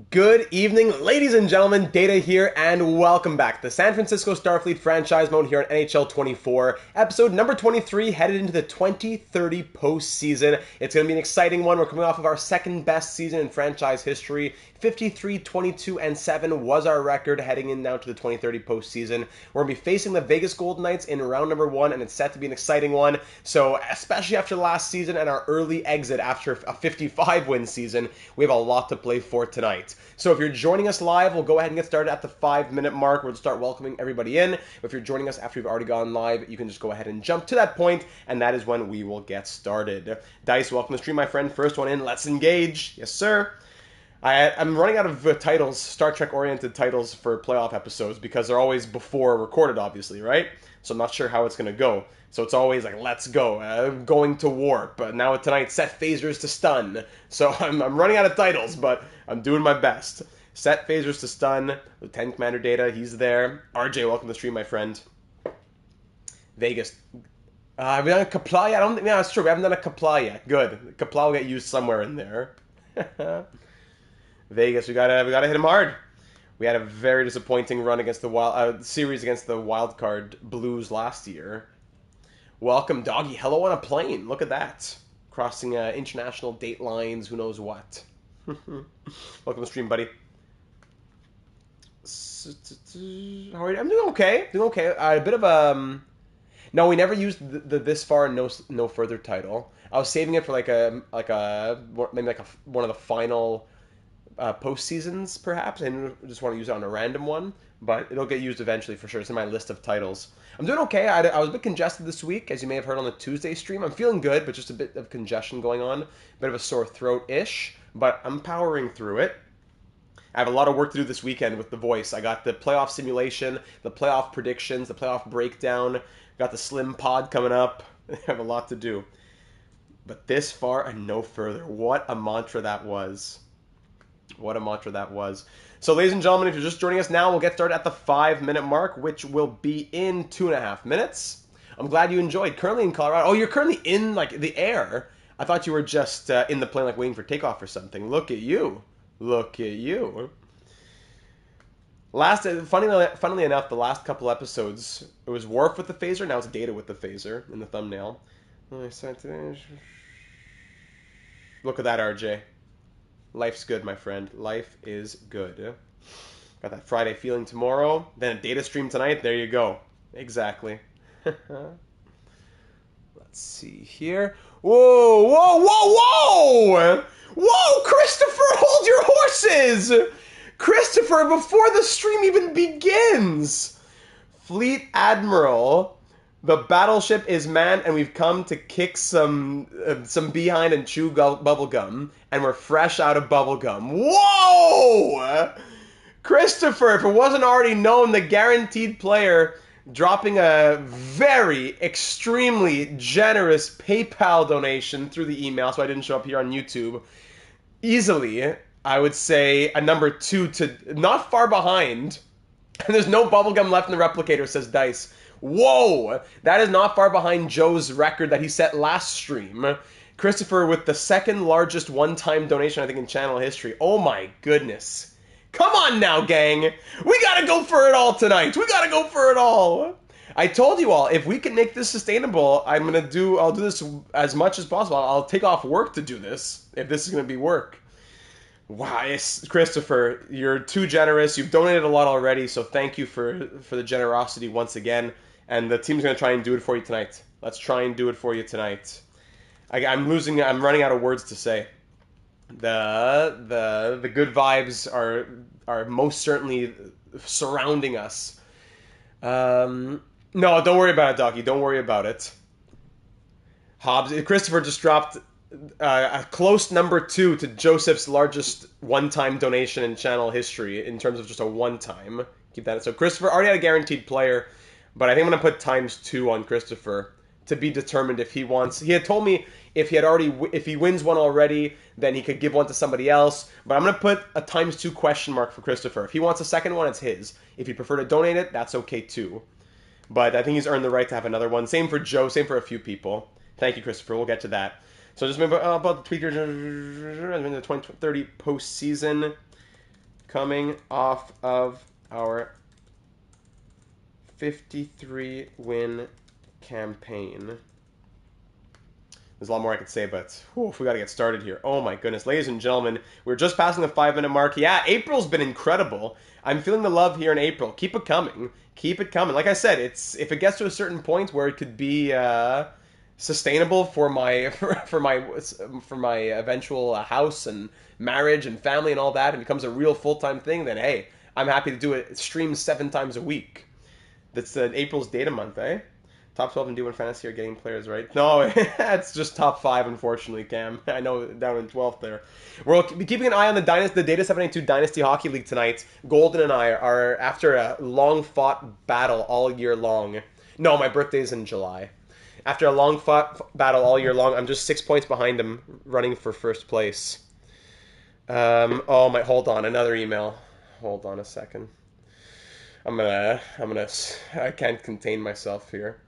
Good evening, ladies and gentlemen. Data here, and welcome back. The San Francisco Starfleet franchise mode here on NHL 24, episode number 23, headed into the 2030 postseason. It's going to be an exciting one. We're coming off of our second best season in franchise history. 53, 22, and 7 was our record heading in now to the 2030 postseason. We're going to be facing the Vegas Golden Knights in round number 1, and it's set to be an exciting one. So, especially after last season and our early exit after a 55-win season, we have a lot to play for tonight. So if you're joining us live, we'll go ahead and get started at the 5-minute mark. We'll start welcoming everybody in. If you're joining us after we've already gone live, you can just go ahead and jump to that point, and that is when we will get started. Dice, welcome to the stream, my friend. First one in, let's engage. Yes, sir. I'm running out of titles, Star Trek-oriented titles for playoff episodes because they're always before recorded, obviously, right? So I'm not sure how it's going to go. So it's always like, let's go, going to warp. Now tonight, set phasers to stun. So I'm running out of titles, but I'm doing my best. Set phasers to stun. Lieutenant Commander Data, he's there. RJ, welcome to the stream, my friend. Vegas. Have we done a Kapla yet? I don't think, yeah, that's true. We haven't done a Kapla yet. Good. Kapla will get used somewhere in there. Vegas, we gotta hit him hard. We had a very disappointing run against the series against the wild card Blues last year. Welcome, doggy. Hello on a plane. Look at that. Crossing international date lines, who knows what. Welcome to the stream, buddy. How are you? I'm doing okay. Doing okay. A bit of No, we never used the this far and no further title. I was saving it for maybe one of the final post seasons, perhaps. I just want to use it on a random one, but it'll get used eventually for sure. It's in my list of titles. I'm doing okay. I was a bit congested this week, as you may have heard on the Tuesday stream. I'm feeling good, but just a bit of congestion going on, a bit of a sore throat-ish, but I'm powering through it. I have a lot of work to do this weekend with the voice. I got the playoff simulation, the playoff predictions, the playoff breakdown, got the Slim Pod coming up. I have a lot to do. But this far and no further. What a mantra that was. What a mantra that was. So, ladies and gentlemen, if you're just joining us now, we'll get started at the 5-minute mark, which will be in 2.5 minutes. I'm glad you enjoyed. Currently in Colorado. Oh, you're currently in, like, the air. I thought you were just in the plane, like, waiting for takeoff or something. Look at you. Look at you. Funnily enough, the last couple episodes, it was Worf with the phaser, now it's Data with the phaser in the thumbnail. Look at that, RJ. Life's good, my friend. Life is good. Got that Friday feeling tomorrow. Then a Data stream tonight. There you go. Exactly. Let's see here. Whoa, whoa, whoa, whoa! Whoa, Christopher, hold your horses! Christopher, before the stream even begins! Fleet Admiral, the battleship is manned, and we've come to kick some behind and chew bubblegum, and we're fresh out of bubblegum. Whoa! Christopher, if it wasn't already known, the guaranteed player dropping a very, extremely generous PayPal donation through the email, so I didn't show up here on YouTube. Easily, I would say a number 2 to not far behind. And there's no bubblegum left in the replicator, says Dice. Whoa! That is not far behind Joe's record that he set last stream. Christopher with the second largest one-time donation, I think, in channel history. Oh my goodness. Come on now, gang. We gotta go for it all tonight. We gotta go for it all. I told you all, if we can make this sustainable, I'll do this as much as possible. I'll take off work to do this, if this is gonna be work. Wow, Christopher, you're too generous. You've donated a lot already, so thank you for the generosity once again. And the team's gonna try and do it for you tonight. Let's try and do it for you tonight. I'm running out of words to say. The good vibes are most certainly surrounding us. No, don't worry about it, Docky. Don't worry about it. Christopher just dropped a close number 2 to Joseph's largest one-time donation in channel history in terms of just a one-time. Keep that. So Christopher already had a guaranteed player, but I think I'm gonna put ×2 on Christopher to be determined if he wants. He had told me if he wins one already, then he could give one to somebody else. But I'm gonna put a ×2 question mark for Christopher. If he wants a second one, it's his. If he'd prefer to donate it, that's okay too. But I think he's earned the right to have another one. Same for Joe. Same for a few people. Thank you, Christopher. We'll get to that. So just remember about the tweakers in the 2030 postseason. coming off of our 53-win campaign. There's a lot more I could say, but if we got to get started here. Oh my goodness. Ladies and gentlemen, we're just passing the 5-minute mark. Yeah, April's been incredible. I'm feeling the love here in April. Keep it coming. Keep it coming. Like I said, if it gets to a certain point where it could be sustainable for my eventual house and marriage and family and all that, and becomes a real full-time thing, then hey, I'm happy to do it. Stream 7 times a week. That's April's data month, eh? Top 12 in D1 Fantasy are getting players, right? No, it's just top 5, unfortunately, Cam. I know, down in 12th there. We'll be keeping an eye on the Data 72 Dynasty Hockey League tonight. Golden and I are, after a long-fought battle all year long. No, my birthday's in July. After a long-fought battle all year long, I'm just 6 points behind him, running for first place. Hold on, another email. Hold on a second. I can't contain myself here.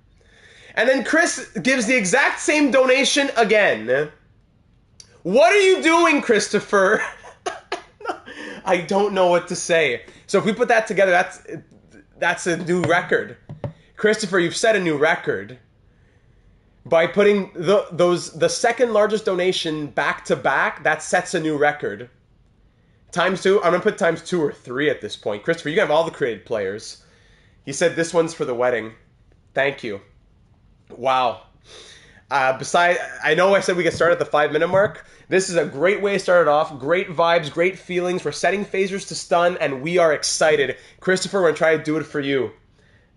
And then Chris gives the exact same donation again. What are you doing, Christopher? I don't know what to say. So if we put that together, that's a new record. Christopher, you've set a new record. By putting the second largest donation back to back, that sets a new record. Times 2, I'm going to put times 2 or 3 at this point. Christopher, you can have all the created players. He said this one's for the wedding. Thank you. Wow. I know I said we get started at the 5-minute mark. This is a great way to start it off. Great vibes, great feelings. We're setting phasers to stun, and we are excited. Christopher, we're going to try to do it for you.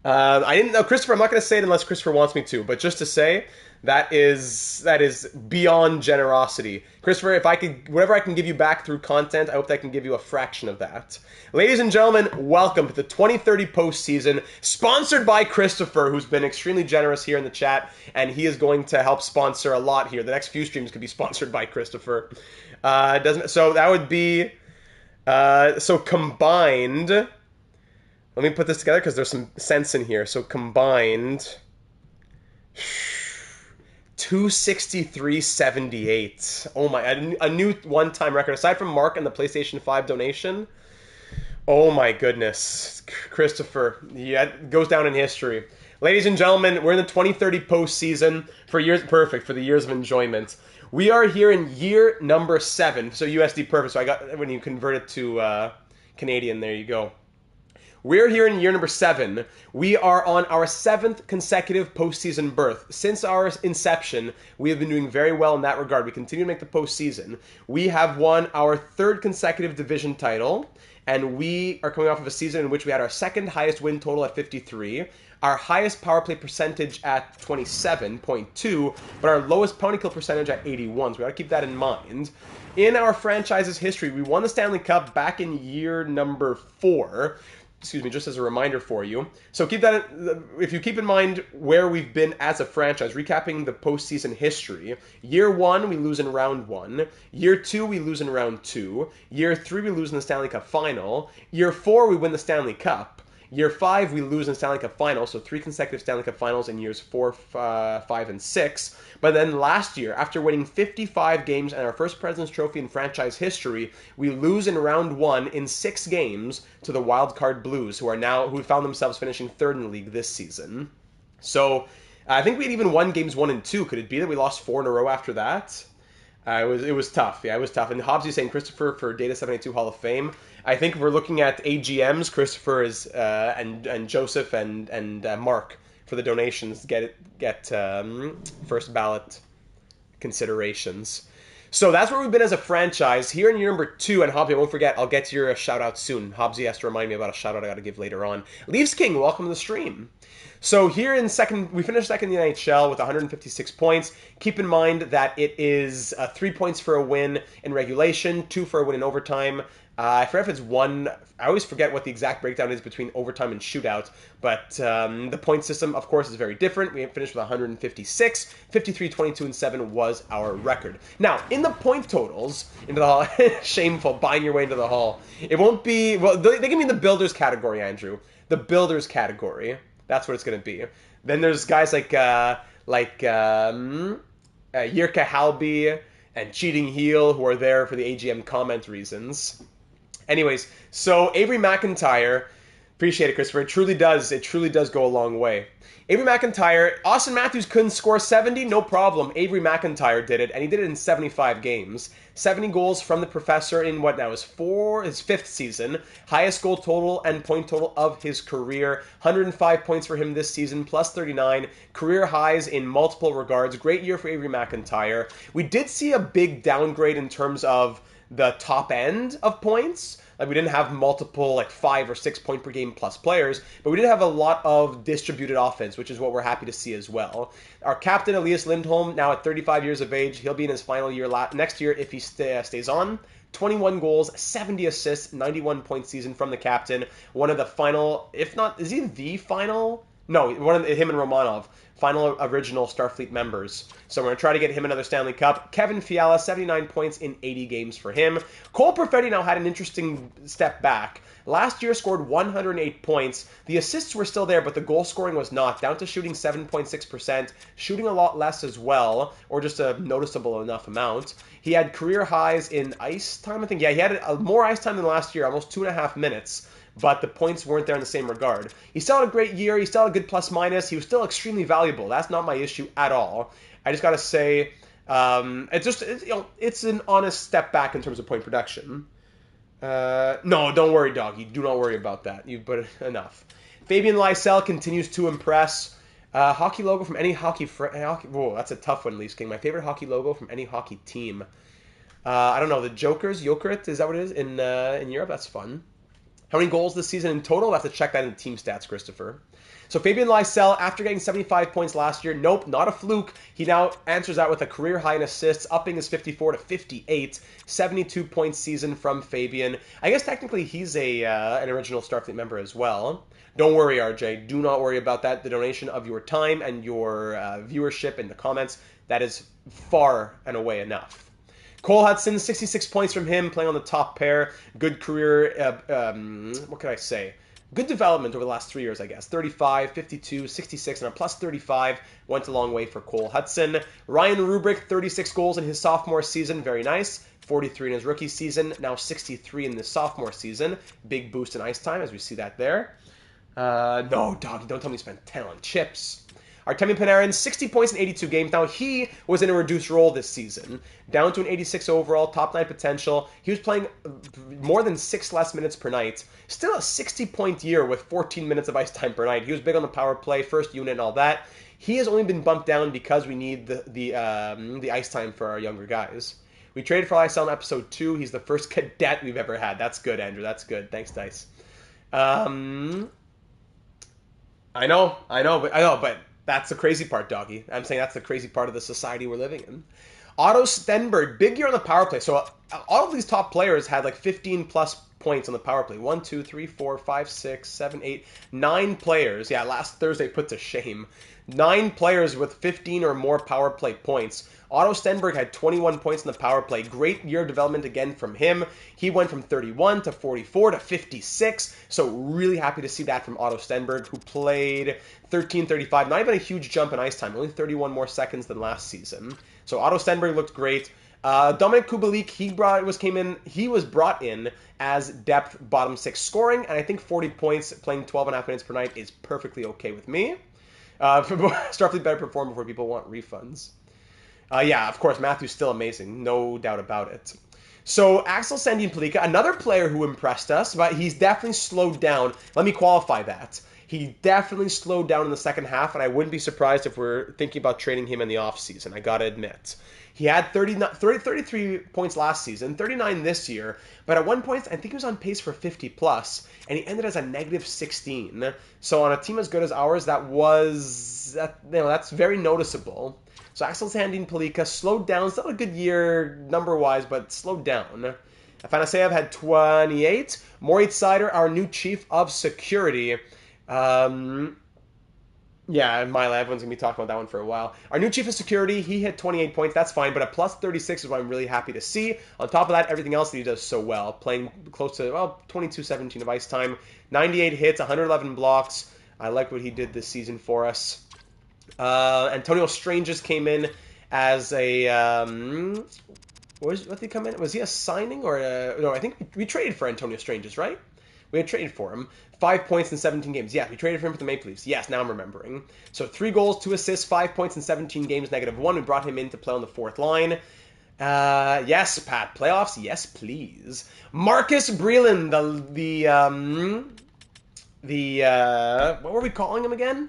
I didn't know, Christopher, I'm not going to say it unless Christopher wants me to, but just to say, that is beyond generosity. Christopher, whatever I can give you back through content, I hope that I can give you a fraction of that. Ladies and gentlemen, welcome to the 2030 postseason, sponsored by Christopher, who's been extremely generous here in the chat, and he is going to help sponsor a lot here. The next few streams could be sponsored by Christopher. So that would be, combined, let me put this together because there's some sense in here. So combined, 263.78. Oh my, a new one-time record. Aside from Mark and the PlayStation 5 donation, oh my goodness. Christopher, yeah, it goes down in history. Ladies and gentlemen, we're in the 2030 postseason for years, perfect, for the years of enjoyment. We are here in year number 7, so USD perfect. So I got, when you convert it to Canadian, there you go. We're here in year number 7. We are on our 7th consecutive postseason berth. Since our inception, we have been doing very well in that regard. We continue to make the postseason. We have won our 3rd consecutive division title, and we are coming off of a season in which we had our 2nd highest win total at 53, our highest power play percentage at 27.2, but our lowest penalty kill percentage at 81. So we got to keep that in mind. In our franchise's history, we won the Stanley Cup back in year number 4. Excuse me, just as a reminder for you. So keep that, if you keep in mind where we've been as a franchise, recapping the postseason history. Year 1, we lose in round 1. Year 2, we lose in round 2. Year 3, we lose in the Stanley Cup final. Year 4, we win the Stanley Cup. Year 5, we lose in the Stanley Cup final, so 3 consecutive Stanley Cup finals in years 4, 5, and 6. But then last year, after winning 55 games and our first President's Trophy in franchise history, we lose in round 1 in 6 games to the Wild Card Blues, who found themselves finishing 3rd in the league this season. So I think we had even won games 1 and 2. Could it be that we lost 4 in a row after that? It was tough. Yeah, it was tough. And Hobbs saying Christopher for Data 72 Hall of Fame. I think if we're looking at AGMs, Christopher is and Joseph and Mark for the donations get first ballot considerations. So that's where we've been as a franchise. Here in year number 2, and Hobbsy, I won't forget, I'll get to your shout out soon. Hobbsy has to remind me about a shout out I got to give later on. Leafs King, welcome to the stream. So here in second, we finished second in the NHL with 156 points. Keep in mind that it is 3 points for a win in regulation, 2 for a win in overtime. I forget if it's 1. I always forget what the exact breakdown is between overtime and shootout. But the point system, of course, is very different. We finished with 156. 53, 22, and 7 was our record. Now, in the point totals, into the hall, shameful, buying your way into the hall. It won't be, well, they give me the builders category, Andrew. The builders category. That's what it's going to be. Then there's guys like Jirka Halby and Cheating Heel who are there for the AGM comment reasons. Anyways, so Avery McIntyre, appreciate it, Christopher. It truly does. It truly does go a long way. Avery McIntyre, Austin Matthews couldn't score 70, no problem. Avery McIntyre did it, and he did it in 75 games. 70 goals from the professor in what now is his fifth season. Highest goal total and point total of his career. 105 points for him this season, plus 39. Career highs in multiple regards. Great year for Avery McIntyre. We did see a big downgrade in terms of the top end of points. Like, we didn't have multiple, like, 5 or 6 point per game plus players, but we did have a lot of distributed offense, which is what we're happy to see as well. Our captain, Elias Lindholm, now at 35 years of age, he'll be in his final year next year if he stays on. 21 goals, 70 assists, 91 point season from the captain. One of the final, if not, is he the final? No, him and Romanov, final original Starfleet members. So we're going to try to get him another Stanley Cup. Kevin Fiala, 79 points in 80 games for him. Cole Perfetti now had an interesting step back. Last year scored 108 points. The assists were still there, but the goal scoring was not. Down to shooting 7.6%, shooting a lot less as well, or just a noticeable enough amount. He had career highs in ice time, I think. Yeah, he had more ice time than last year, almost 2.5 minutes. But the points weren't there in the same regard. He still had a great year. He still had a good plus-minus. He was still extremely valuable. That's not my issue at all. I just got to say, it's an honest step back in terms of point production. No, don't worry, doggy. Do not worry about that. But enough. Fabian Lysell continues to impress. Hockey logo from any hockey... Whoa, that's a tough one, Leafs King. My favorite hockey logo from any hockey team. I don't know. The Jokers? Jokerit? Is that what it is? In Europe? That's fun. How many goals this season in total? We'll have to check that in the team stats, Christopher. So Fabian Lysell, after getting 75 points last year, nope, not a fluke. He now answers that with a career high in assists, upping his 54 to 58. 72-point season from Fabian. I guess technically he's an original Starfleet member as well. Don't worry, RJ. Do not worry about that. The donation of your time and your viewership in the comments, that is far and away enough. Cole Hudson, 66 points from him, playing on the top pair. Good career, what can I say? Good development over the last 3 years, I guess. 35, 52, 66, and a plus 35 went a long way for Cole Hudson. Ryan Rubrick, 36 goals in his sophomore season. Very nice. 43 in his rookie season. Now 63 in the sophomore season. Big boost in ice time, as we see that there. No, doggy, don't tell me you spent 10 on chips. Artemi Panarin, 60 points in 82 games. Now, he was in a reduced role this season, down to an 86 overall, top 9 potential. He was playing more than 6 less minutes per night. Still a 60-point year with 14 minutes of ice time per night. He was big on the power play, first unit and all that. He has only been bumped down because we need the ice time for our younger guys. We traded for Lysell in episode 2. He's the first cadet we've ever had. That's good, Andrew. That's good. Thanks, Dice. I know, but that's the crazy part, doggy. I'm saying that's the crazy part of the society we're living in. Otto Stenberg, big year on the power play. So all of these top players had like 15 plus points on the power play. 1, 2, 3, 4, 5, 6, 7, 8, 9 players. Yeah, last Thursday put to shame. 9 players with 15 or more power play points. Otto Stenberg had 21 points in the power play. Great year of development again from him. He went from 31 to 44 to 56. So really happy to see that from Otto Stenberg, who played 13:35. Not even a huge jump in ice time. Only 31 more seconds than last season. So Otto Stenberg looked great. Dominic Kubalik, he was brought in as depth bottom 6 scoring, and I think 40 points playing 12.5 minutes per night is perfectly okay with me. Starfleet better perform before people want refunds. Yeah, of course, Matthew's still amazing. No doubt about it. So, Axel Sandin Palika, another player who impressed us, but he's definitely slowed down. Let me qualify that. He definitely slowed down in the second half, and I wouldn't be surprised if we're thinking about trading him in the offseason, I gotta admit. He had 33 points last season, 39 this year, but at one point, I think he was on pace for 50 plus, and he ended as a negative 16. So on a team as good as ours, that's very noticeable. So Axel Sandin Palika slowed down. Still a good year number-wise, but slowed down. Afanaseyev had 28. Moritz Seider, our new chief of security. Yeah, Mila, everyone's going to be talking about that one for a while. Our new chief of security, he hit 28 points. That's fine, but a plus 36 is what I'm really happy to see. On top of that, everything else that he does so well. Playing close to, 22-17 of ice time. 98 hits, 111 blocks. I like what he did this season for us. Antonio Stranges came in as a what did he come in? Was he a signing or no? I think we traded for Antonio Stranges, right? We had traded for him. 5 points in 17 games. Yeah, we traded for him for the Maple Leafs. Yes, now I'm remembering. So 3 goals, 2 assists, 5 points in 17 games, -1. We brought him in to play on the fourth line. Yes, Pat. Playoffs? Yes, please. Marcus Breland, what were we calling him again?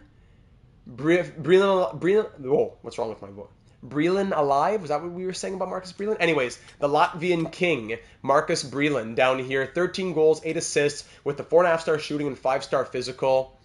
Breland, whoa, what's wrong with my voice? Breland alive? Was that what we were saying about Marcus Breland? Anyways, the Latvian king, Marcus Breland, down here, 13 goals, 8 assists, with the 4.5-star shooting and 5-star physical.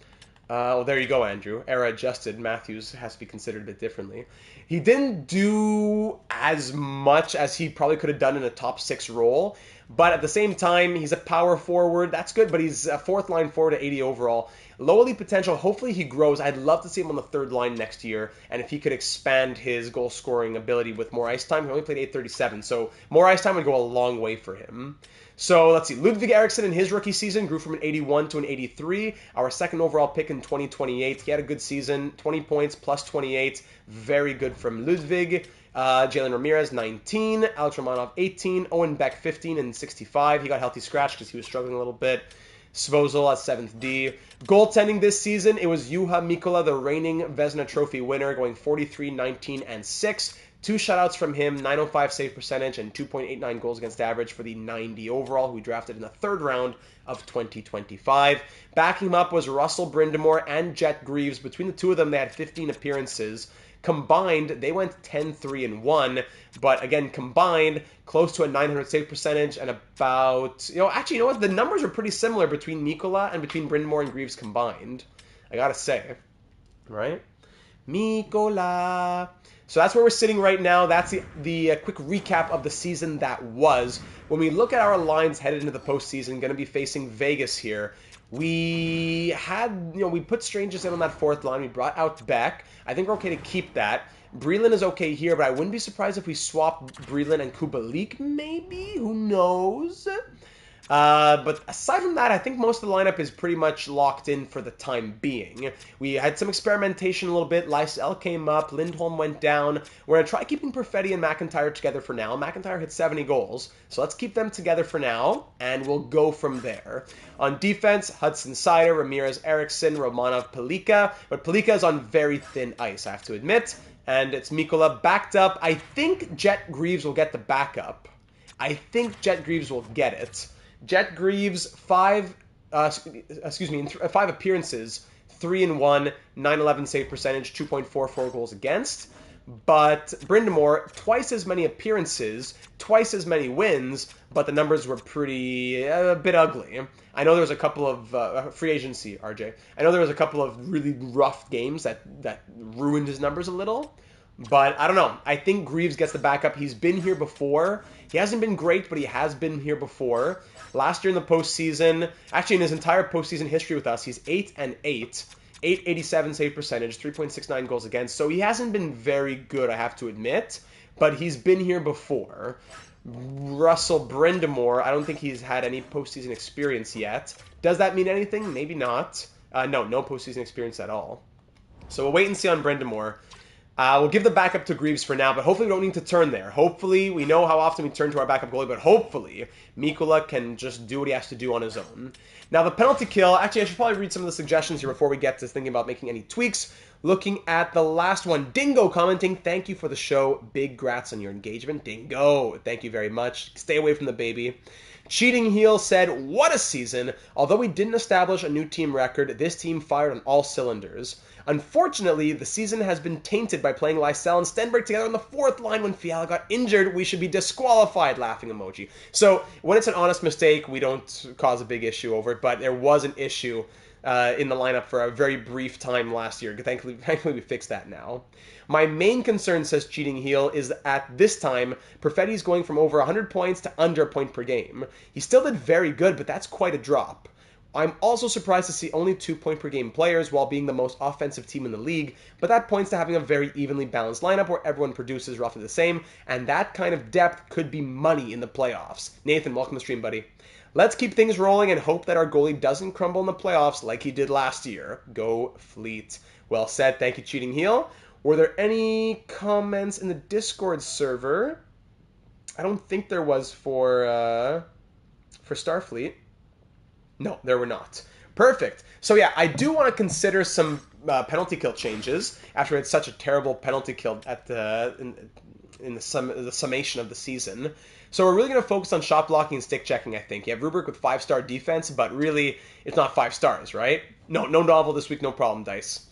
Well, there you go, Andrew. Era adjusted. Matthews has to be considered a bit differently. He didn't do as much as he probably could have done in a top 6 role, but at the same time, he's a power forward. That's good, but he's a fourth line forward at 80 overall. Low elite potential. Hopefully he grows. I'd love to see him on the third line next year, and if he could expand his goal scoring ability with more ice time. He only played 837, so more ice time would go a long way for him. So let's see. Ludvig Eriksson in his rookie season grew from an 81 to an 83. Our second overall pick in 2028. He had a good season. 20 points plus 28. Very good from Ludvig. Jalen Ramirez, 19. Alex Romanov, 18. Owen Beck, 15 and 65. He got healthy scratch because he was struggling a little bit. Svozil at 7th D. Goaltending this season, it was Juha Mikkola, the reigning Vezina Trophy winner, going 43, 19, and 6. 2 shutouts from him, 905 save percentage, and 2.89 goals against average for the 90 overall, who we drafted in the third round of 2025. Backing him up was Russell Brindamore and Jet Greaves. Between the two of them, they had 15 appearances. Combined, they went 10-3-1, but again, combined, close to a 900 save percentage and about, actually, you know what? The numbers are pretty similar between Mikkola and between Brindamore and Greaves combined. I gotta say, right? Mikkola. So that's where we're sitting right now. That's the quick recap of the season that was. When we look at our lines headed into the postseason, going to be facing Vegas here. We had, we put Stranges in on that fourth line. We brought out Beck. I think we're okay to keep that. Breland is okay here, but I wouldn't be surprised if we swap Breland and Kubalik, maybe? Who knows? But aside from that, I think most of the lineup is pretty much locked in for the time being. We had some experimentation a little bit. Lysell came up. Lindholm went down. We're going to try keeping Perfetti and McIntyre together for now. McIntyre hit 70 goals, so let's keep them together for now, and we'll go from there. On defense, Hudson Sider, Ramirez Eriksson, Romanov Pelika, but Pelika is on very thin ice, I have to admit, and it's Mikkola backed up. I think Jet Greaves will get the backup. I think Jet Greaves will get it. Jet Greaves, 5 appearances, 3-1, 911 save percentage, 2.44 goals against. But Brindamore, twice as many appearances, twice as many wins, but the numbers were a bit ugly. I know there was a couple of free agency, RJ. I know there was a couple of really rough games that ruined his numbers a little. But I don't know. I think Greaves gets the backup. He's been here before. He hasn't been great, but he has been here before. Last year in the postseason, actually in his entire postseason history with us, he's 8-8, 887 save percentage, 3.69 goals against. So he hasn't been very good, I have to admit, but he's been here before. Russell Brindamore, I don't think he's had any postseason experience yet. Does that mean anything? Maybe not. No postseason experience at all. So we'll wait and see on Brindamore. We'll give the backup to Greaves for now, but hopefully we don't need to turn there. Hopefully, we know how often we turn to our backup goalie, but hopefully Mikkola can just do what he has to do on his own. Now, the penalty kill, actually, I should probably read some of the suggestions here before we get to thinking about making any tweaks. Looking at the last one, Dingo commenting, thank you for the show. Big grats on your engagement. Dingo, thank you very much. Stay away from the baby. Cheating Heel said, what a season. Although we didn't establish a new team record, this team fired on all cylinders. Unfortunately, the season has been tainted by playing Lysell and Stenberg together on the fourth line when Fiala got injured. We should be disqualified, laughing emoji. So when it's an honest mistake, we don't cause a big issue over it, but there was an issue in the lineup for a very brief time last year. Thankfully, we fixed that now. My main concern, says Cheating Heel, is that at this time, Perfetti's going from over 100 points to under a point per game. He still did very good, but that's quite a drop. I'm also surprised to see only 2-point-per-game players while being the most offensive team in the league, but that points to having a very evenly balanced lineup where everyone produces roughly the same, and that kind of depth could be money in the playoffs. Nathan, welcome to the stream, buddy. Let's keep things rolling and hope that our goalie doesn't crumble in the playoffs like he did last year. Go Fleet. Well said. Thank you, Cheating Heel. Were there any comments in the Discord server? I don't think there was for Starfleet. No, there were not. Perfect. So yeah, I do want to consider some penalty kill changes after we had such a terrible penalty kill at in the summation of the season. So we're really going to focus on shot blocking and stick checking, I think. You have Rubric with 5-star defense, but really it's not 5 stars, right? No novel this week, no problem, Dice.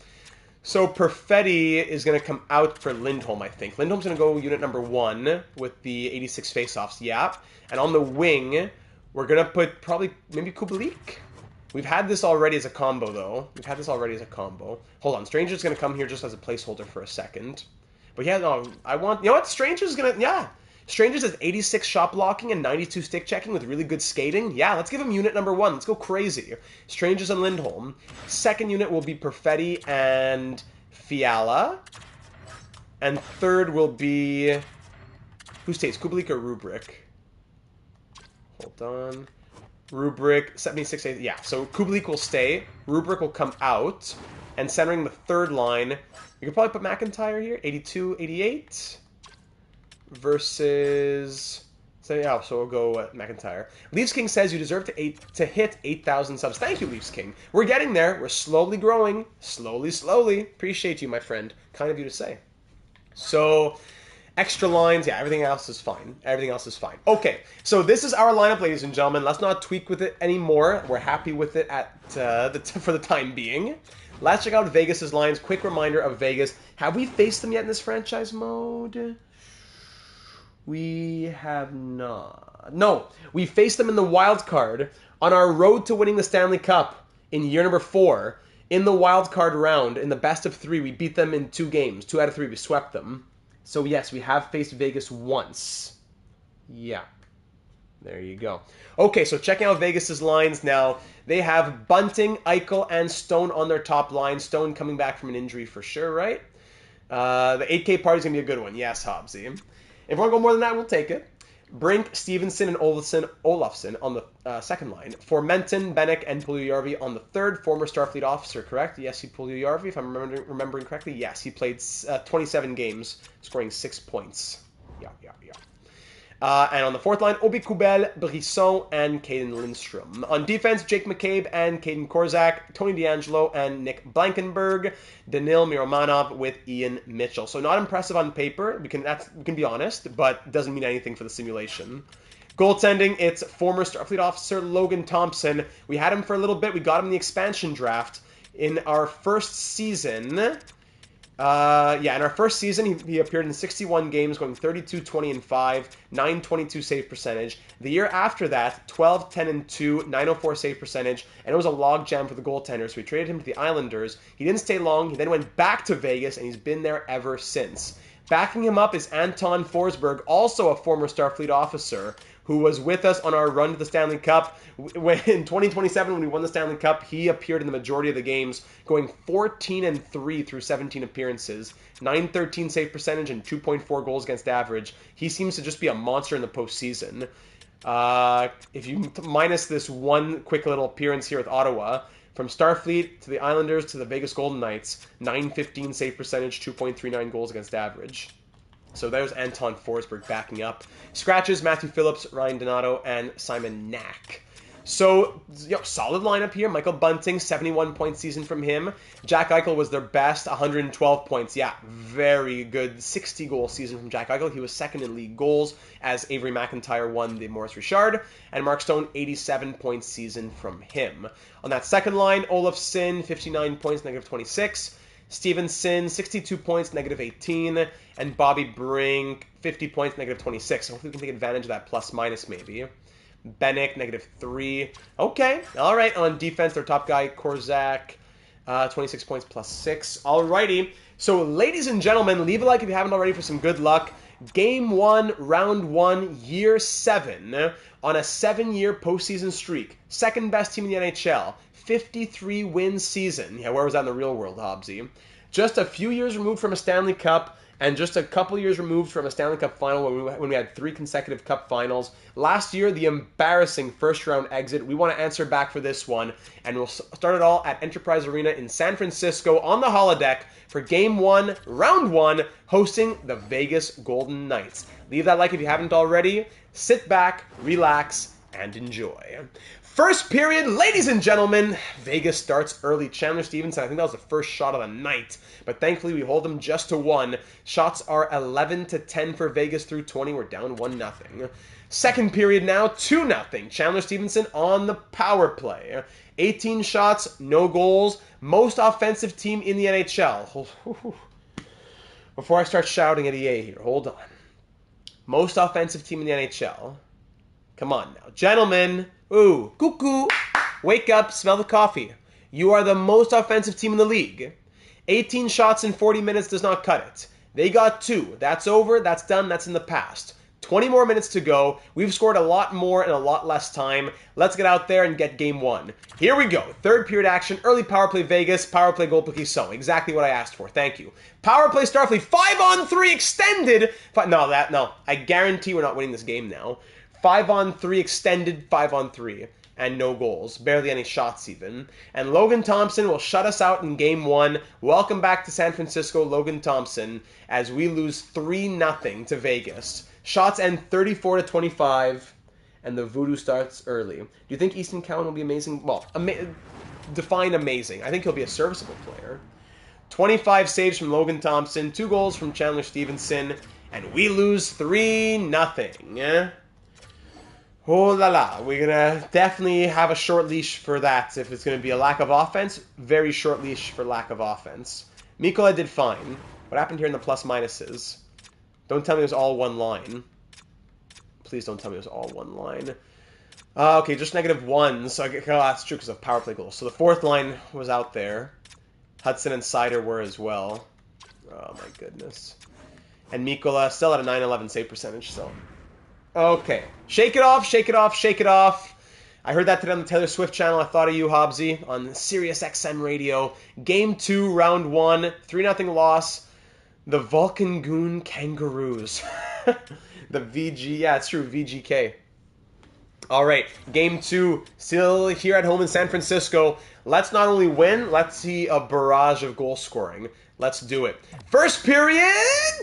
So Perfetti is going to come out for Lindholm, I think. Lindholm's going to go unit number 1 with the 86 faceoffs, yeah. And on the wing, we're going to put probably maybe Kubalik. We've had this already as a combo, though. Hold on, Stranger's going to come here just as a placeholder for a second. But yeah, no, I want... You know what? Stranger's going to... Yeah. Stranger's has 86 shot blocking and 92 stick checking with really good skating. Yeah, let's give him unit number 1. Let's go crazy. Strangers and Lindholm. Second unit will be Perfetti and Fiala. And third will be... Who stays? Kubalik or Rubric? Hold on. Rubric, 76, yeah. So Kubalik will stay. Rubric will come out. And centering the third line, you could probably put McIntyre here. 82, 88. Versus... So yeah, so we'll go McIntyre. Leafs King says you deserve to hit 8,000 subs. Thank you, Leafs King. We're getting there. We're slowly growing. Slowly. Appreciate you, my friend. Kind of you to say. So... Extra lines, yeah, everything else is fine. Okay, so this is our lineup, ladies and gentlemen. Let's not tweak with it anymore. We're happy with it for the time being. Let's check out Vegas's lines. Quick reminder of Vegas. Have we faced them yet in this franchise mode? We have not. No, we faced them in the wild card on our road to winning the Stanley Cup in year number 4. In the wild card round, in the best of 3, we beat them in 2 games. 2 out of 3, we swept them. So yes, we have faced Vegas once. Yeah. There you go. Okay, so checking out Vegas's lines now. They have Bunting, Eichel, and Stone on their top line. Stone coming back from an injury for sure, right? The 8K party's going to be a good one. Yes, Hobbsy. If we want to go more than that, we'll take it. Brink, Stevenson, and Olofsson on the second line. Formenton, Bennick, and Puljujärvi on the third. Former Starfleet officer, correct? Yes, he Puljujärvi, if I'm remembering correctly. Yes, he played 27 games, scoring 6 points. Yeah. And on the fourth line, Obi Kubel, Brisson, and Caden Lindstrom. On defense, Jake McCabe and Caden Korzak, Tony DeAngelo, and Nick Blankenberg, Danil Miromanov with Ian Mitchell. So not impressive on paper, we can be honest, but doesn't mean anything for the simulation. Goaltending, it's former Starfleet officer Logan Thompson. We had him for a little bit. We got him in the expansion draft. In our first season... in our first season, he appeared in 61 games, going 32, 20, and 5, 922 save percentage. The year after that, 12, 10, and 2, 904 save percentage, and it was a logjam for the goaltender, so we traded him to the Islanders. He didn't stay long. He then went back to Vegas, and he's been there ever since. Backing him up is Anton Forsberg, also a former Starfleet officer, who was with us on our run to the Stanley Cup. In 2027, when we won the Stanley Cup, he appeared in the majority of the games, going 14-3 through 17 appearances, 913 save percentage, and 2.4 goals against average. He seems to just be a monster in the postseason. If you minus this one quick little appearance here with Ottawa, from Starfleet to the Islanders to the Vegas Golden Knights, 915 save percentage, 2.39 goals against average. So there's Anton Forsberg backing up. Scratches, Matthew Phillips, Ryan Donato, and Simon Knack. So, solid lineup here. Michael Bunting, 71-point season from him. Jack Eichel was their best, 112 points. Yeah, very good 60-goal season from Jack Eichel. He was second in league goals as Avery McIntyre won the Maurice Richard. And Mark Stone, 87-point season from him. On that second line, Olofsson, 59 points, negative 26. Stevenson, 62 points, negative 18. And Bobby Brink, 50 points, negative 26. So hopefully we can take advantage of that plus-minus maybe. Bennick, negative 3. Okay, all right. On defense, their top guy, Korzak, 26 points, plus 6. Alrighty. So, ladies and gentlemen, leave a like if you haven't already for some good luck. Game 1, Round 1, Year 7 on a 7-year postseason streak. Second best team in the NHL. 53-win season. Yeah, where was that in the real world, Hobbsy? Just a few years removed from a Stanley Cup, And just a couple years removed from a Stanley Cup final when we had 3 consecutive Cup finals. Last year, the embarrassing first-round exit. We want to answer back for this one. And we'll start it all at Enterprise Arena in San Francisco on the holodeck for Game 1, Round 1, hosting the Vegas Golden Knights. Leave that like if you haven't already. Sit back, relax, and enjoy. First period, ladies and gentlemen, Vegas starts early. Chandler Stevenson, I think that was the first shot of the night, but thankfully we hold them just to 1. Shots are 11-10 for Vegas through 20. We're down 1-0. Second period now, 2-0. Chandler Stevenson on the power play. 18 shots, no goals. Most offensive team in the NHL. Before I start shouting at EA here, hold on. Most offensive team in the NHL. Come on now. Gentlemen, ooh, cuckoo, wake up, smell the coffee. You are the most offensive team in the league. 18 shots in 40 minutes does not cut it. They got 2. That's over, that's done, that's in the past. 20 more minutes to go. We've scored a lot more in a lot less time. Let's get out there and get Game 1. Here we go. Third period action. Early power play Vegas. Power play goal Pukki-So. Exactly what I asked for. Thank you. Power play Starfleet. 5-on-3 extended. No. I guarantee we're not winning this game now. 5-on-3 extended. 5-on-3. And no goals. Barely any shots even. And Logan Thompson will shut us out in Game 1. Welcome back to San Francisco, Logan Thompson, as we lose 3-0 to Vegas. Shots end 34-25, and the voodoo starts early. Do you think Easton Cowan will be amazing? Well, define amazing. I think he'll be a serviceable player. 25 saves from Logan Thompson, 2 goals from Chandler Stevenson, and we lose 3-0. Oh la la, we're going to definitely have a short leash for that. If it's going to be a lack of offense, very short leash for lack of offense. Mikola did fine. What happened here in the plus-minuses? Don't tell me it was all one line. Please don't tell me it was all one line. Okay, just -1. So that's true because of power play goals. So the 4th line was out there. Hudson and Sider were as well. Oh my goodness. And Mikola still at a 911 save percentage, so. Okay. Shake it off, shake it off, shake it off. I heard that today on the Taylor Swift channel. I thought of you, Hobbsy, on Sirius XM radio. Game 2, round 1. 3-0 loss. The Vulcan Goon Kangaroos. The VG, yeah, it's true, VGK. All right, Game 2, still here at home in San Francisco. Let's not only win, let's see a barrage of goal scoring. Let's do it. First period,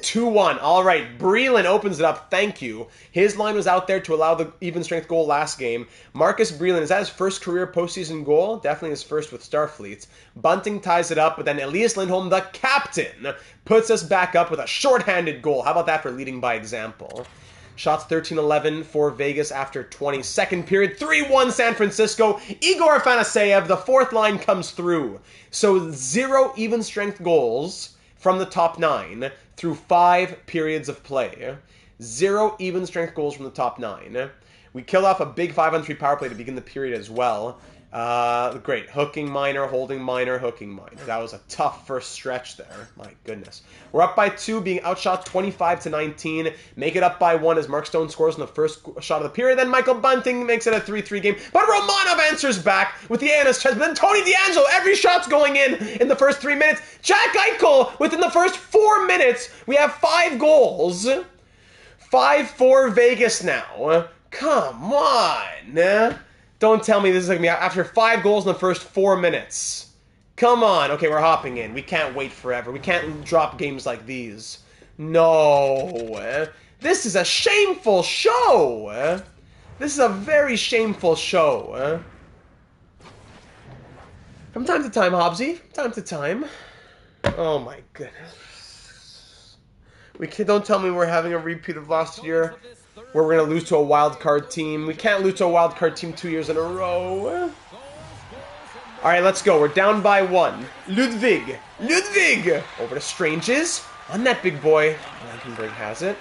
2-1. All right, Breland opens it up. Thank you. His line was out there to allow the even strength goal last game. Marcus Breland, is that his first career postseason goal? Definitely his first with Starfleet. Bunting ties it up, but then Elias Lindholm, the captain, puts us back up with a shorthanded goal. How about that for leading by example? Shots 13-11 for Vegas after 20. Second period, 3-1 San Francisco. Igor Afanaseyev, the 4th line comes through. So 0 even strength goals from the top 9 through 5 periods of play. 0 even strength goals from the top 9. We kill off a big 5-on-3 power play to begin the period as well. Great. Hooking minor, holding minor, hooking minor. That was a tough first stretch there. My goodness. We're up by 2, being outshot 25-19. Make it up by 1 as Mark Stone scores in the first shot of the period. Then Michael Bunting makes it a 3-3 game. But Romanov answers back with the A on his chest. But then Tony DeAngelo, every shot's going in the first 3 minutes. Jack Eichel, within the first 4 minutes, we have 5 goals. 5-4 Vegas now. Come on. Don't tell me this is going to be after 5 goals in the first 4 minutes. Come on. Okay, we're hopping in. We can't wait forever. We can't drop games like these. No. This is a shameful show. This is a very shameful show. From time to time, Hobbsy. Time to time. Oh my goodness. Don't tell me we're having a repeat of last year, where we're going to lose to a wild card team. We can't lose to a wild card team 2 years in a row. All right, let's go. We're down by 1. Ludwig. Over to Stranges. On that big boy. Blankenberg has it.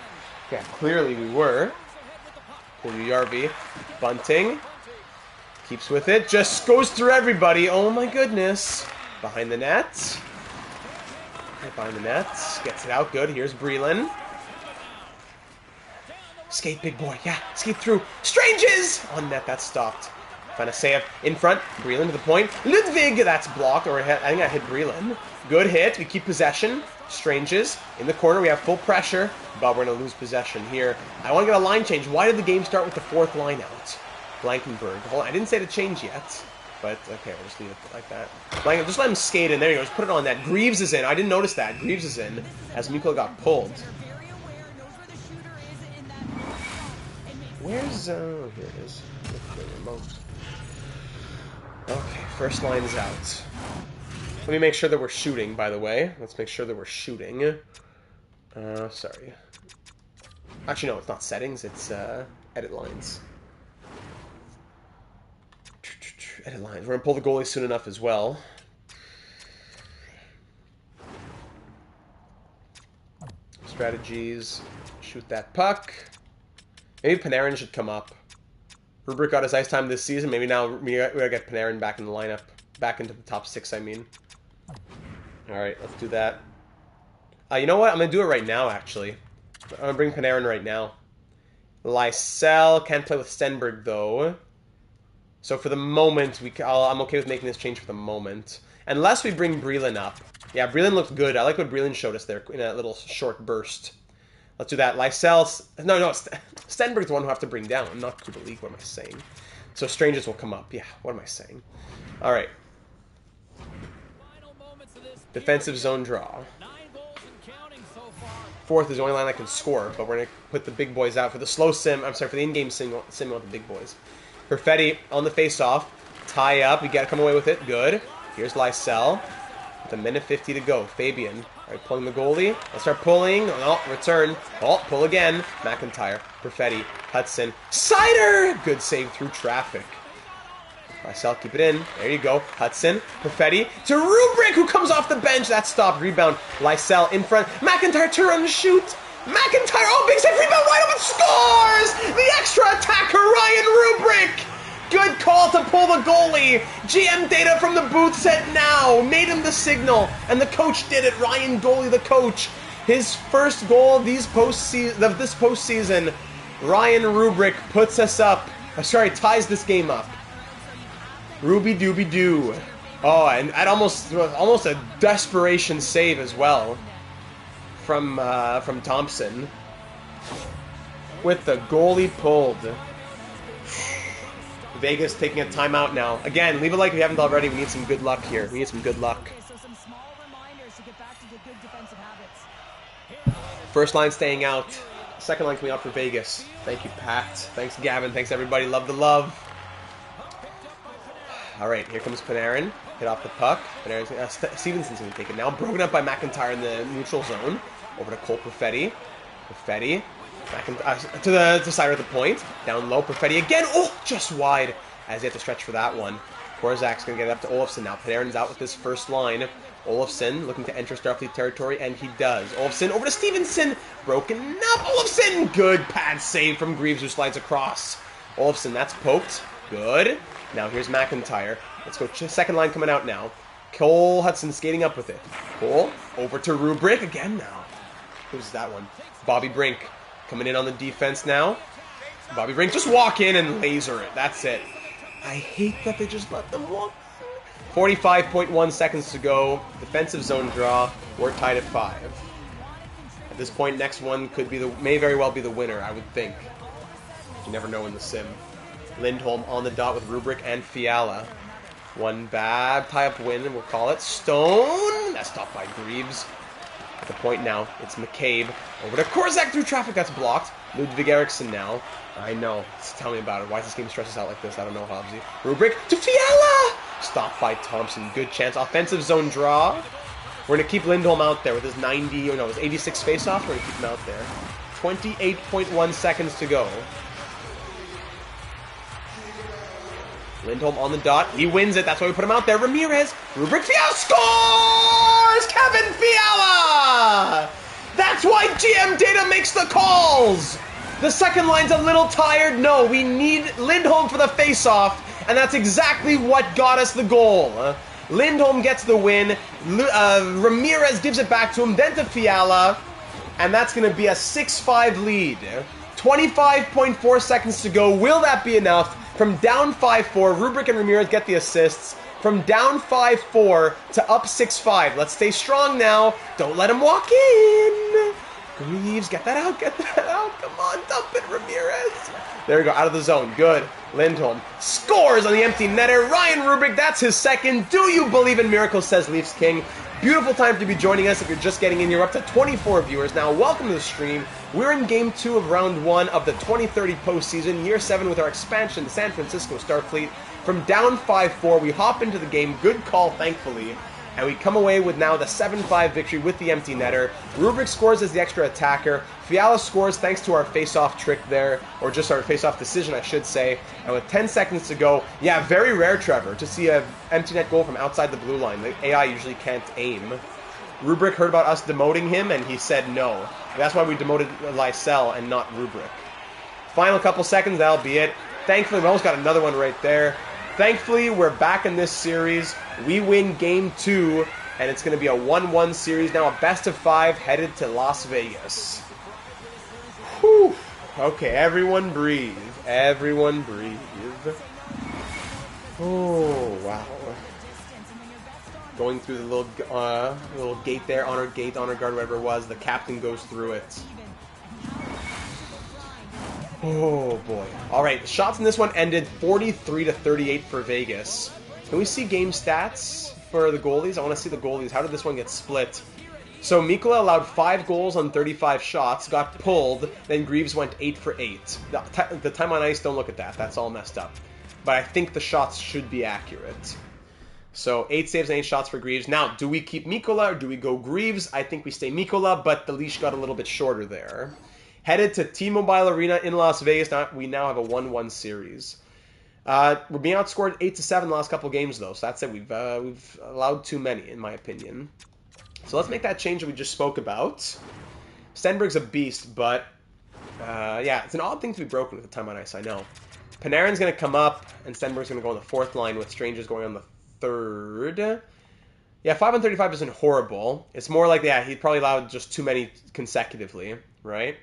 Yeah, clearly we were. Yarvi. Bunting. Keeps with it. Just goes through everybody. Oh my goodness. Behind the net. Right behind the net. Gets it out good. Here's Breland. Skate, big boy. Yeah, skate through. Stranges! On net, that stopped. Trying to save in front. Breland to the point. Ludwig, that's blocked. Or I think I hit Breland. Good hit. We keep possession. Stranges in the corner. We have full pressure, but we're going to lose possession here. I want to get a line change. Why did the game start with the 4th line out? Blankenberg. Hold on. I didn't say to change yet, but okay, we'll just leave it like that. Blankenberg, just let him skate in. There you go. Just put it on that. Greaves is in. I didn't notice that. Greaves is in as Mikko got pulled. Where's here it is. The remote. Okay, first line is out. Let me make sure that we're shooting, by the way. Let's make sure that we're shooting. Sorry. Actually, no, it's not settings. It's edit lines. Edit lines. We're going to pull the goalie soon enough as well. Strategies. Shoot that puck. Maybe Panarin should come up. Rubric got his ice time this season. Maybe now we gotta get Panarin back in the lineup. Back into the top 6, I mean. Alright, let's do that. You know what? I'm gonna do it right now, actually. I'm gonna bring Panarin right now. Lysell can't play with Stenberg, though. So for the moment, I'm okay with making this change for the moment. Unless we bring Breland up. Yeah, Breland looked good. I like what Breland showed us there in a little short burst. Let's do that. Lysell... No, Stenberg's the one who I have to bring down, not Kubalik. What am I saying? So Strangers will come up. Yeah, what am I saying? All right. Defensive zone draw. 4th is the only line I can score, but we're going to put the big boys out for the slow sim. I'm sorry, for the in-game sim with the big boys. Perfetti on the face-off. Tie up. We got to come away with it. Good. Here's Lysell. With a minute 50 to go. Fabian. All right, pulling the goalie. Let's start pulling. Oh, return. Oh, pull again. McIntyre. Perfetti. Hudson. Sider! Good save through traffic. Lysell, keep it in. There you go. Hudson. Perfetti. To Rubric, who comes off the bench. That stopped. Rebound. Lysell in front. McIntyre turn around and shoot. McIntyre. Oh, big save. Rebound. Wide open. Scores! The extra attacker, Ryan Rubric. Good call to pull the goalie. GM data from the booth said now. Made him the signal. And the coach did it. Ryan Goalie, the coach. His first goal of this postseason. Ryan Rubric puts us up. Sorry, ties this game up. Ruby dooby doo. Oh, and at almost a desperation save as well. From Thompson. With the goalie pulled. Vegas taking a timeout now. Again, leave a like if you haven't already. We need some good luck here. We need some good luck. First line staying out. Second line coming out for Vegas. Thank you, Pat. Thanks, Gavin. Thanks, everybody. Love the love. All right, here comes Panarin. Hit off the puck. Stevenson's going to take it now. Broken up by McIntyre in the neutral zone. Over to Cole Perfetti. Perfetti. To the side of the point. Down low. Perfetti again. Oh, just wide. As he had to stretch for that one. Korzak's going to get it up to Olofsson now. Panarin's out with this first line. Olofsson looking to enter Starfleet territory, and he does. Olofsson over to Stevenson. Broken up. Olofsson. Good pad save from Greaves, who slides across. Olofsson, that's poked. Good. Now here's McIntyre. Let's go. Second line coming out now. Cole Hudson skating up with it. Cole over to Rubric again now. Who's that one? Bobby Brink. Coming in on the defense now. Bobby Brink, just walk in and laser it. That's it. I hate that they just let them walk. 45.1 seconds to go. Defensive zone draw. We're tied at 5. At this point, next one may very well be the winner, I would think. You never know in the sim. Lindholm on the dot with Rubric and Fiala. One bad tie-up win, we'll call it. Stone. That's stopped by Greaves. At the point now, it's McCabe. Over to Korzak through traffic. That's blocked. Ludwig Eriksson now. I know. Tell me about it. Why does this game stress us out like this? I don't know, Hobbsy. Rubric to Fiala! Stopped by Thompson. Good chance. Offensive zone draw. We're going to keep Lindholm out there with his 86 face-off. We're going to keep him out there. 28.1 seconds to go. Lindholm on the dot. He wins it. That's why we put him out there. Ramirez. Rubric. Fiala scores! Kevin Fiala! That's why GM Data makes the calls! The second line's a little tired. No, we need Lindholm for the face-off, and that's exactly what got us the goal. Lindholm gets the win. Ramirez gives it back to him, then to Fiala, and that's going to be a 6-5 lead. 25.4 seconds to go. Will that be enough From down 5-4, Rubric and Ramirez get the assists. From down 5-4 to up 6-5. Let's stay strong now. Don't let him walk in. Greaves, get that out, get that out. Come on, dump it, Ramirez. There we go, out of the zone. Good. Lindholm scores on the empty netter. Ryan Rubric, that's his second. Do you believe in miracles, says Leafs King. Beautiful time to be joining us if you're just getting in. You're up to 24 viewers now. Welcome to the stream. We're in Game 2 of Round 1 of the 2030 postseason, Year 7 with our expansion to San Francisco Starfleet. From down 5-4, we hop into the game. Good call, thankfully. And we come away with now the 7-5 victory with the empty netter. Rubric scores as the extra attacker. Fiala scores thanks to our face-off trick there, or just our face-off decision, I should say. And with 10 seconds to go, yeah, very rare, Trevor, to see an empty net goal from outside the blue line. The AI usually can't aim. Rubric heard about us demoting him, and he said no. That's why we demoted Lysell and not Rubric. Final couple seconds, that'll be it. Thankfully, we almost got another one right there. Thankfully, we're back in this series. We win Game 2, and it's going to be a 1-1 series. Now a best-of-5 headed to Las Vegas. Whew. Okay, everyone breathe. Everyone breathe. Oh, wow. Going through the little gate there, honor guard, whatever it was. The captain goes through it. Oh boy. Alright, shots in this one ended 43-38 for Vegas. Can we see game stats for the goalies? I want to see the goalies. How did this one get split? So Mikkola allowed 5 goals on 35 shots, got pulled, then Greaves went 8 for 8. The time on ice, don't look at that. That's all messed up. But I think the shots should be accurate. So 8 saves and 8 shots for Greaves. Now, do we keep Mikkola or do we go Greaves? I think we stay Mikkola, but the leash got a little bit shorter there. Headed to T-Mobile Arena in Las Vegas. We now have a 1-1 series. We're being outscored 8-7 the last couple games, though. So that's it. We've allowed too many, in my opinion. So let's make that change that we just spoke about. Stenberg's a beast, but yeah, it's an odd thing to be broken with the time on ice, I know. Panarin's going to come up, and Stenberg's going to go on the 4th line with Strangers going on the 3rd. Yeah, 5 on 35 isn't horrible. It's more like, yeah, he probably allowed just too many consecutively, right?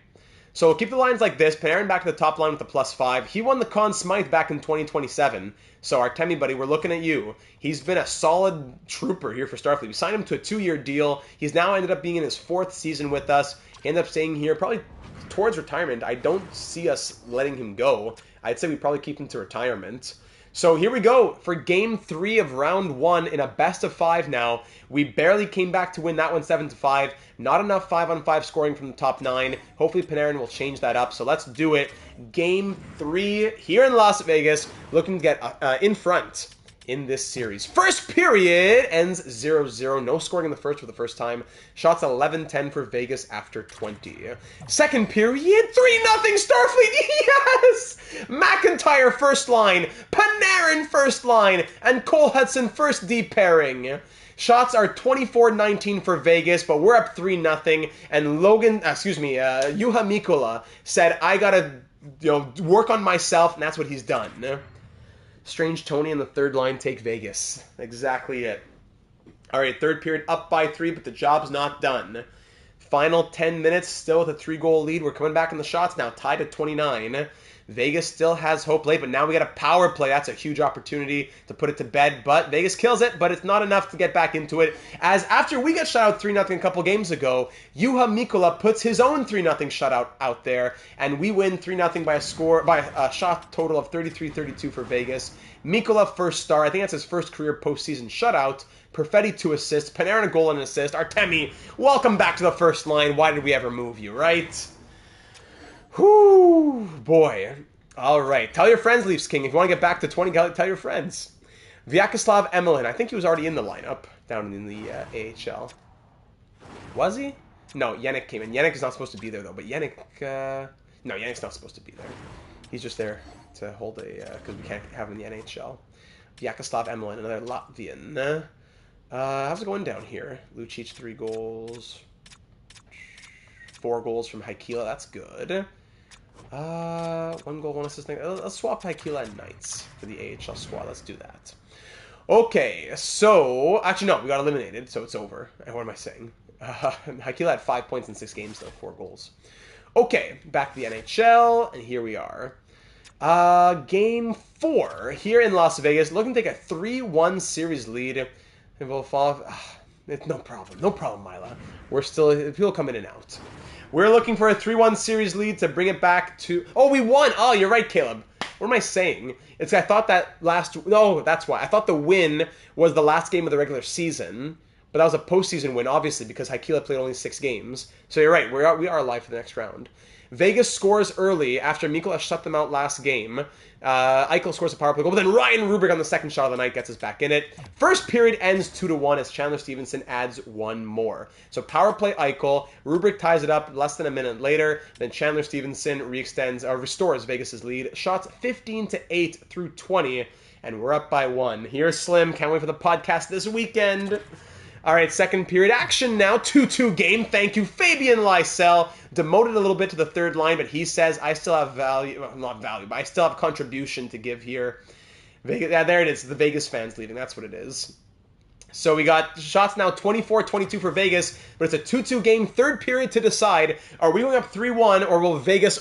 So we'll keep the lines like this. Panarin back to the top line with the +5. He won the Conn Smythe back in 2027. So Artemi, buddy, we're looking at you. He's been a solid trooper here for Starfleet. We signed him to a 2-year deal. He's now ended up being in his 4th season with us. He ended up staying here probably towards retirement. I don't see us letting him go. I'd say we probably keep him to retirement. So here we go for Game 3 of Round 1 in a best-of-5 now. We barely came back to win that one 7-5. Not enough 5-on-5 scoring from the top 9. Hopefully Panarin will change that up. So let's do it. Game 3 here in Las Vegas. Looking to get in front in this series. First period ends 0-0. No scoring in the first for the first time. Shots 11-10 for Vegas after 20. Second period, 3-0 Starfleet. Yes! McIntyre first line, Panarin first line, and Cole Hudson first D pairing. Shots are 24-19 for Vegas, but we're up 3-0. And Juha Mikkola said, I gotta work on myself, and that's what he's done. Strange Tony and the 3rd line take Vegas. Exactly it. All right, 3rd period up by 3, but the job's not done. Final 10 minutes, still with a 3-goal lead. We're coming back in the shots now, tied at 29. Vegas still has hope late, but now we got a power play. That's a huge opportunity to put it to bed, but Vegas kills it, but it's not enough to get back into it. As after we got shut out 3-0 a couple games ago, Juha Mikkola puts his own 3-0 shutout out there, and we win 3-0 by a shot total of 33-32 for Vegas. Mikkola first star. I think that's his first career postseason shutout. Perfetti 2 assists. Panarin a goal and an assist. Artemi, welcome back to the first line. Why did we ever move you, right? Whoo, boy. All right. Tell your friends, Leafs King. If you want to get back to 20, tell your friends. Vyacheslav Emelin. I think he was already in the lineup down in the AHL. Was he? No, Yannick came in. Yannick is not supposed to be there, though. But Yannick... no, Yannick's not supposed to be there. He's just there to hold a... because we can't have him in the NHL. Vyacheslav Emelin, another Latvian. How's it going down here? Lucic, 3 goals. 4 goals from Haikila. That's good. 1 goal, 1 assist. Let's swap Haikila and Knights for the AHL squad. Let's do that. Okay, so... Actually, no, we got eliminated, so it's over. What am I saying? Haikila had 5 points in 6 games, though. 4 goals. Okay, back to the NHL, and here we are. Game 4 here in Las Vegas. Looking to take a 3-1 series lead. And we'll fall. It's no problem. No problem, Mila. We're still. People come in and out. We're looking for a 3-1 series lead to bring it back to... Oh, we won! Oh, you're right, Caleb. What am I saying? I thought that last... No, that's why. I thought the win was the last game of the regular season. But that was a postseason win, obviously, because Haikila played only 6 games. So you're right. We are alive for the next round. Vegas scores early after Mikula shut them out last game. Eichel scores a power play goal, but then Ryan Rubrick on the second shot of the night gets us back in it. First period ends 2-1 as Chandler Stevenson adds one more. So power play Eichel, Rubrick ties it up less than a minute later. Then Chandler Stevenson restores Vegas' lead. Shots 15-8 through 20, and we're up by 1. Here's Slim. Can't wait for the podcast this weekend. All right, second period action now. 2-2 game. Thank you, Fabian Lysell. Demoted a little bit to the third line, but he says, I still have value. Well, not value, but I still have contribution to give here. Vegas, yeah, there it is. The Vegas fans leaving. That's what it is. So we got shots now 24-22 for Vegas, but it's a 2-2 game. Third period to decide. Are we going up 3-1, or will Vegas...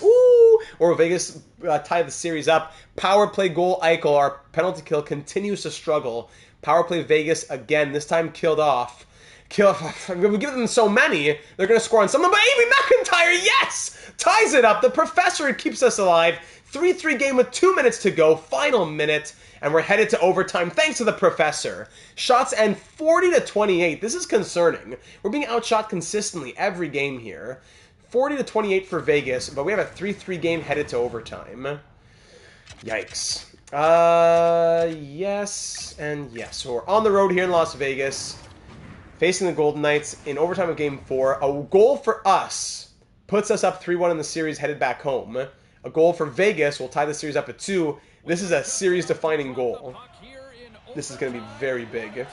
tie the series up? Power play goal Eichel. Our penalty kill continues to struggle. Power play Vegas again, this time killed off. We give them so many, they're going to score on some of them. But Amy McIntyre, yes! Ties it up. The professor keeps us alive. 3-3 game with 2 minutes to go. Final minute. And we're headed to overtime thanks to the professor. Shots end 40-28. This is concerning. We're being outshot consistently every game here. 40-28 for Vegas, but we have a 3-3 game headed to overtime. Yikes. Yes and yes. So we're on the road here in Las Vegas, facing the Golden Knights in overtime of Game 4. A goal for us puts us up 3-1 in the series, headed back home. A goal for Vegas will tie the series up at 2. This is a series-defining goal. This is going to be very big.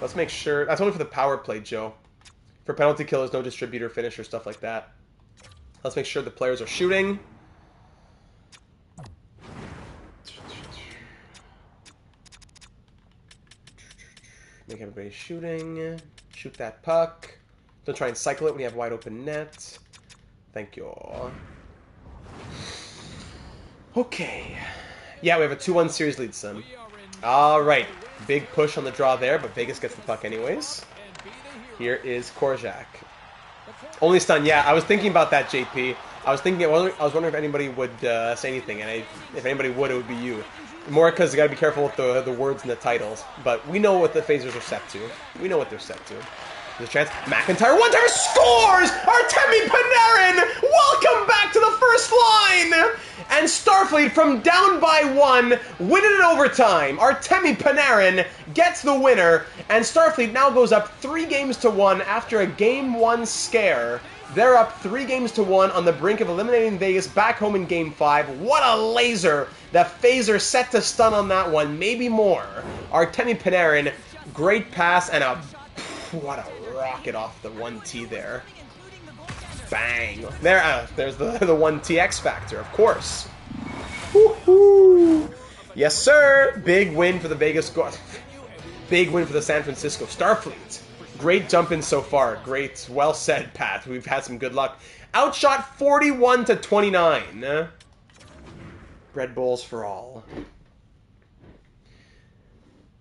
Let's make sure... That's only for the power play, Joe. For penalty killers, no distributor, finisher, stuff like that. Let's make sure the players are shooting. Make everybody shooting. Shoot that puck. Don't try and cycle it when you have wide open net. Thank you. Okay. Yeah, we have a 2-1 series lead, son. Alright. Big push on the draw there, but Vegas gets the puck anyways. Here is Korczak. Only stun, yeah. I was thinking about that, JP. I was wondering if anybody would say anything, and if anybody would, it would be you. More because you got to be careful with the words and the titles. But we know what the phasers are set to. We know what they're set to. There's a chance. McIntyre one-timer scores! Artemi Panarin! Welcome back to the first line! And Starfleet, from down by 1, win it in overtime. Artemi Panarin gets the winner, and Starfleet now goes up 3-1 after a Game 1 scare. They're up 3-1 on the brink of eliminating Vegas back home in Game 5. What a laser! The phaser set to stun on that one, maybe more. Artemi Panarin, great pass, and what a rocket off the 1T there. Bang. There's the 1T X Factor, of course. Woohoo! Yes, sir! Big win for the Vegas... Big win for the San Francisco Starfleet. Great jump in so far. Great. Well said, Pat. We've had some good luck. Outshot 41-29. Red Bulls for all.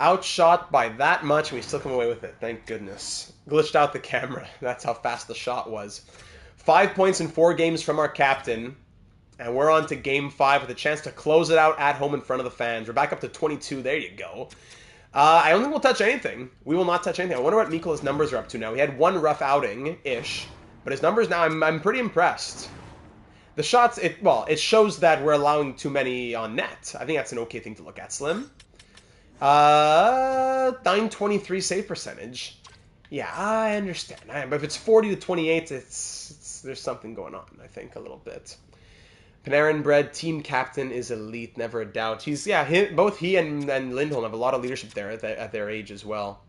Outshot by that much, and we still come away with it. Thank goodness. Glitched out the camera. That's how fast the shot was. 5 points in 4 games from our captain. And we're on to Game 5 with a chance to close it out at home in front of the fans. We're back up to 22. There you go. I don't think we'll touch anything. We will not touch anything. I wonder what Mikola's numbers are up to now. He had one rough outing-ish. But his numbers now, I'm pretty impressed. The shots, it shows that we're allowing too many on net. I think that's an okay thing to look at, Slim. 923 save percentage. Yeah, I understand. But if it's 40-28, there's something going on, I think, a little bit. Panarin bred team captain is elite, never a doubt. Both he and Lindholm have a lot of leadership there at their age as well.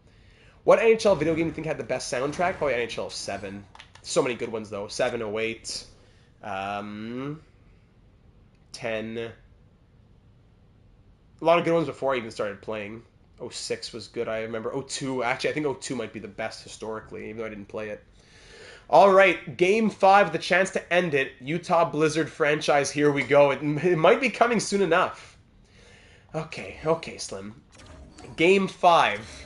What NHL video game do you think had the best soundtrack? Probably NHL 7. So many good ones, though. 7, 08, 10. A lot of good ones before I even started playing. 06 was good, I remember. 02, actually, I think 02 might be the best historically, even though I didn't play it. All right, Game 5, the chance to end it. Utah Blizzard franchise, here we go. It might be coming soon enough. Okay, Slim. Game 5.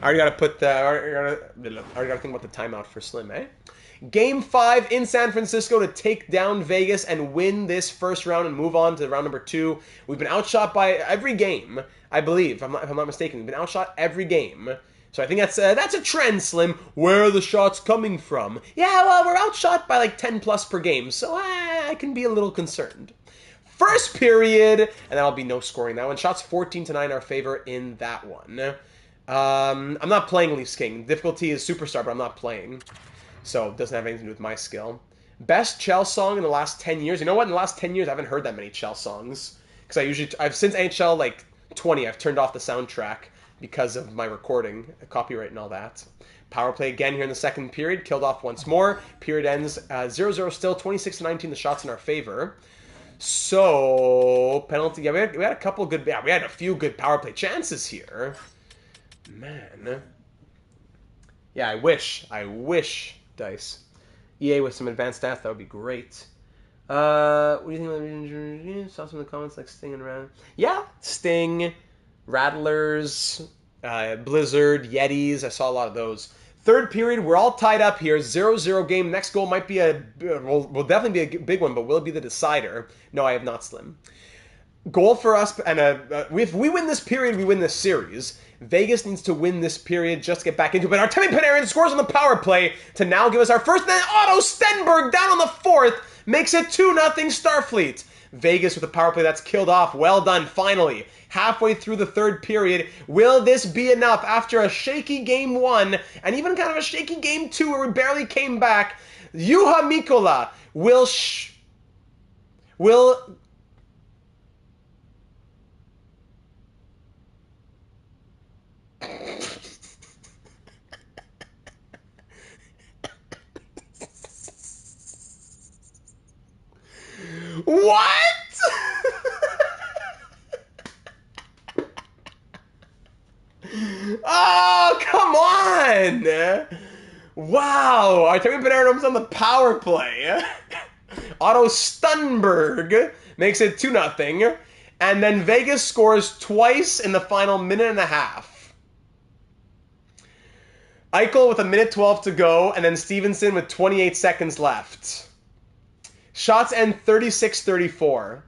I already gotta put the. I already gotta think about the timeout for Slim, eh? Game 5 in San Francisco to take down Vegas and win this first round and move on to round number 2. We've been outshot by every game, I believe, if I'm not mistaken. We've been outshot every game. So I think that's a trend, Slim. Where are the shots coming from? Yeah, well, we're outshot by like 10 plus per game, so I can be a little concerned. First period, and that'll be no scoring that one. Shots 14-9 our favor in that one. I'm not playing Leafs King. Difficulty is Superstar, but I'm not playing. So it doesn't have anything to do with my skill. Best Chell song in the last 10 years. You know what? In the last 10 years, I haven't heard that many Chell songs. Because I've since NHL like 20, I've turned off the soundtrack because of my recording, copyright and all that. Power play again here in the second period. Killed off once more. Period ends 0-0 still. 26-19 the shots in our favor. So, penalty. Yeah, we had a couple good. Yeah, we had a few good power play chances here. Man. Yeah, I wish, Dice. EA with some advanced stats, that would be great. What do you think about the injury? Saw some in the comments like Sting and Rattlers. Yeah, Sting, Rattlers, Blizzard, Yetis. I saw a lot of those. Third period, we're all tied up here. 0-0 game. Next goal might be will definitely be a big one, but will it be the decider? No, I have not, Slim. Goal for us, and if we win this period, we win this series. Vegas needs to win this period just to get back into it. But Artemi Panarin scores on the power play to now give us our first. And then Otto Stenberg down on the fourth makes it 2-0 Starfleet. Vegas with a power play that's killed off. Well done, finally. Halfway through the third period. Will this be enough after a shaky game 1 and even kind of a shaky game 2 where we barely came back? Juha Mikkola will What? Oh, come on! Wow, Artemi Panarin was on the power play. Otto Stenberg makes it 2-0. And then Vegas scores twice in the final minute and a half. Eichel with 1:12 to go, and then Stevenson with 28 seconds left. Shots end 36-34.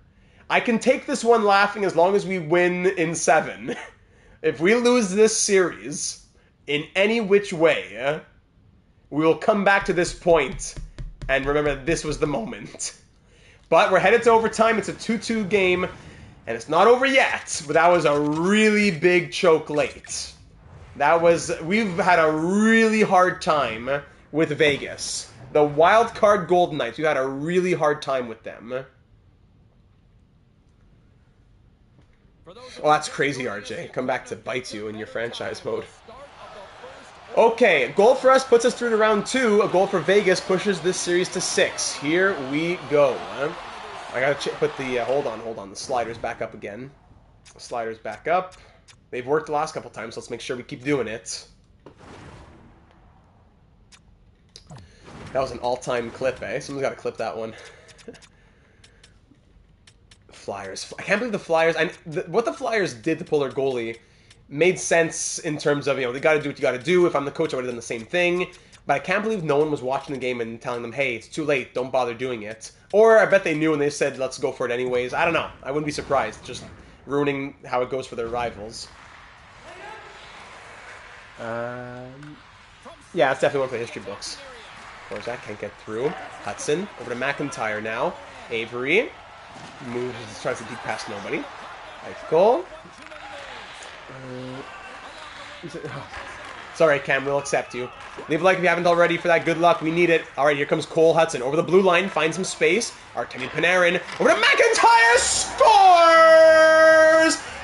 I can take this one laughing as long as we win in 7. If we lose this series in any which way, we will come back to this point and remember that this was the moment. But we're headed to overtime. It's a 2-2 game, and it's not over yet. But that was a really big choke late. We've had a really hard time with Vegas. The wild card Golden Knights, we had a really hard time with them. Oh, that's crazy, RJ. Come back to bite you in your franchise mode. Okay, a goal for us puts us through to round 2. A goal for Vegas pushes this series to 6. Here we go. I gotta put the, hold on, the sliders back up again. Sliders back up. They've worked the last couple times, so let's make sure we keep doing it. That was an all-time clip, eh? Someone's got to clip that one. Flyers. I can't believe the Flyers... what the Flyers did to pull their goalie made sense in terms of, they got to do what you got to do. If I'm the coach, I would have done the same thing. But I can't believe no one was watching the game and telling them, hey, it's too late, don't bother doing it. Or I bet they knew and they said, let's go for it anyways. I don't know. I wouldn't be surprised. Just ruining how it goes for their rivals. Yeah, that's definitely one for the history books. That can't get through. Hudson over to McIntyre now. Avery moves, tries to deep pass nobody. Nice goal. It's alright, Cam. We'll accept you. Leave a like if you haven't already for that. Good luck. We need it. Alright, here comes Cole Hudson over the blue line. Finds some space. Artemi Panarin over to McIntyre. Scores!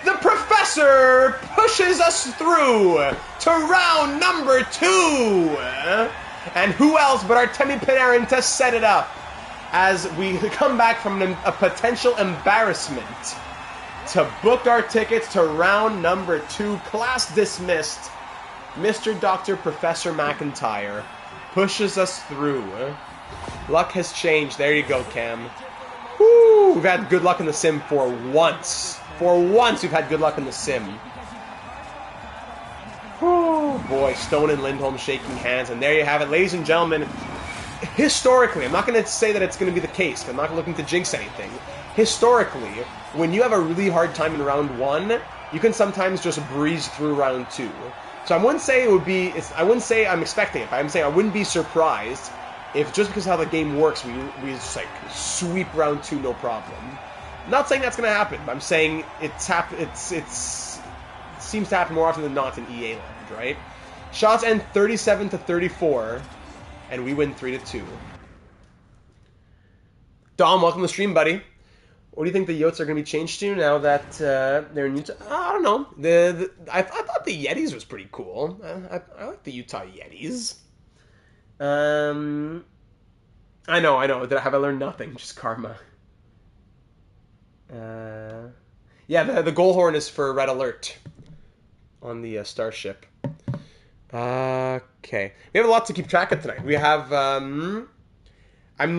The Professor pushes us through to round number 2. And who else but Artemi Panarin to set it up as we come back from a potential embarrassment to book our tickets to round number 2. Class dismissed. Mr. Dr. Professor McIntyre pushes us through. Luck has changed. There you go, Cam. Woo! We've had good luck in the sim for once. For once, we've had good luck in the sim. Oh boy, Stone and Lindholm shaking hands, and there you have it, ladies and gentlemen. Historically, I'm not going to say that it's going to be the case, I'm not looking to jinx anything. Historically, when you have a really hard time in round 1, you can sometimes just breeze through round 2. So I wouldn't say it would be, I wouldn't say I'm expecting it, but I'm saying I wouldn't be surprised if just because of how the game works, we just like sweep round 2 no problem. I'm not saying that's going to happen, but I'm saying it seems to happen more often than not in EA land, right? Shots end 37-34, and we win 3-2. Dom, welcome to the stream, buddy. What do you think the Yotes are going to be changed to now that they're in Utah? I don't know. I thought the Yetis was pretty cool. I like the Utah Yetis. I know. Have I learned nothing? Just karma. Yeah, the goal horn is for Red Alert on the Starship. Okay. We have a lot to keep track of tonight. We have, I'm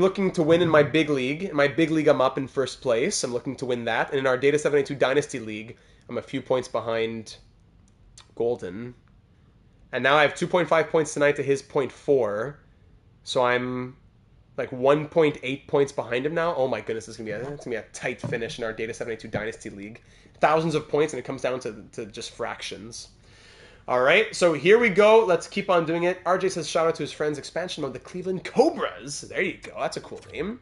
looking to win in my big league. In my big league, I'm up in first place. I'm looking to win that. And in our Data 782 Dynasty League, I'm a few points behind Golden. And now I have 2.5 points tonight to his 0.4. So I'm like 1.8 points behind him now. Oh my goodness, it's gonna be a tight finish in our Data 782 Dynasty League. Thousands of points, and it comes down to just fractions. All right, so here we go. Let's keep on doing it. RJ says shout out to his friends expansion mode, the Cleveland Cobras. There you go. That's a cool name.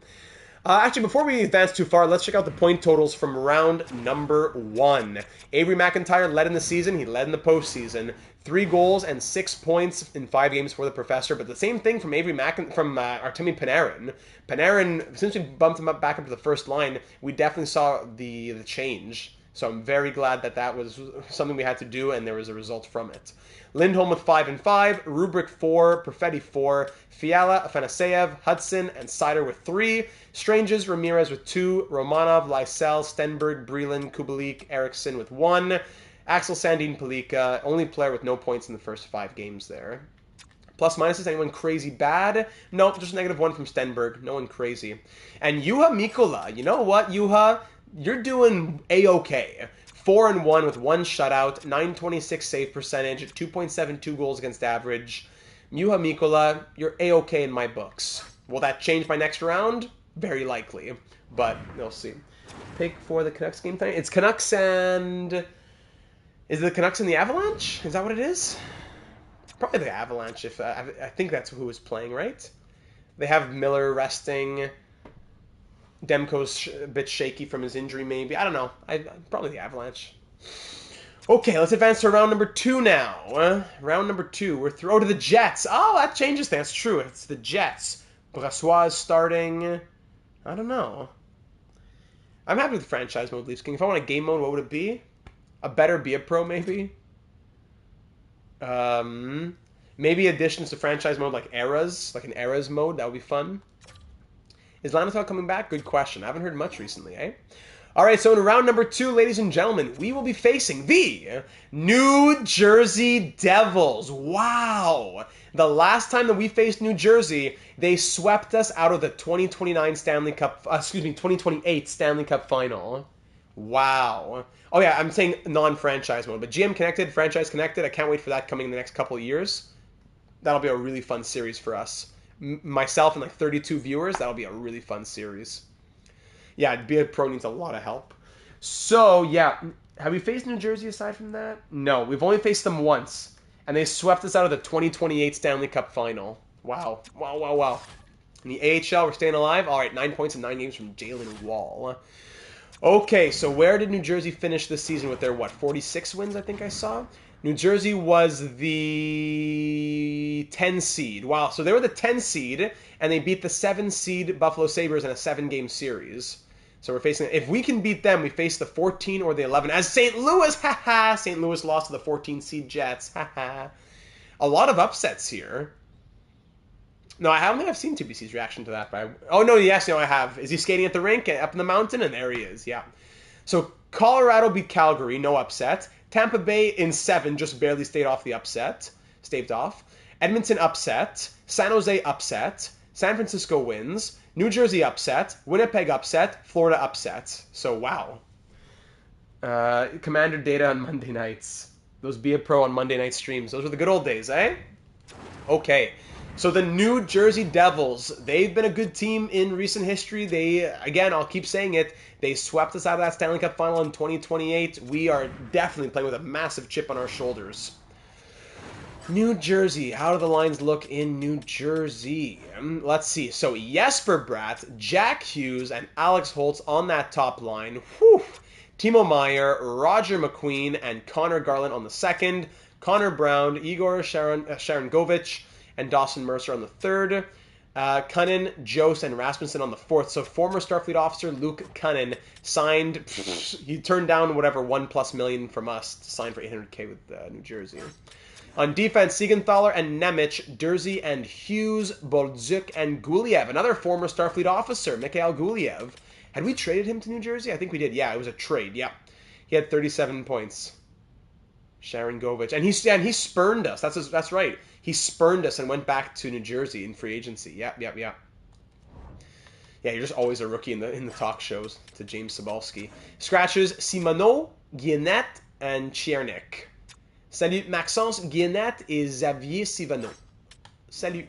Actually, before we advance too far, let's check out the point totals from round number 1. Avery McIntyre led in the season. He led in the postseason. 3 goals and 6 points in 5 games for the Professor. But the same thing from Artemi Panarin. Panarin, since we bumped him up back up to the first line, we definitely saw the change. So I'm very glad that was something we had to do, and there was a result from it. Lindholm with 5 and 5, Rubric 4, Perfetti 4, Fiala, Afanaseyev, Hudson, and Sider with 3, Stranges, Ramirez with 2, Romanov, Lysell, Stenberg, Breland, Kubalik, Eriksson with 1, Axel Sandin Palika, only player with no points in the first 5 games there. Plus minuses, anyone crazy bad? Nope, just -1 from Stenberg. No one crazy. And Juha Mikkola, you know what, Juha? You're doing A-okay. 4-1 with 1 shutout, 926 save percentage, 2.72 goals against average. Juha Mikkola, you're A-okay in my books. Will that change by next round? Very likely, but we'll see. Pick for the Canucks game tonight. It's Canucks and... Is it the Canucks and the Avalanche? Is that what it is? Probably the Avalanche. If I think that's who is playing, right? They have Miller resting. Demko's a bit shaky from his injury, maybe. I don't know. Probably the Avalanche. Okay, let's advance to round number 2 now. Round number 2. We're thrown to the Jets. Oh, that changes things. That's true. It's the Jets. Brassois is starting. I don't know. I'm happy with the franchise mode, Leafs King. If I want a game mode, what would it be? A better Be a Pro, maybe? Maybe additions to franchise mode like eras, like an eras mode. That would be fun. Is Lanatel coming back? Good question. I haven't heard much recently, eh? All right, so in round number 2, ladies and gentlemen, we will be facing the New Jersey Devils. Wow. The last time that we faced New Jersey, they swept us out of the 2028 Stanley Cup final. Wow. Oh yeah, I'm saying non-franchise mode, but GM connected, franchise connected. I can't wait for that coming in the next couple of years. That'll be a really fun series for us. Myself and like 32 viewers, that'll be a really fun series. Yeah, Be a Pro needs a lot of help. So, yeah, have we faced New Jersey aside from that? No, we've only faced them once, and they swept us out of the 2028 Stanley Cup final. Wow. Wow, wow, wow. In the AHL, we're staying alive. All right, 9 points in 9 games from Jalen Wall. Okay, so where did New Jersey finish this season with their, 46 wins, I think I saw? New Jersey was the 10 seed. Wow, so they were the 10 seed, and they beat the 7 seed Buffalo Sabres in a 7-game series. So we're facing, if we can beat them, we face the 14 or the 11. As St. Louis, haha, St. Louis lost to the 14 seed Jets, haha. A lot of upsets here. No, I don't think I've seen 2BC's reaction to that. But oh, no, yes, I have. Is he skating at the rink up in the mountain? And there he is, yeah. So Colorado beat Calgary, no upset. Tampa Bay in 7 just barely staved off. Edmonton upset. San Jose upset. San Francisco wins. New Jersey upset. Winnipeg upset. Florida upset. So, wow. Commander data on Monday nights. Those Be a Pro on Monday night streams. Those were the good old days, eh? Okay. So the New Jersey Devils, they've been a good team in recent history. They, again, I'll keep saying it, they swept us out of that Stanley Cup final in 2028. We are definitely playing with a massive chip on our shoulders. New Jersey, how do the lines look in New Jersey? Let's see. So Jesper Bratt, Jack Hughes, and Alex Holtz on that top line. Whew. Timo Meier, Roger McQueen, and Connor Garland on the second. Connor Brown, Igor Sharangovich, and Dawson Mercer on the third. Cunnin, Jost, and Rasmussen on the fourth. So former Starfleet officer Luke Cunnin signed, he turned down whatever $1+ million from us to sign for $800K with New Jersey. On defense, Siegenthaler and Nemec, Dursey and Hughes, Boldzuk and Guliev. Another former Starfleet officer, Mikhail Guliev. Had we traded him to New Jersey? I think we did. Yeah, it was a trade. Yeah. He had 37 points. Sharangovich. And he spurned us. That's right. He spurned us and went back to New Jersey in free agency. Yep. Yeah, you're just always a rookie in the talk shows to James Cybulski. Scratches, Simoneau, Guillenette, and Chiernik. Salut, Maxence Guillenette et Xavier Simoneau. Salut.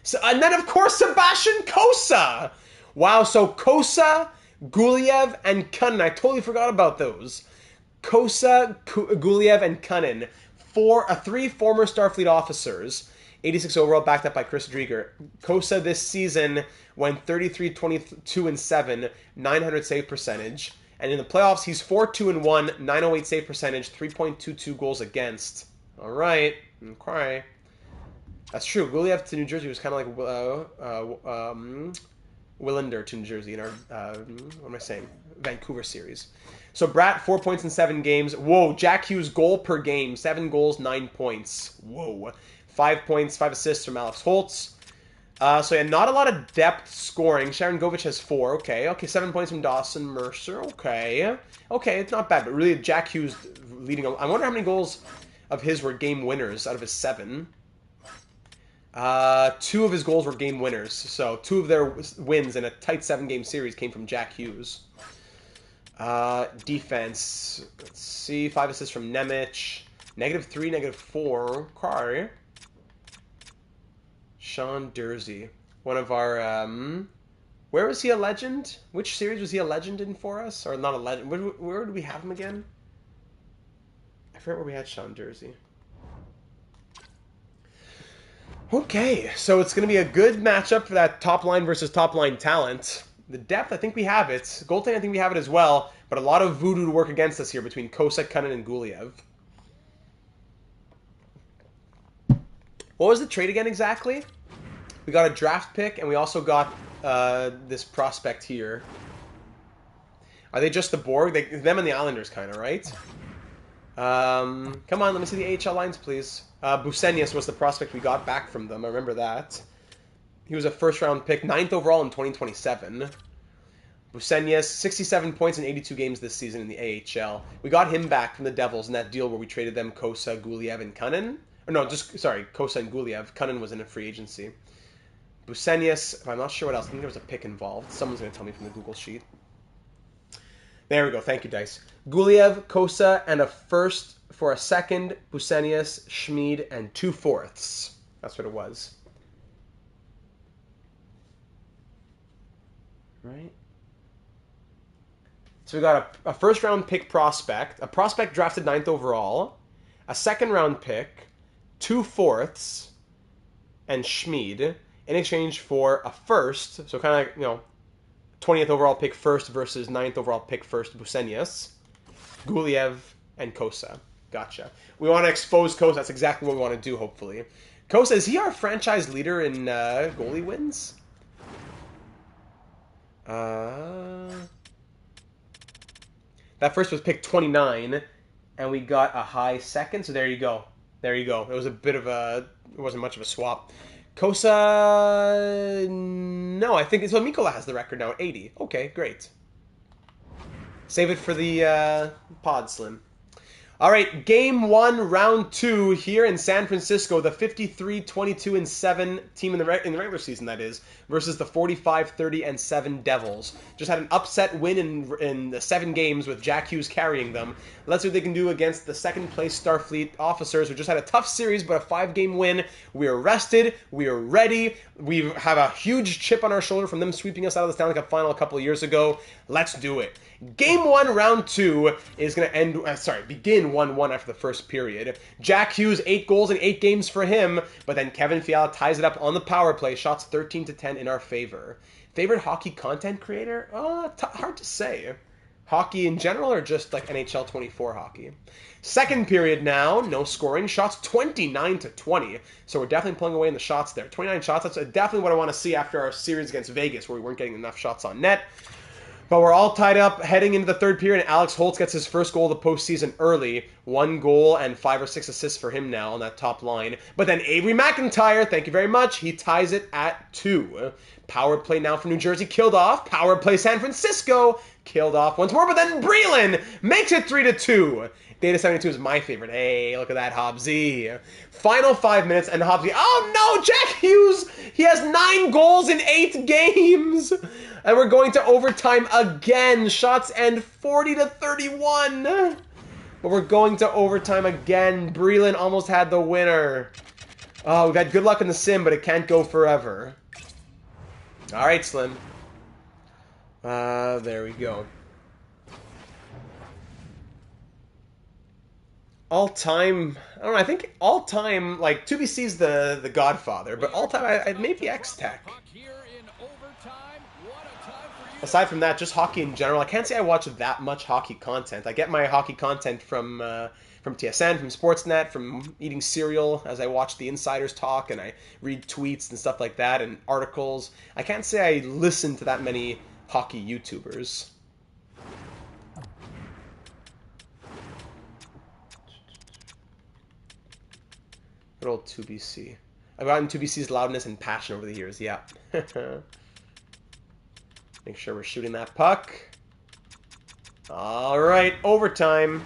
So, and then, of course, Sebastian Kosa. Wow, so Kosa, Guliev, and Cunnin. I totally forgot about those. Kosa, Guliev, and Cunnin. Three former Starfleet officers. 86 overall, backed up by Chris Drieger. Kosa this season went 33, 22, and 7, 900 save percentage. And in the playoffs, he's 4-2-1, 908 save percentage, 3.22 goals against. All right. Okay. That's true. Guliev to New Jersey was kind of like Willander to New Jersey in our, what am I saying? Vancouver series. So Bratt, 4 points in 7 games. Whoa, Jack Hughes, goal per game. 7 goals, 9 points. Whoa. 5 points, 5 assists from Alex Holtz. So yeah, not a lot of depth scoring. Sharangovich has 4. Okay, 7 points from Dawson Mercer. Okay, it's not bad, but really Jack Hughes leading. I wonder how many goals of his were game winners out of his 7. 2 of his goals were game winners. So 2 of their wins in a tight 7-game series came from Jack Hughes. Defense. Let's see. 5 assists from Nemec. -3, -4. Okay. Sean Dursey. One of our, where was he a legend? Which series was he a legend in for us? Or not a legend. Where did we have him again? I forget where we had Sean Dursey. Okay, so it's going to be a good matchup for that top line versus top line talent. The depth, I think we have it. Goaltending, I think we have it as well. But a lot of voodoo to work against us here between Kosa, Cunnin, and Guliev. What was the trade again exactly? We got a draft pick, and we also got this prospect here. Are they just the Borg? Them and the Islanders, kind of, right? Come on, let me see the AHL lines, please. Busenius was the prospect we got back from them. I remember that. He was a first-round pick, 9th overall in 2027. Busenius, 67 points in 82 games this season in the AHL. We got him back from the Devils in that deal where we traded them Kosa, Guliev, and Cunnin. Or no, Kosa and Guliev. Cunnin was in a free agency. Busenius, I'm not sure what else. I think there was a pick involved. Someone's going to tell me from the Google sheet. There we go. Thank you, Dice. Guliev, Kosa, and a first for a second. Busenius, Schmid, and 2 fourths. That's what it was. Right? So we got a first-round pick prospect, a prospect drafted 9th overall, a second-round pick, 2 fourths, and Schmid in exchange for a first. So kind of 20th overall pick first versus 9th overall pick first, Busenius, Guliev, and Kosa. Gotcha. We want to expose Kosa. That's exactly what we want to do, hopefully. Kosa, is he our franchise leader in goalie wins? That first was pick 29, and we got a high second, so there you go. There you go. It was a bit of a... It wasn't much of a swap. Kosa... No, I think... So Mikola has the record now at 80. Okay, great. Save it for the pod, Slim. All right, game 1, round 2 here in San Francisco. The 53-22-7 team in the regular season, that is, versus the 45-30-7 Devils. Just had an upset win in the 7 games with Jack Hughes carrying them. Let's see what they can do against the second-place Starfleet officers, who just had a tough series, but a 5-game win. We are rested. We are ready. We have a huge chip on our shoulder from them sweeping us out of the Stanley Cup final a couple of years ago. Let's do it. Game 1, round 2 is going to begin 1-1 after the first period. Jack Hughes, 8 goals in 8 games for him, but then Kevin Fiala ties it up on the power play. Shots 13-10 in our favor. Favorite hockey content creator? Hard to say. Hockey in general or just like NHL 24 hockey? Second period now, no scoring. Shots 29-20. So we're definitely pulling away in the shots there. 29 shots, that's definitely what I want to see after our series against Vegas, where we weren't getting enough shots on net. But we're all tied up heading into the third period, and Alex Holtz gets his first goal of the postseason early. 1 goal and 5 or 6 assists for him now on that top line. But then Avery McIntyre, thank you very much, he ties it at 2. Power play now for New Jersey, killed off. Power play San Francisco, killed off once more. But then Breland makes it 3-2. Data 72 is my favorite. Hey, look at that, Hobbsy. Final 5 minutes, and Hobbsy, oh no, Jack Hughes, he has 9 goals in 8 games. And we're going to overtime again. Shots end 40-31. But we're going to overtime again. Breland almost had the winner. Oh, we've had good luck in the sim, but it can't go forever. All right, Slim. There we go. All-time, I don't know, I think all-time, like, 2BC's the Godfather, but all-time, maybe X-Tech. Aside from that, just hockey in general, I can't say I watch that much hockey content. I get my hockey content from TSN, from Sportsnet, from eating cereal as I watch the insiders talk, and I read tweets and stuff like that, and articles. I can't say I listen to that many hockey YouTubers. Good old 2BC. I've gotten 2BC's loudness and passion over the years, yeah. Make sure we're shooting that puck. All right, overtime.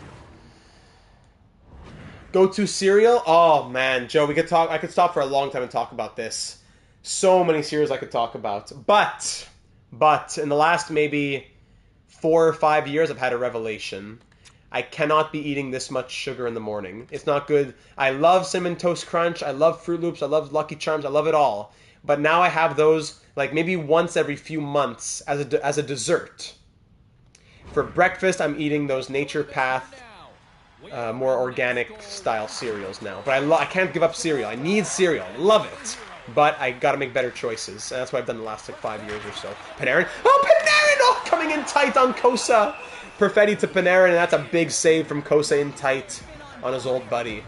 Go-to cereal? Oh, man, Joe, I could stop for a long time and talk about this. So many cereals I could talk about. But, in the last maybe 4 or 5 years, I've had a revelation. I cannot be eating this much sugar in the morning. It's not good. I love Cinnamon Toast Crunch. I love Fruit Loops. I love Lucky Charms. I love it all. But now I have those like maybe once every few months as a dessert. For breakfast, I'm eating those Nature Path, more organic style cereals now. But I can't give up cereal. I need cereal. I love it. But I got to make better choices. And that's what I've done the last like 5 years or so. Panarin. Oh, Panarin! Oh, coming in tight on Kosa. Perfetti to Panarin, and that's a big save from Kosa in tight on his old buddy.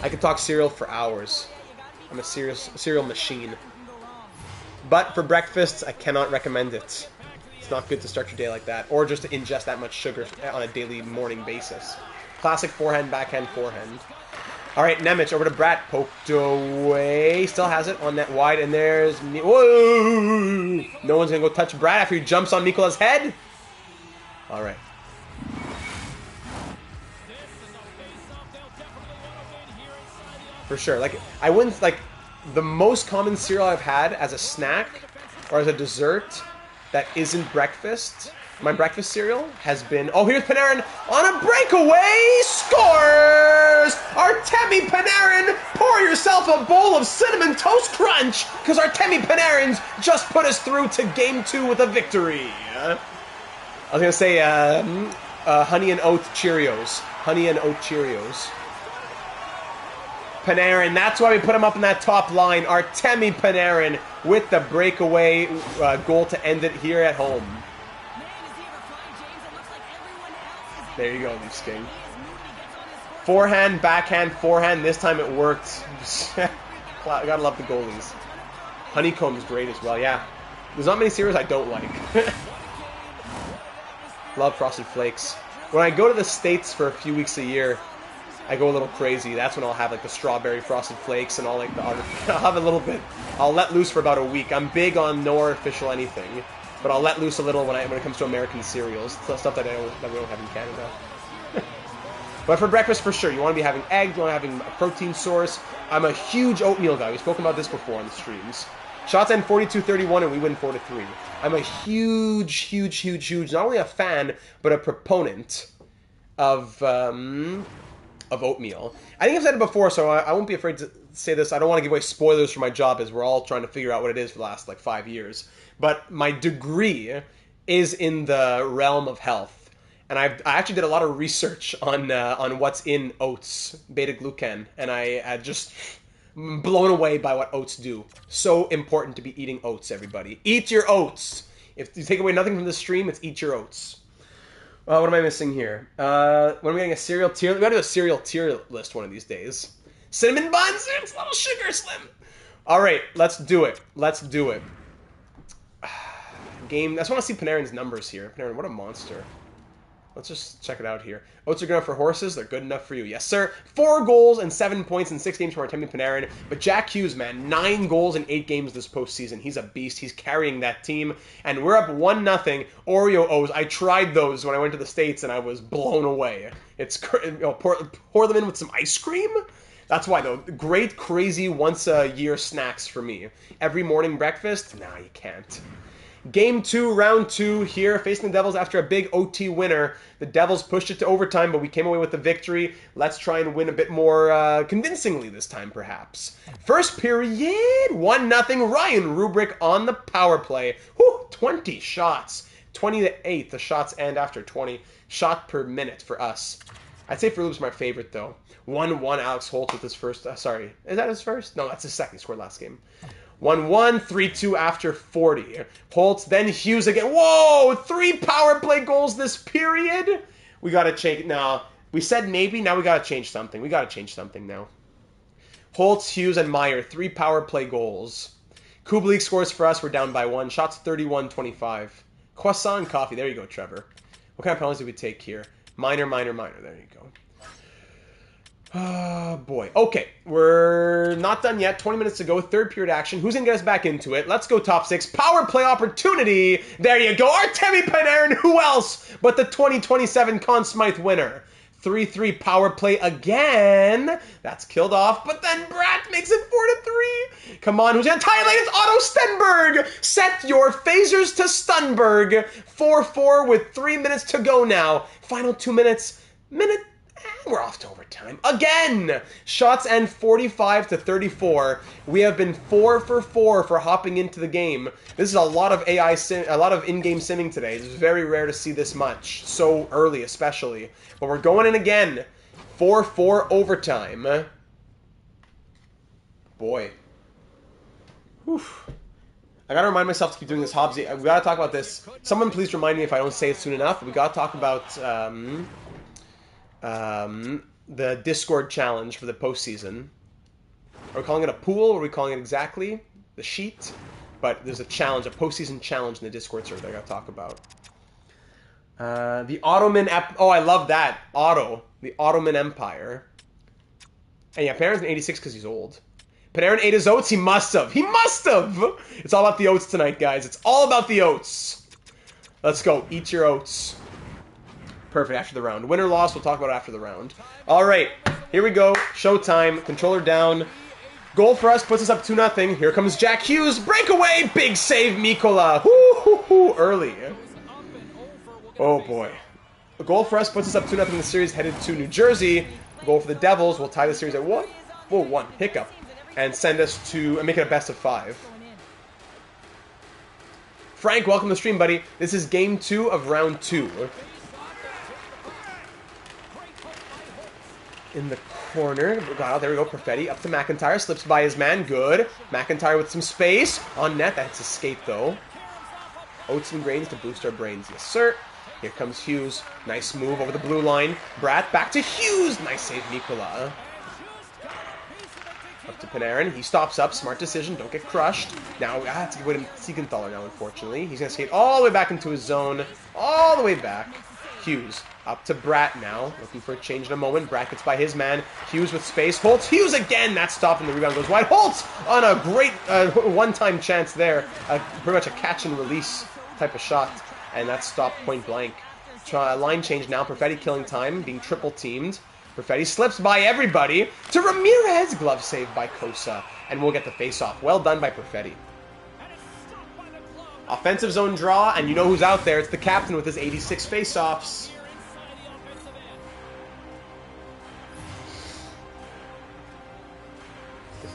I could talk cereal for hours. I'm a cereal machine. But for breakfast, I cannot recommend it. It's not good to start your day like that, or just to ingest that much sugar on a daily morning basis. Classic forehand, backhand, forehand. All right, Nemec over to Bratt, poked away, still has it on net wide, and there's... Whoa! No one's going to go touch Bratt after he jumps on Mikola's head? All right. For sure. Like, I wouldn't, like, the most common cereal I've had as a snack or as a dessert that isn't breakfast, my breakfast cereal has been... Oh, here's Panarin on a breakaway! Scores! Artemi Panarin, pour yourself a bowl of Cinnamon Toast Crunch, because Artemi Panarin's just put us through to Game 2 with a victory. I was going to say Honey and Oat Cheerios. Honey and Oat Cheerios. Panarin, that's why we put him up in that top line. Artemi Panarin with the breakaway goal to end it here at home. There you go, Leafs King. Forehand, backhand, forehand. This time it worked. Gotta love the goalies. Honeycomb's great as well, yeah. There's not many cereals I don't like. Love Frosted Flakes. When I go to the States for a few weeks a year, I go a little crazy. That's when I'll have like the strawberry Frosted Flakes and all like the other... I'll have a little bit... I'll let loose for about a week. I'm big on no artificial anything. But I'll let loose a little when it comes to American cereals. Stuff that we don't have in Canada. But for breakfast, for sure, you want to be having eggs, you want to be having a protein source. I'm a huge oatmeal guy. We've spoken about this before on the streams. Shots end 42-31, and we win 4-3. I'm a huge, not only a fan, but a proponent of oatmeal. I think I've said it before, so I won't be afraid to say this. I don't want to give away spoilers for my job, as we're all trying to figure out what it is for the last, 5 years. But my degree is in the realm of health. And I actually did a lot of research on what's in oats, beta-glucan, and I just blown away by what oats do. So important to be eating oats, everybody. Eat your oats! If you take away nothing from the stream, it's eat your oats. What am I missing here? When are we getting a cereal tier? We gotta do a cereal tier list one of these days. Cinnamon buns? It's a little sugar, Slim. Alright, let's do it. Let's do it. Game. I just want to see Panarin's numbers here. Panarin, what a monster. Let's just check it out here. Oats are good enough for horses. They're good enough for you. Yes, sir. 4 goals and 7 points in 6 games from Artemi Panarin. But Jack Hughes, man, 9 goals in 8 games this postseason. He's a beast. He's carrying that team. And we're up 1-0. Oreo O's. I tried those when I went to the States, and I was blown away. It's pour them in with some ice cream? That's why, though. Great, crazy, once-a-year snacks for me. Every morning breakfast? Nah, you can't. Game 2, round 2 here, facing the Devils after a big OT winner. The Devils pushed it to overtime, but we came away with the victory. Let's try and win a bit more convincingly this time, perhaps. First period, 1-0. Ryan Rubrick on the power play. Whew, 20 shots. 20-8, the shots end after 20. Shot per minute for us. I'd say Frolup's my favorite, though. 1-1, Alex Holt with his first... sorry, is that his first? No, that's his second. He scored last game. 1-1, 3-2 after 40. Holtz, then Hughes again. Whoa! 3 power play goals this period? We gotta change... No, we said maybe, now we gotta change something. We gotta change something now. Holtz, Hughes, and Meyer, 3 power play goals. Kubalik scores for us, we're down by 1. Shots 31-25. Croissant and coffee, there you go, Trevor. What kind of penalties did we take here? Minor, there you go. Oh, boy. Okay, we're not done yet. 20 minutes to go. Third period action. Who's going to get us back into it? Let's go top 6. Power play opportunity. There you go. Artemi Panarin. Who else but the 2027 Conn Smythe winner? 3-3 power play again. That's killed off. But then Bratt makes it 4-3. Come on, who's going to tie it late? It's Otto Stenberg. Set your phasers to Stunberg. 4-4 with 3 minutes to go now. Final 2 minutes. We're off to overtime. Again! Shots end 45-34. We have been 4 for 4 for hopping into the game. This is a lot of a lot of in-game simming today. It's very rare to see this much. So early, especially. But we're going in again. 4-4 overtime. Boy. Whew. I gotta remind myself to keep doing this Hobbsy. We gotta talk about this. Someone please remind me if I don't say it soon enough. We gotta talk about... the Discord challenge for the postseason. Are we calling it a pool? Or are we calling it exactly? The sheet? But there's a challenge, a postseason challenge in the Discord server that I gotta talk about. The Ottoman... Oh, I love that. Otto. The Ottoman Empire. And yeah, Panarin's in 86 because he's old. Panarin ate his oats? He must have. He must have! It's all about the oats tonight, guys. It's all about the oats. Let's go. Eat your oats. Perfect, after the round. Win or loss, we'll talk about after the round. All right, here we go. Showtime. Controller down. Goal for us puts us up 2-0. Here comes Jack Hughes. Breakaway. Big save, Mikola. Woo-hoo-hoo, early. Oh, boy. A goal for us puts us up 2-0 in the series, headed to New Jersey. A goal for the Devils will tie the series at 1. Whoa, 1. Hiccup. And send us to... and make it a best of 5. Frank, welcome to the stream, buddy. This is game 2 of round 2. In the corner. There we go. Perfetti up to McIntyre. Slips by his man. Good. McIntyre with some space. On net. That's a skate, though. Oats and grains to boost our brains. Yes, sir. Here comes Hughes. Nice move over the blue line. Bratt back to Hughes. Nice save, Mikola. Up to Panarin. He stops up. Smart decision. Don't get crushed. Now, I have to give away to Siegenthaler now, unfortunately. He's going to skate all the way back into his zone. All the way back. Hughes. Up to Bratt now. Looking for a change in a moment. Bratt gets by his man. Hughes with space. Holtz. Hughes again. That stop and the rebound goes wide. Holtz on a great one-time chance there. Pretty much a catch and release type of shot. And that stopped point blank. Line change now. Perfetti killing time. Being triple teamed. Perfetti slips by everybody to Ramirez. Glove saved by Cosa. And we'll get the face-off. Well done by Perfetti. Offensive zone draw, and you know who's out there. It's the captain with his 86 face-offs.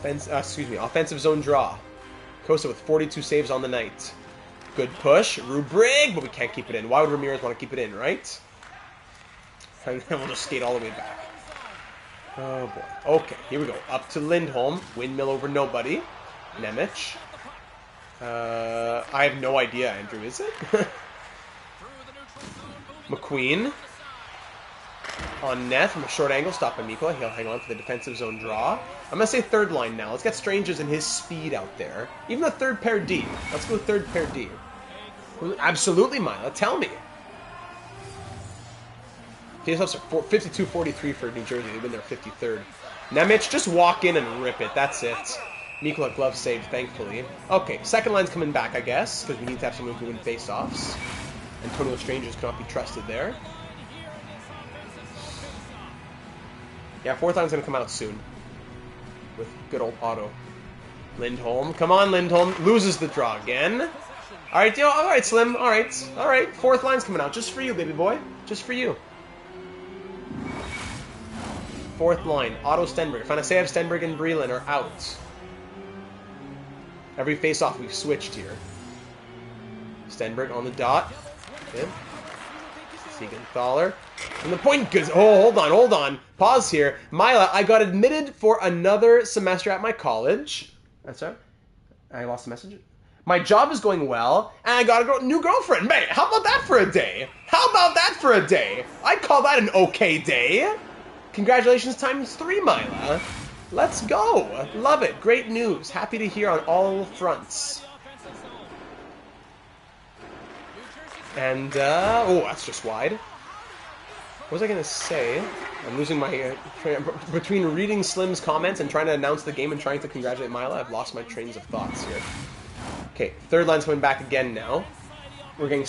Offensive zone draw. Cosa with 42 saves on the night. Good push. Rubrig, but we can't keep it in. Why would Ramirez want to keep it in, right? And then we'll just skate all the way back. Oh, boy. Okay, here we go. Up to Lindholm. Windmill over nobody. Nemec. I have no idea, Andrew. Is it? McQueen. On net from a short angle. Stop by Mikkola. He'll hang on for the defensive zone draw. I'm going to say third line now. Let's get Strangers and his speed out there. Even the third pair D. Let's go third pair D. Absolutely, Mila. Tell me. Faceoffs are 52-43 for New Jersey. They've been there 53rd. Nemec, just walk in and rip it. That's it. Mikkola glove saved, thankfully. Okay, second line's coming back, I guess, because we need to have someone who can win faceoffs. Antonio Strangers cannot be trusted there. Yeah, fourth line's going to come out soon. With good old Otto. Lindholm. Come on, Lindholm. Loses the draw again. Alright, alright, Slim. Alright. Alright. Fourth line's coming out. Just for you, baby boy. Just for you. Fourth line. Otto Stenberg. Fanaseev, Stenberg, and Breland are out. Every face-off we've switched here. Stenberg on the dot. Okay. Siegenthaler. And the point goes... Oh, hold on. Pause here. Mila, I got admitted for another semester at my college. That's right. I lost the message. My job is going well, and I got a new girlfriend. Man, how about that for a day? How about that for a day? I'd call that an okay day. Congratulations times 3, Mila. Let's go. Love it. Great news. Happy to hear on all fronts. And, oh, that's just wide. What was I going to say? I'm losing my... between reading Slim's comments and trying to announce the game and trying to congratulate Mila, I've lost my trains of thoughts here. Okay, third line's coming back again now. We're getting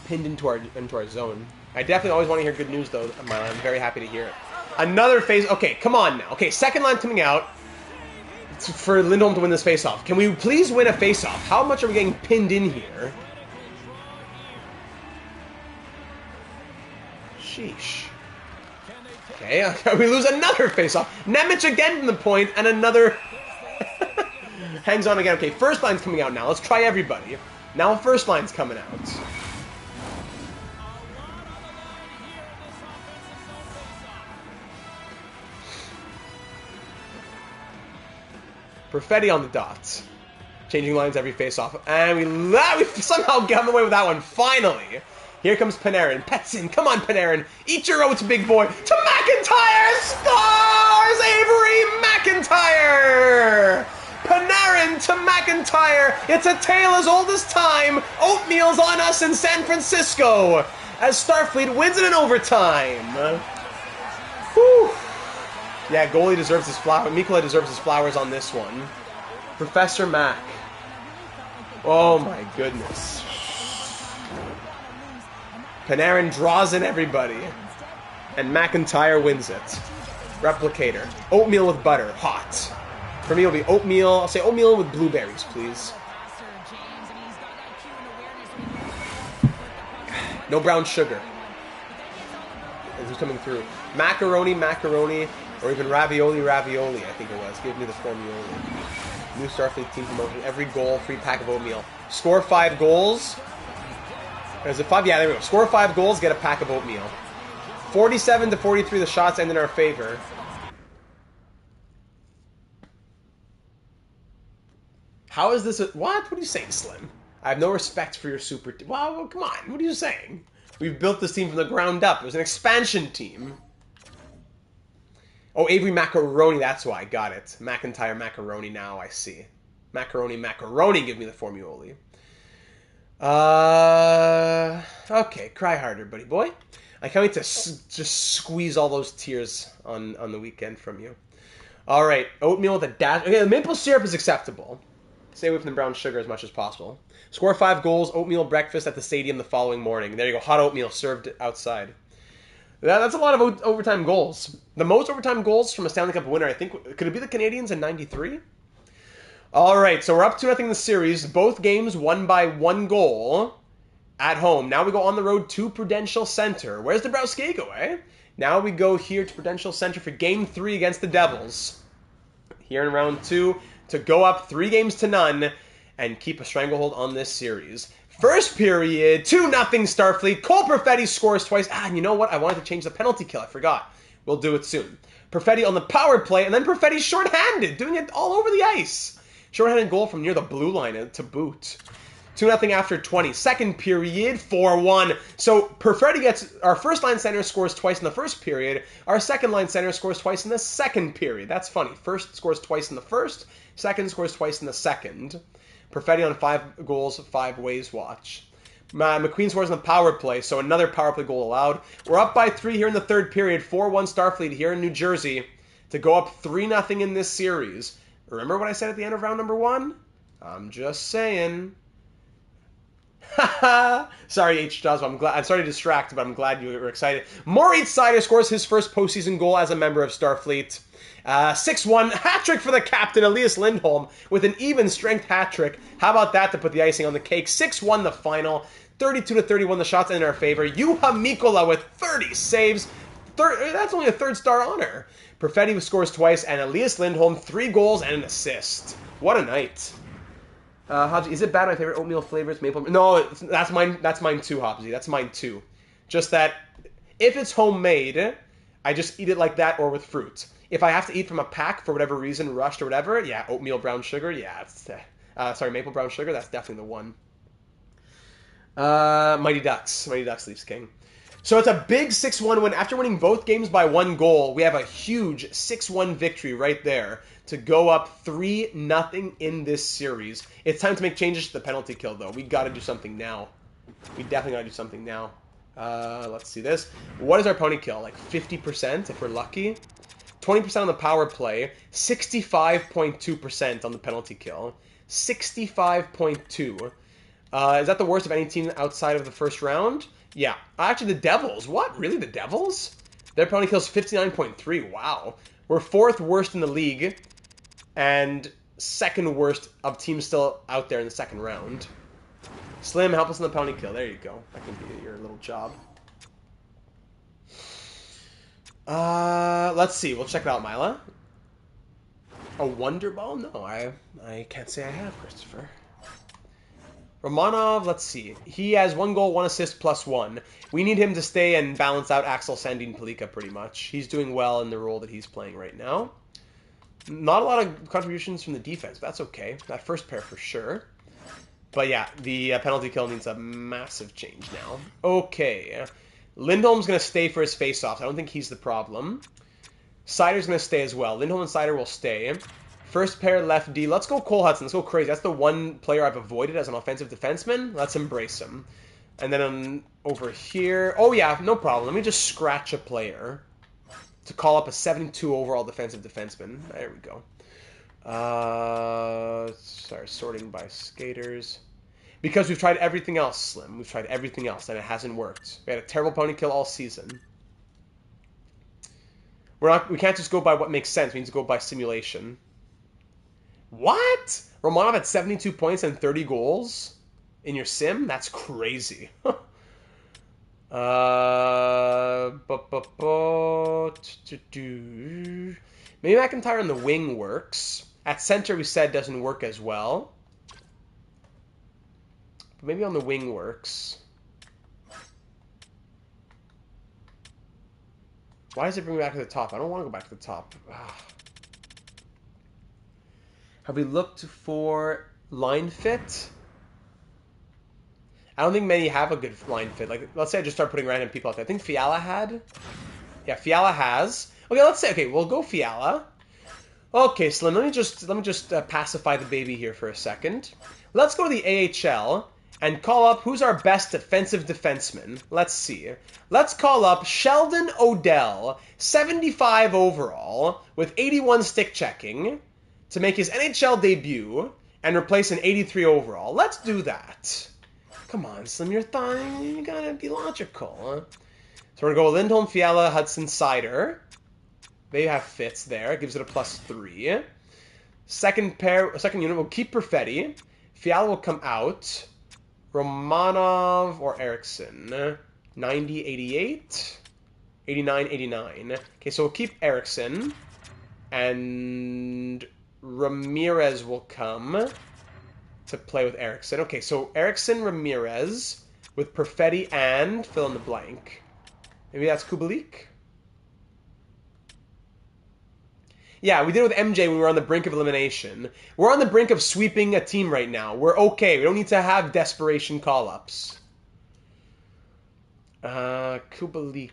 pinned into our zone. I definitely always want to hear good news, though, Mila. I'm very happy to hear it. Another face... Okay, come on now. Okay, second line coming out for Lindholm to win this face-off. Can we please win a face-off? How much are we getting pinned in here? Sheesh. Okay, we lose another face-off. Nemec again from the point, and another... hangs on again. Okay, first line's coming out now. Let's try everybody. Now first line's coming out. Perfetti on the dots. Changing lines every face-off. And we somehow got away with that one, finally. Here comes Panarin. Petson, come on, Panarin. Eat your oats, big boy. To McIntyre! Scores! Avery McIntyre! Panarin to McIntyre. It's a tale as old as time. Oatmeal's on us in San Francisco. As Starfleet wins it in overtime. Whew. Yeah, goalie deserves his flower. Mikkola deserves his flowers on this one. Professor Mac. Oh my goodness. Panarin draws in everybody. And McIntyre wins it. Replicator. Oatmeal with butter. Hot. For me, it'll be oatmeal. I'll say oatmeal with blueberries, please. No brown sugar. Who's coming through? Macaroni, or even ravioli, I think it was. Give me the formioli. New Starfleet team promotion. Every goal, free pack of oatmeal. Score 5 goals. Is it 5? Yeah, there we go. Score 5 goals, get a pack of oatmeal. 47-43, the shots end in our favor. How is this what? What are you saying, Slim? I have no respect for your super team. Well, come on. What are you saying? We've built this team from the ground up. It was an expansion team. Oh, Avery Macaroni. That's why I got it. McIntyre Macaroni now, I see. Macaroni, give me the formioli. Okay, cry harder, buddy boy. I can't wait to just squeeze all those tears on the weekend from you. All right, oatmeal with a dash. Okay, the maple syrup is acceptable. Stay away from the brown sugar as much as possible. Score 5 goals, oatmeal breakfast at the stadium the following morning. There you go, hot oatmeal served outside. That's a lot of overtime goals. The most overtime goals from a Stanley Cup winner, I think, could it be the Canadiens in '93? All right, so we're up 2-0 in the series. Both games won by 1 goal at home. Now we go on the road to Prudential Center. Where's Dabrowski go, eh? Now we go here to Prudential Center for Game 3 against the Devils. Here in round 2 to go up 3-0 and keep a stranglehold on this series. First period, 2-0 Starfleet. Cole Perfetti scores twice. And you know what? I wanted to change the penalty kill. I forgot. We'll do it soon. Perfetti on the power play, and then Perfetti shorthanded, doing it all over the ice. Shorthanded goal from near the blue line to boot. 2-0 after 20. Second period, 4-1. So Perfetti gets, our first line center scores twice in the first period. Our second line center scores twice in the second period. That's funny. First scores twice in the first. Second scores twice in the second. Perfetti on 5 goals, 5 ways watch. McQueen scores on the power play, so another power play goal allowed. We're up by 3 here in the third period. 4-1 Starfleet here in New Jersey to go up 3-0 in this series. Remember what I said at the end of round number 1? I'm just saying. Sorry, H. Dawes, I'm sorry to distract, but I'm glad you were excited. Moritz Seider scores his first postseason goal as a member of Starfleet. 6-1, hat-trick for the captain, Elias Lindholm, with an even-strength hat-trick. How about that to put the icing on the cake? 6-1 the final, 32-31 the shots in our favor. Juha Mikkola with 30 saves. That's only a third-star honor. Perfetti scores twice, and Elias Lindholm 3 goals and an assist. What a night. Hobbsy, is it bad? My favorite oatmeal flavors, maple. No, that's mine. That's mine too, Hobbsy. That's mine too. Just that if it's homemade, I just eat it like that or with fruit. If I have to eat from a pack for whatever reason, rushed or whatever, yeah, oatmeal brown sugar, yeah. Maple brown sugar. That's definitely the one. Mighty Ducks, Leafs King. So it's a big 6-1 win. After winning both games by 1 goal, we have a huge 6-1 victory right there to go up 3-0 in this series. It's time to make changes to the penalty kill, though. We got to do something now. We definitely got to do something now. Let's see this. What is our penalty kill? Like 50% if we're lucky? 20% on the power play. 65.2% on the penalty kill. 65.2. Is that the worst of any team outside of the first round? Yeah. Actually, the Devils. What? Really, the Devils? Their penalty kill is 59.3. Wow. We're 4th worst in the league and 2nd worst of teams still out there in the second round. Slim, help us in the penalty kill. There you go. That can be your little job. Let's see. We'll check it out, Mila. A Wonder Ball? No, I can't say I have, Christopher. Romanov, let's see. He has 1 goal, 1 assist, +1. We need him to stay and balance out Axel Sandin Palika pretty much. He's doing well in the role that he's playing right now. Not a lot of contributions from the defense, but that's okay. That first pair for sure. But yeah, the penalty kill needs a massive change now. Okay. Lindholm's going to stay for his face-offs. I don't think he's the problem. Seider's going to stay as well. Lindholm and Seider will stay. First pair left D. Let's go Cole Hudson. Let's go crazy. That's the one player I've avoided as an offensive defenseman. Let's embrace him. And then over here... Oh, yeah, no problem. Let me just scratch a player to call up a 72 overall defensive defenseman. There we go. Sorry, sorting by skaters. Because we've tried everything else, Slim. We've tried everything else, and it hasn't worked. We had a terrible pony kill all season. We can't just go by what makes sense. We need to go by simulation. What? Romanov had 72 points and 30 goals in your sim? That's crazy. Maybe McIntyre on the wing works. At center, we said doesn't work as well. But maybe on the wing works. Why does it bring me back to the top? I don't want to go back to the top. Have we looked for line fit? I don't think many have a good line fit. Like, let's say I just start putting random people out there. I think Fiala had. Yeah, Fiala has. Okay, let's say. Okay, we'll go Fiala. Okay, Slim. Let me just pacify the baby here for a second. Let's go to the AHL and call up who's our best defensive defenseman. Let's see. Let's call up Sheldon Odell, 75 overall, with 81 stick checking, to make his NHL debut and replace an 83 overall. Let's do that. Come on, Slim, you're gotta be logical, huh? So we're going to go Lindholm, Fiala, Hudson, Cider. They have fits there. It gives it a +3. Second unit will keep Perfetti. Fiala will come out. Romanov or Eriksson. 90, 88. 89, 89. Okay, so we'll keep Eriksson. And Ramirez will come to play with Eriksson. Okay, so Eriksson, Ramirez with Perfetti and fill in the blank. Maybe that's Kubalik? Yeah, we did it with MJ when we were on the brink of elimination. We're on the brink of sweeping a team right now. We're okay. We don't need to have desperation call-ups. Kubalik.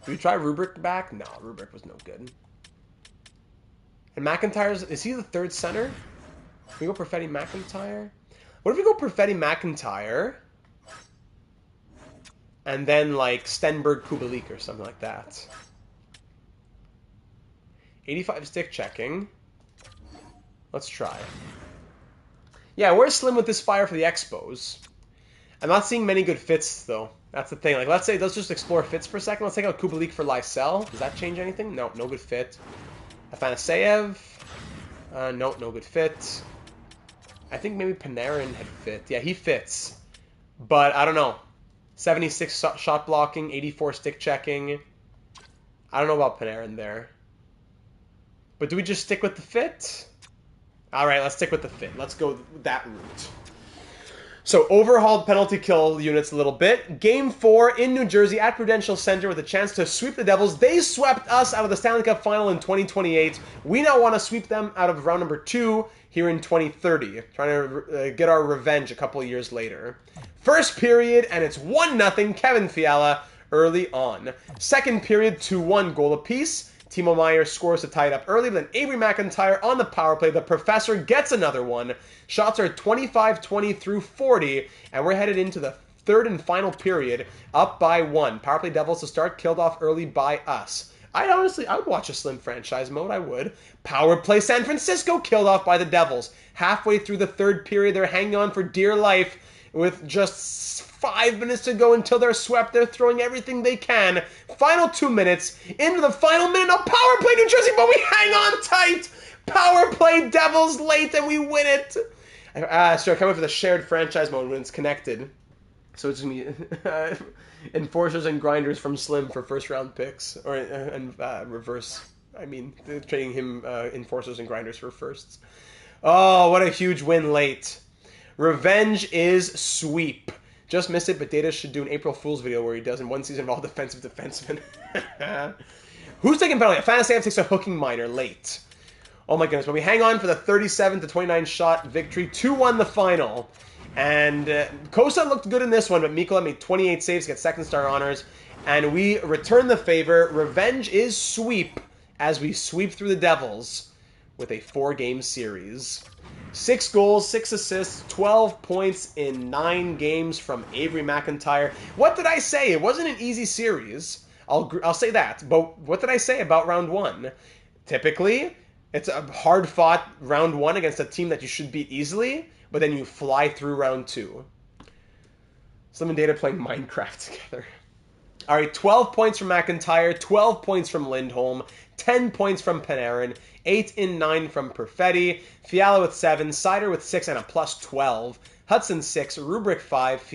Did we try Rubric back? No, Rubric was no good. And McIntyre's... Is he the third center? Can we go Perfetti McIntyre? What if we go Perfetti McIntyre... and then, like, Stenberg Kubalik or something like that? 85 stick checking. Let's try. Yeah, where's Slim with this fire for the Expos? I'm not seeing many good fits, though. That's the thing. Like, let's just explore fits for a second. Let's take out Kubalik for Lysell. Does that change anything? No, no good fit. Afanaseyev. No good fit. I think maybe Panarin had fit. Yeah, he fits. But, I don't know. 76 shot blocking, 84 stick checking. I don't know about Panarin there. But do we just stick with the fit? Alright, let's stick with the fit. Let's go that route. So, overhauled penalty kill units a little bit. Game 4 in New Jersey at Prudential Center with a chance to sweep the Devils. They swept us out of the Stanley Cup Final in 2028. We now want to sweep them out of round number 2 here in 2030. Trying to get our revenge a couple of years later. First period, and it's 1-0 Kevin Fiala early on. Second period, 2-1 goal apiece. Timo Meier scores to tie it up early, but then Avery McIntyre on the power play. The Professor gets another one. Shots are 25-20 through 40, and we're headed into the third and final period, up by 1. Power play Devils to start, killed off early by us. I would watch a Slim franchise mode, I would. Power play San Francisco, killed off by the Devils. Halfway through the third period, they're hanging on for dear life. With just 5 minutes to go until they're swept, they're throwing everything they can. Final 2 minutes. Into the final minute of power play New Jersey, but we hang on tight. Power play Devils late, and we win it. So I come up with a shared franchise mode when it's connected. So it's going to be enforcers and grinders from Slim for first-round picks. Or and reverse. I mean, trading him enforcers and grinders for firsts. Oh, what a huge win late. Revenge is sweep. Just missed it, but Data should do an April Fool's video where he does in one season of all defensive defensemen. Who's taking penalty? Afanaseyev takes a hooking minor late. Oh my goodness, but we hang on for the 37-29 shot victory. 2-1 the final. And Kosa looked good in this one, but Mikola made 28 saves, get second star honors. And we return the favor. Revenge is sweep as we sweep through the Devils with a 4-game series. 6 goals, 6 assists, 12 points in 9 games from Avery McIntyre. What did I say? It wasn't an easy series. I'll say that. But what did I say about round 1? Typically, it's a hard-fought round 1 against a team that you should beat easily, but then you fly through round 2. Slim and Data playing Minecraft together. All right, 12 points from McIntyre, 12 points from Lindholm, 10 points from Panarin, 8 in 9 from Perfetti, Fiala with 7, Cider with 6 and a +12, Hudson 6, Rubric 5,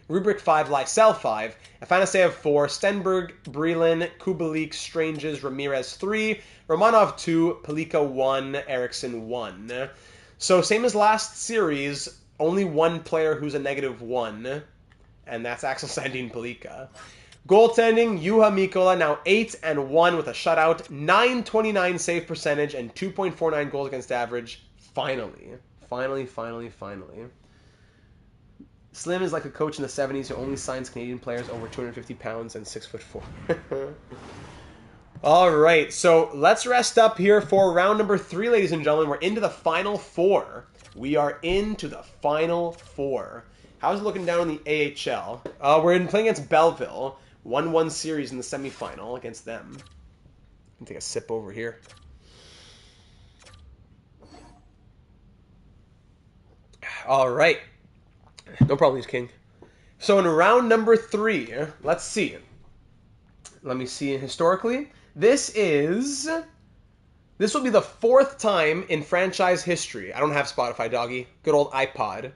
Rubric 5, Lysell 5, Afanaseyev 4, Stenberg, Brelin, Kubalik, Stranges, Ramirez 3, Romanov 2, Pelika 1, Eriksson 1. So same as last series, only one player who's a -1, and that's Axel Sandin Pelika. Goaltending, Juha Mikola, now 8 and 1 with a shutout, 929 save percentage, and 2.49 goals against average. Finally. Slim is like a coach in the 70s who only signs Canadian players over 250 pounds and 6'4". All right, so let's rest up here for round number 3, ladies and gentlemen. We're into the final 4. We are into the final 4. How's it looking down in the AHL? We're playing against Belleville. 1-1 series in the semifinal against them. Let me take a sip over here. All right. No problems, King. So in round number 3, let's see. Let me see historically. This will be the 4th time in franchise history. I don't have Spotify, doggy. Good old iPod.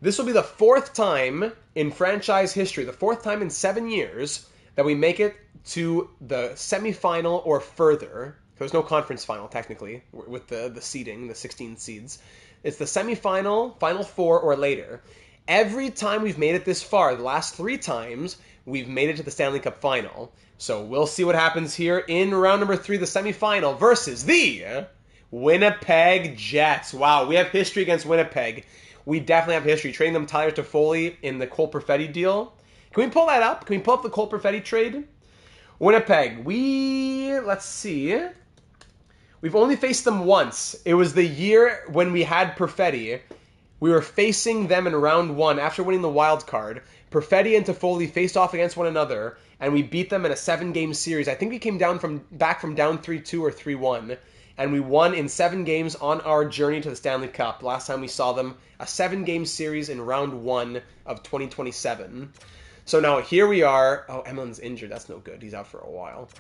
This will be the 4th time in franchise history, the 4th time in 7 years that we make it to the semifinal or further. There's no conference final, technically, with the seeding, the 16 seeds. It's the semifinal, final 4, or later. Every time we've made it this far, the last 3 times, we've made it to the Stanley Cup final. So we'll see what happens here in round number 3, the semifinal, versus the Winnipeg Jets. Wow, we have history against Winnipeg. We definitely have history. Trading them Tyler Toffoli in the Cole Perfetti deal. Can we pull that up? Can we pull up the Cole Perfetti trade? Winnipeg, let's see. We've only faced them once. It was the year when we had Perfetti. We were facing them in round 1 after winning the wild card. Perfetti and Toffoli faced off against one another, and we beat them in a 7-game series. I think we came back from down 3-2 or 3-1, and we won in 7 games on our journey to the Stanley Cup. Last time we saw them, a 7-game series in round 1 of 2027. So now here we are. Oh, Emelin's injured. That's no good. He's out for a while.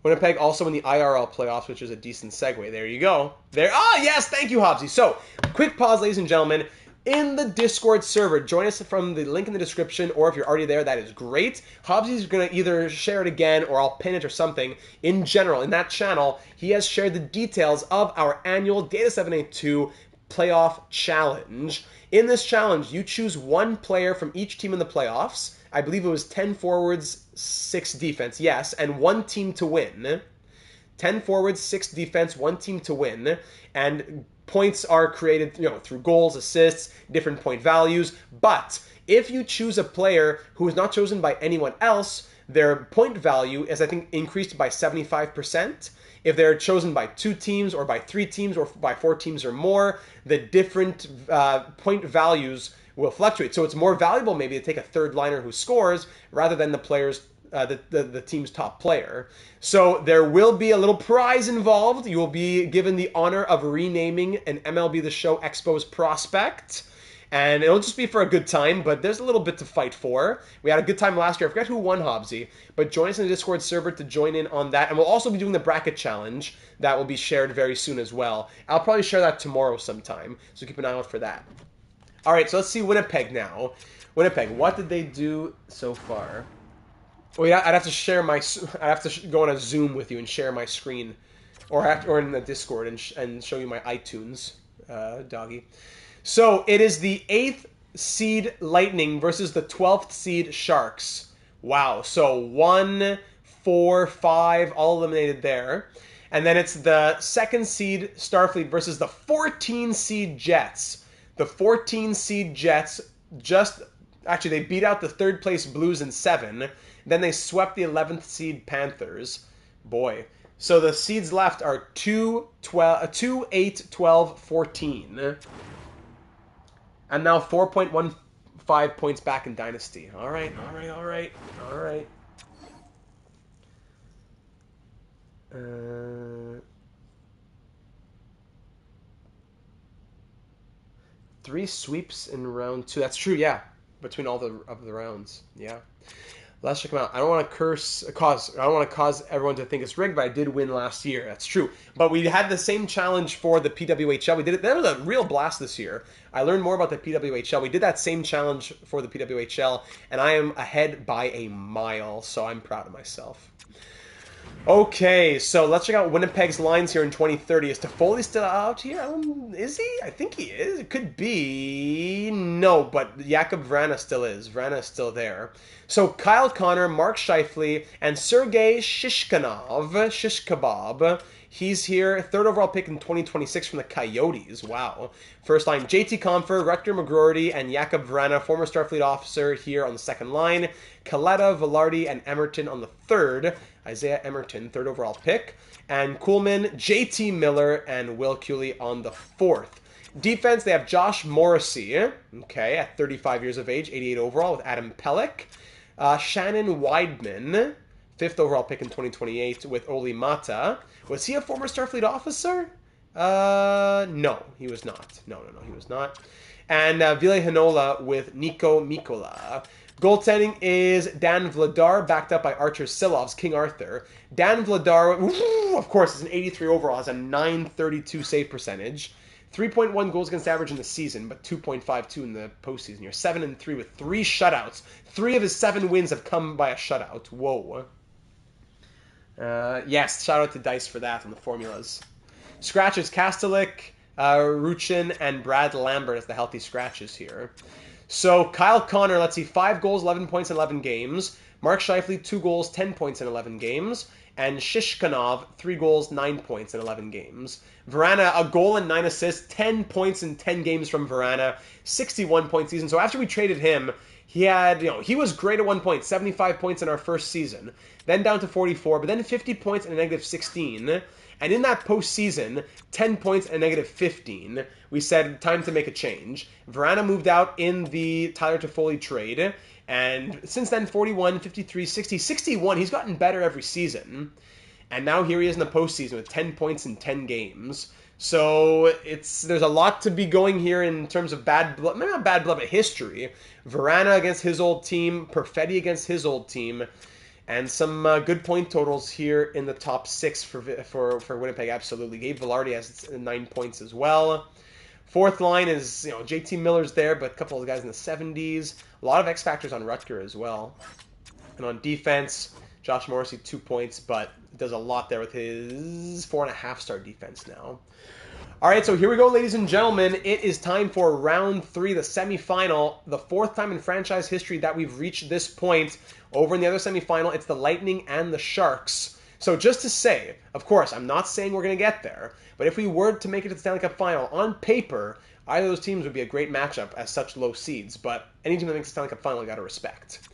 Winnipeg also in the IRL playoffs, which is a decent segue. There you go. Yes, thank you, Hobbsy. So, quick pause, ladies and gentlemen. In the Discord server, join us from the link in the description, or if you're already there, that is great. Hobbsy's going to either share it again, or I'll pin it or something. In general, in that channel, he has shared the details of our annual Data 782 playoff challenge. In this challenge, you choose one player from each team in the playoffs. I believe it was 10 forwards, 6 defense, yes, and 1 team to win. 10 forwards, 6 defense, 1 team to win. And points are created, through goals, assists, different point values. But if you choose a player who is not chosen by anyone else, their point value is, I think, increased by 75%. If they're chosen by 2 teams or by 3 teams or by 4 teams or more, the different point values will fluctuate. So it's more valuable maybe to take a third liner who scores rather than the player's the team's top player. So there will be a little prize involved. You will be given the honor of renaming an MLB The Show Expos prospect. And it'll just be for a good time, but there's a little bit to fight for. We had a good time last year. I forget who won, Hobbsy, but join us in the Discord server to join in on that. And we'll also be doing the bracket challenge that will be shared very soon as well. I'll probably share that tomorrow sometime, so keep an eye out for that. All right, so let's see Winnipeg now. Winnipeg, what did they do so far? Oh yeah, I'd have to share I'd have to go on a Zoom with you and share my screen, or in the Discord and show you my iTunes, doggy. So it is the 8th seed Lightning versus the 12th seed Sharks. Wow. So 1, 4, 5, all eliminated there. And then it's the 2nd seed Starfleet versus the 14 seed Jets. The 14 seed Jets they beat out the 3rd place Blues in 7. Then they swept the 11th seed Panthers. Boy. So the seeds left are 2, 8, 12, 14. And now 4.15 points back in Dynasty. All right. 3 sweeps in round 2. That's true, yeah. Between all of the rounds. Yeah. Let's check them out. I don't want to cause everyone to think it's rigged, but I did win last year. That's true. But we had the same challenge for the PWHL. We did it. That was a real blast this year. I learned more about the PWHL. We did that same challenge for the PWHL, and I am ahead by a mile, so I'm proud of myself. Okay, so let's check out Winnipeg's lines here in 2030. Is Toffoli still out here? Is he? I think he is. It could be. No, but Jakub Vrana still is. Vrana is still there. So Kyle Connor, Mark Scheifele, and Sergei Shishkabab. He's here. 3rd overall pick in 2026 from the Coyotes. Wow. First line, JT Compher, Rector McGroarty, and Jakub Vrana, former Starfleet officer, here on the 2nd line. Kaleta, Velarde, and Emerton on the 3rd. Isaiah Emerton, 3rd overall pick. And Kuhlman, JT Miller, and Will Cooley on the 4th. Defense, they have Josh Morrissey, at 35 years of age, 88 overall, with Adam Pelech. Shannon Weidman, 5th overall pick in 2028 with Oli Mata. Was he a former Starfleet officer? No, he was not. No, he was not. And Ville Hinola with Nico Mikola. Goaltending is Dan Vladar, backed up by Archer Silov's King Arthur. Dan Vladar, of course, is an 83 overall, has a 932 save percentage. 3.1 goals against average in the season, but 2.52 in the postseason. You're 7-3 with 3 shutouts. 3 of his 7 wins have come by a shutout. Whoa. Yes, shout out to Dice for that on the formulas. Scratches, Kastelik, Ruchin, and Brad Lambert as the healthy scratches here. So Kyle Connor, let's see, 5 goals, 11 points in 11 games. Mark Scheifele, 2 goals, 10 points in 11 games. And Shishkanov, 3 goals, 9 points in 11 games. Verana, a goal and 9 assists, 10 points in 10 games from Verana, 61-point season. So after we traded him, he had, he was great at one point, 75 points in our first season. Then down to 44, but then 50 points and a negative 16. And in that postseason, 10 points and a negative 15, we said, time to make a change. Verana moved out in the Tyler Toffoli trade. And since then, 41, 53, 60, 61, he's gotten better every season. And now here he is in the postseason with 10 points in 10 games. So there's a lot to be going here in terms of bad blood, maybe not bad blood, but history. Verana against his old team, Perfetti against his old team, and some good point totals here in the top 6 for Winnipeg, absolutely. Gabe Velarde has 9 points as well. Fourth line is, JT Miller's there, but a couple of guys in the 70s. A lot of X factors on Rutger as well. And on defense, Josh Morrissey, 2 points, but does a lot there with his 4.5-star defense now. All right, so here we go, ladies and gentlemen. It is time for round 3, the semifinal. The 4th time in franchise history that we've reached this point. Over in the other semifinal, it's the Lightning and the Sharks. So just to say, of course, I'm not saying we're going to get there, but if we were to make it to the Stanley Cup final, on paper, either of those teams would be a great matchup as such low seeds, but any team that makes the Stanley Cup final, you got to respect.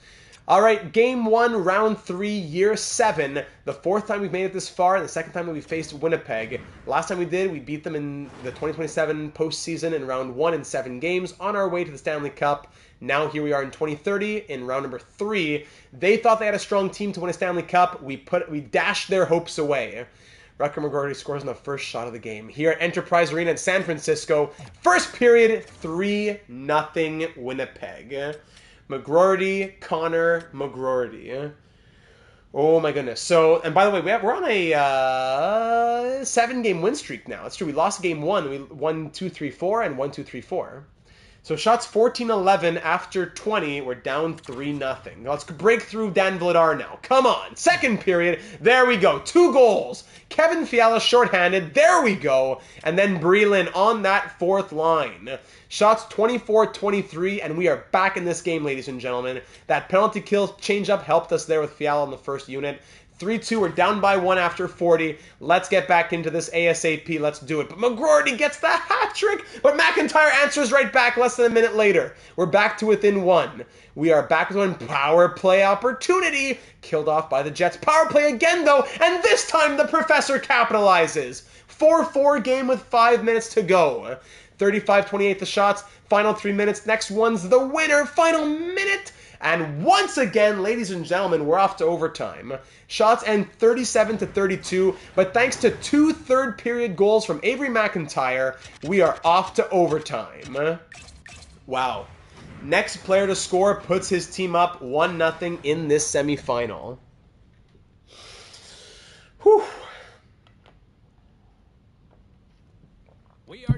All right, Game 1, Round 3, Year 7. The 4th time we've made it this far, and the 2nd time that we faced Winnipeg. Last time we did, we beat them in the 2027 postseason in Round 1 in 7 games on our way to the Stanley Cup. Now here we are in 2030 in round number 3. They thought they had a strong team to win a Stanley Cup. We dashed their hopes away. Rutger McGroarty scores on the first shot of the game. Here at Enterprise Arena in San Francisco. First period, 3-0 Winnipeg. McGroarty, Connor, McGroarty. Oh my goodness. So, and by the way, we're on a 7-game win streak now. That's true. We lost game 1. We won 2-3-4 and 1-2-3-4. So shots 14-11 after 20. We're down 3-0. Let's break through Dan Vladar now. Come on. Second period. There we go. 2 goals. Kevin Fiala shorthanded. There we go. And then Breland on that 4th line. Shots 24-23, and we are back in this game, ladies and gentlemen. That penalty kill change-up helped us there with Fiala on the first unit. 3-2, we're down by 1 after 40. Let's get back into this ASAP. Let's do it. But McGroarty gets the hat trick, but McIntyre answers right back less than a minute later. We're back to within 1. We are back with 1 power play opportunity. Killed off by the Jets. Power play again, though, and this time the Professor capitalizes. 4-4 game with 5 minutes to go. 35-28 the shots. Final 3 minutes. Next one's the winner. Final minute. And once again, ladies and gentlemen, we're off to overtime. Shots end 37-32, but thanks to 2 third-period goals from Avery McIntyre, we are off to overtime. Wow. Next player to score puts his team up 1-0 in this semifinal. Whew.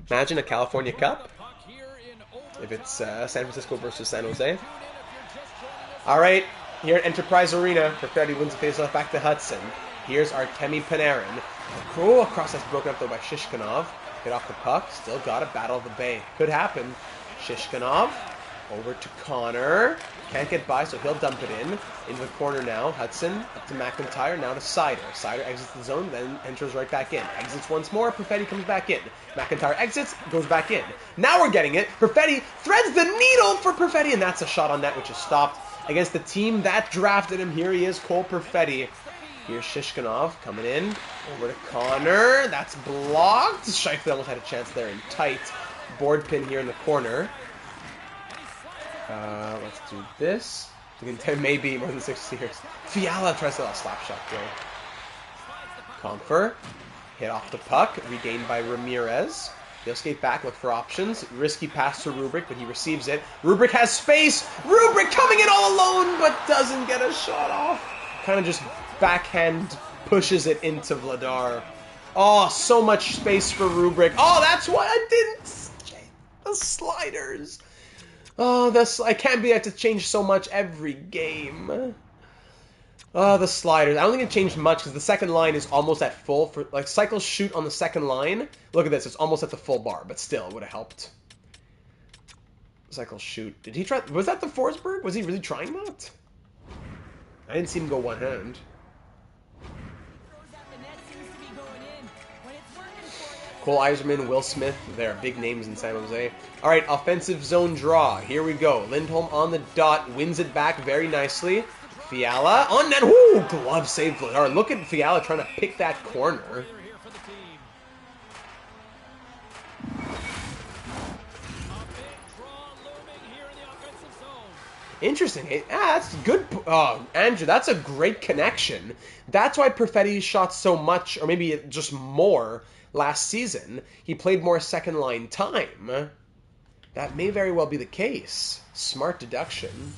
Imagine a California Cup if it's San Francisco versus San Jose. All right, here at Enterprise Arena, Perfetti wins the faceoff back to Hudson. Here's Artemi Panarin. Oh, cross that's broken up though by Shishkanov. Get off the puck, still got it, Battle of the Bay. Could happen. Shishkanov, over to Connor. Can't get by, so he'll dump it in. Into the corner now, Hudson, up to McIntyre, now to Sider. Sider exits the zone, then enters right back in. Exits once more, Perfetti comes back in. McIntyre exits, goes back in. Now we're getting it. Perfetti threads the needle for Perfetti, and that's a shot on net, which is stopped. Against the team that drafted him, here he is, Cole Perfetti. Here's Shishkanov coming in. Over to Connor. That's blocked. Scheifele almost had a chance there in tight. Board pin here in the corner. Let's do this. Maybe more than 6 years. Fiala tries to slap shot though. Comfer. Hit off the puck. Regained by Ramirez. He'll skate back, look for options. Risky pass to Rubric, but he receives it. Rubric has space. Rubric coming in all alone, but doesn't get a shot off. Kind of just backhand pushes it into Vladar. Oh, so much space for Rubric. Oh, that's why I didn't. The sliders. Oh, I can't be. I have to change so much every game. Oh, the sliders. I don't think it changed much because the second line is almost at full. For like cycles shoot on the second line. Look at this. It's almost at the full bar, but still, it would have helped. Cycles shoot. Did he try? Was that the Forsberg? Was he really trying that? I didn't see him go one hand. Cole Eiserman, Will Smith, they're big names in San Jose. All right, offensive zone draw. Here we go. Lindholm on the dot, wins it back very nicely. Fiala on net. Ooh, glove save. Vladar. Look at Fiala trying to pick that corner. Interesting. That's good. Andrew, that's a great connection. That's why Perfetti shot so much, or maybe just more, last season. He played more second line time. That may very well be the case. Smart deduction.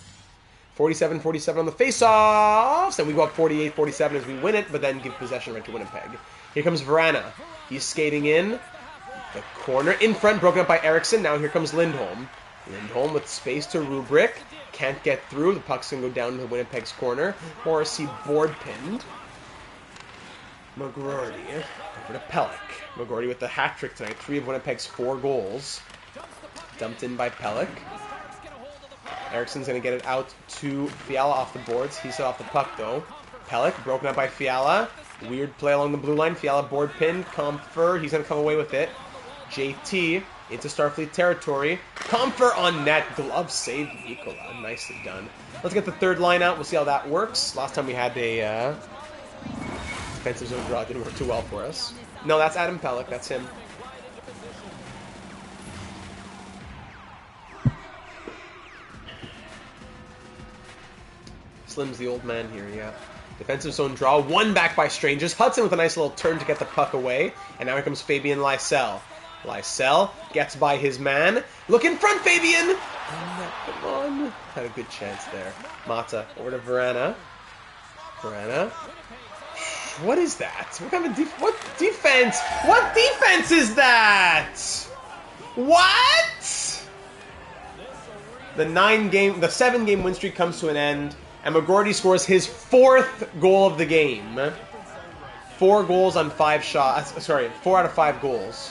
47-47 on the face-offs, and we go up 48-47 as we win it, but then give possession right to Winnipeg. Here comes Vrana. He's skating in. The corner in front, broken up by Eriksson. Now here comes Lindholm. Lindholm with space to Rubric. Can't get through. The puck's going to go down to Winnipeg's corner. Morrissey board pinned. McGroarty over to Pelech. McGroarty with the hat trick tonight. 3 of Winnipeg's 4 goals. Dumped in by Pelech. Eriksson's going to get it out to Fiala off the boards. He's set off the puck, though. Pelech broken up by Fiala. Weird play along the blue line. Fiala board pin. Comfer. He's going to come away with it. JT into Starfleet territory. Comfer on net. Glove save. Nikola. Nicely done. Let's get the third line out. We'll see how that works. Last time we had a defensive zone draw. It didn't work too well for us. No, that's Adam Pelech. That's him. Slim's the old man here, yeah. Defensive zone draw, 1 back by Strangers. Hudson with a nice little turn to get the puck away. And now here comes Fabian Lysell. Lysell gets by his man. Look in front, Fabian! Come on. Had a good chance there. Mata over to Vrana. Vrana. What is that? What kind of what defense? What defense is that? What? The 7-game win streak comes to an end. And McGroarty scores his 4th goal of the game. 4 goals on 5 shots. Sorry, 4 out of 5 goals.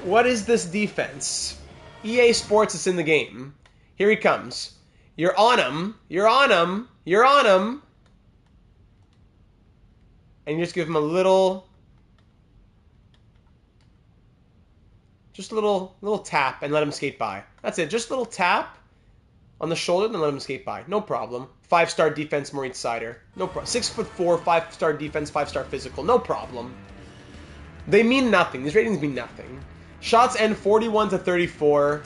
What is this defense? EA Sports is in the game. Here he comes. You're on him. You're on him. You're on him. And you just give him a little... Just a little tap and let him skate by. That's it. Just a little tap on the shoulder, then let him skate by. No problem. 5-star defense, Moritz Seider. No problem. 6'4", 5-star defense, 5-star physical. No problem. They mean nothing. These ratings mean nothing. Shots end 41-34,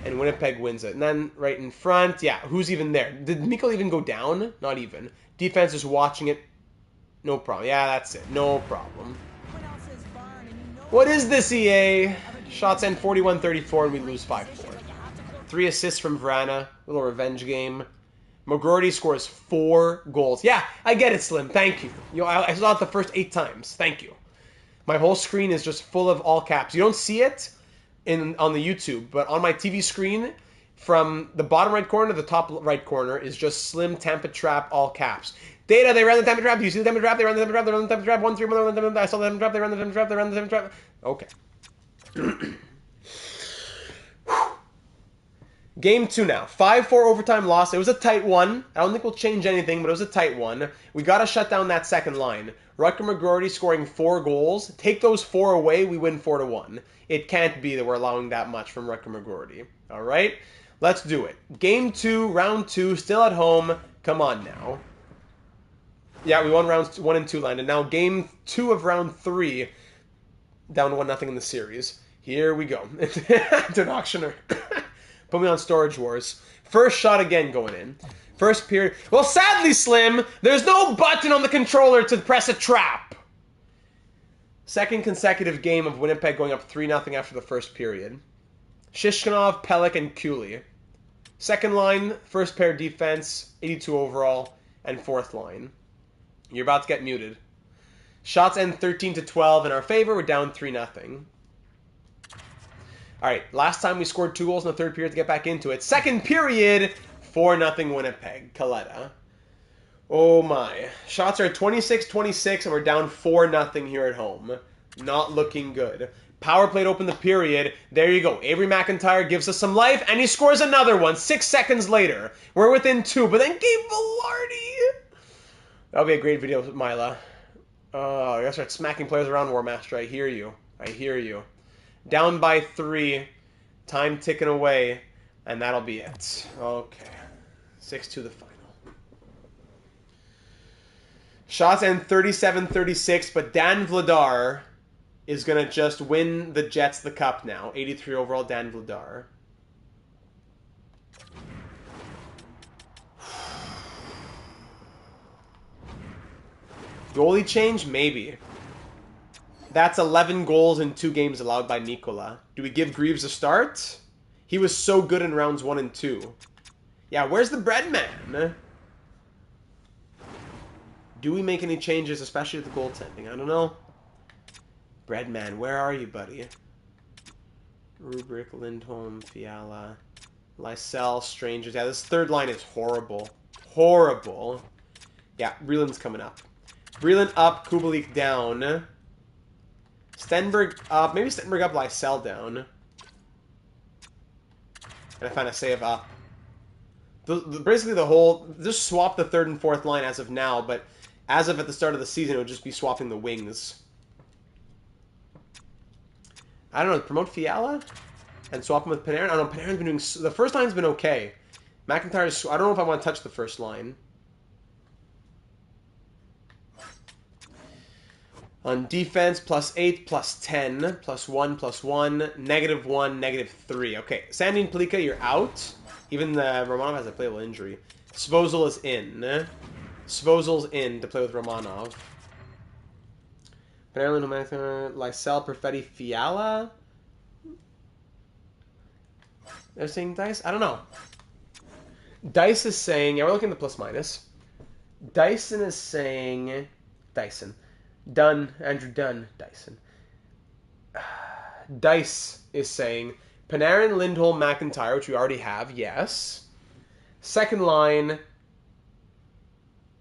and Winnipeg wins it. And then right in front, yeah, who's even there? Did Mikko even go down? Not even. Defense is watching it. No problem. Yeah, that's it. No problem. What is this, EA? Shots end 41-34, and we lose 5-4. 3 assists from Vrana. Little revenge game. McGroarty scores 4 goals. Yeah, I get it, Slim. Thank you. I saw it the first 8 times. Thank you. My whole screen is just full of all caps. You don't see it on the YouTube, but on my TV screen, from the bottom right corner to the top right corner is just Slim Tampa Trap all caps. Data, they ran the Tampa Trap. Do you see the Tampa Trap? They ran the Tampa Trap. They ran the Tampa Trap. 1-3, 1-1, I saw the Tampa Trap. They ran the Tampa Trap. They ran the Tampa Trap. Okay. Game 2 now. 5-4 overtime loss. It was a tight one. I don't think we'll change anything, but it was a tight one. We got to shut down that second line. Rutger McGroarty scoring 4 goals. Take those 4 away, we win 4-1. It can't be that we're allowing that much from Rutger McGroarty. All right? Let's do it. Game 2, round 2, still at home. Come on now. Yeah, we won rounds 1 and 2 line. And now game 2 of round 3, down 1-0 in the series. Here we go. To an auctioneer. Put me on Storage Wars. First shot again going in. First period. Well, sadly, Slim, there's no button on the controller to press a trap. Second consecutive game of Winnipeg going up 3-0 after the first period. Shishkinov, Pelech, and Cooley. Second line, first pair defense, 82 overall, and fourth line. You're about to get muted. Shots end 13-12 in our favor. We're down 3-0. All right, last time we scored 2 goals in the third period to get back into it. Second period, 4-0 Winnipeg. Kaleta. Oh my. Shots are 26-26, and we're down 4-0 here at home. Not looking good. Power play to open the period. There you go. Avery McIntyre gives us some life, and he scores another one 6 seconds later. We're within 2, but then Gabe Velarde. That'll be a great video with Mila. Oh, I gotta start smacking players around, War Master. I hear you. I hear you. Down by 3. Time ticking away, and that'll be it. Okay. 6-2 the final. Shots end 37-36, but Dan Vladar is going to just win the Jets the cup now. 83 overall, Dan Vladar. Goalie change? Maybe. That's 11 goals in 2 games allowed by Nikola. Do we give Greaves a start? He was so good in rounds 1 and 2. Yeah, where's the bread man? Do we make any changes, especially with the goaltending? I don't know. Breadman, where are you, buddy? Rubric, Lindholm, Fiala, Lysell, Strangers. Yeah, this third line is horrible. Horrible. Yeah, Breland's coming up. Breland up, Kubalik down. Stenberg up. Maybe Stenberg up, Lysell down. And I find a save up. Basically the whole... Just swap the third and fourth line as of now, but as of at the start of the season, it would just be swapping the wings. I don't know, promote Fiala and swap him with Panarin. I don't know, Panarin's been doing... The first line's been okay. McIntyre's... I don't know if I want to touch the first line. On defense, +8, +10, +1, +1, -1, -3. Okay, Sandin Pelika, you're out. Even Romanov has a playable injury. Svozil is in. Svozil's in to play with Romanov. Panarin, Lysell, Perfetti, Fiala. They're saying Dice? I don't know. Dice is saying... Yeah, we're looking at the plus-minus. Dyson is saying... Dyson. Dunn. Andrew Dunn. Dyson. Dice is saying... Panarin, Lindholm, McIntyre, which we already have. Yes. Second line...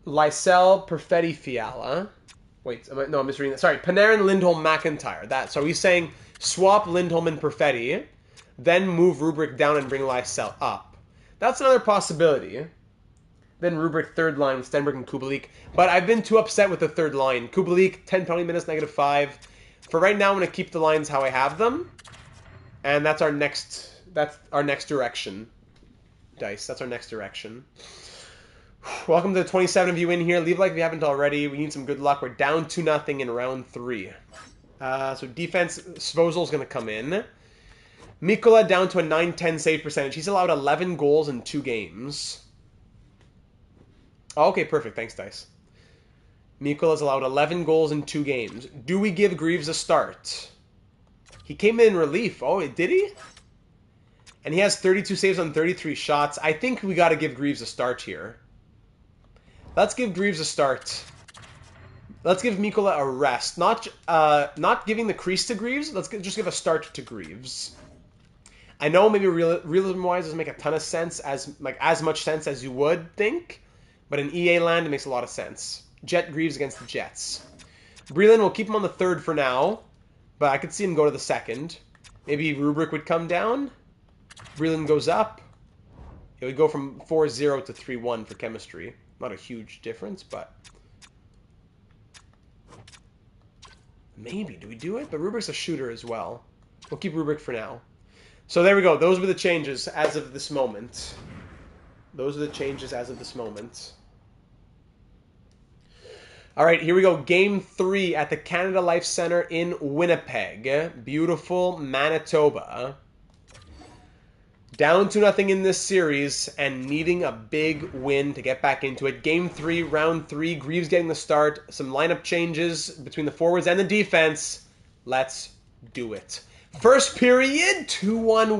Lysell, Perfetti, Fiala. Wait, no, I'm misreading that. Sorry, Panarin, Lindholm, McIntyre. So he's saying swap Lindholm and Perfetti, then move Rubric down and bring Lysell up. That's another possibility. Then Rubric third line with Stenberg and Kubalik. But I've been too upset with the third line. Kubalik, 10 penalty minutes, -5. For right now, I'm going to keep the lines how I have them. And that's our next direction. Dice, that's our next direction. Welcome to the 27 of you in here. Leave a like if you haven't already. We need some good luck. We're down 2-0 in round 3. So defense, Svozil's going to come in. Mikkola down to a 9-10 save percentage. He's allowed 11 goals in 2 games. Oh, okay, perfect. Thanks, Dice. Mikkola's allowed 11 goals in 2 games. Do we give Greaves a start? He came in relief. Oh, did he? And he has 32 saves on 33 shots. I think we got to give Greaves a start here. Let's give Greaves a start. Let's give Mikkola a rest. Not giving the crease to Greaves. Let's just give a start to Greaves. I know maybe realism-wise doesn't make a ton of sense, as much sense as you would think, but in EA land it makes a lot of sense. Jet Greaves against the Jets. Breland will keep him on the third for now, but I could see him go to the second. Maybe Rubric would come down. Breland goes up. It would go from 4-0 to 3-1 for chemistry. Not a huge difference, but... Maybe. Do we do it? But Rubric's a shooter as well. We'll keep Rubric for now. So there we go. Those were the changes as of this moment. Those are the changes as of this moment. All right, here we go. Game 3 at the Canada Life Centre in Winnipeg. Beautiful Manitoba. Down 2-0 in this series and needing a big win to get back into it. Game 3, round 3. Greaves getting the start. Some lineup changes between the forwards and the defense. Let's do it. First period, 2-1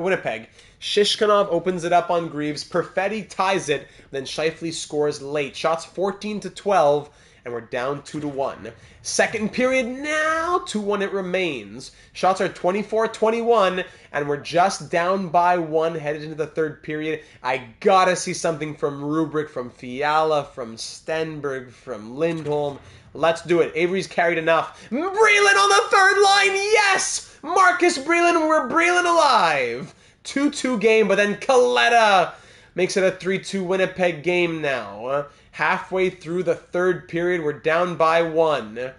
Winnipeg. Shishkinov opens it up on Greaves. Perfetti ties it. Then Scheifele scores late. Shots 14-12. And we're down 2-1. Second period now, 2-1 it remains. Shots are 24-21, and we're just down by 1 headed into the third period. I gotta see something from Rubric, from Fiala, from Stenberg, from Lindholm. Let's do it. Avery's carried enough. Breland on the third line, yes! Marcus Breland, we're Breland alive. 2-2 game, but then Kaleta makes it a 3-2 Winnipeg game now. Halfway through the third period, we're down by 1.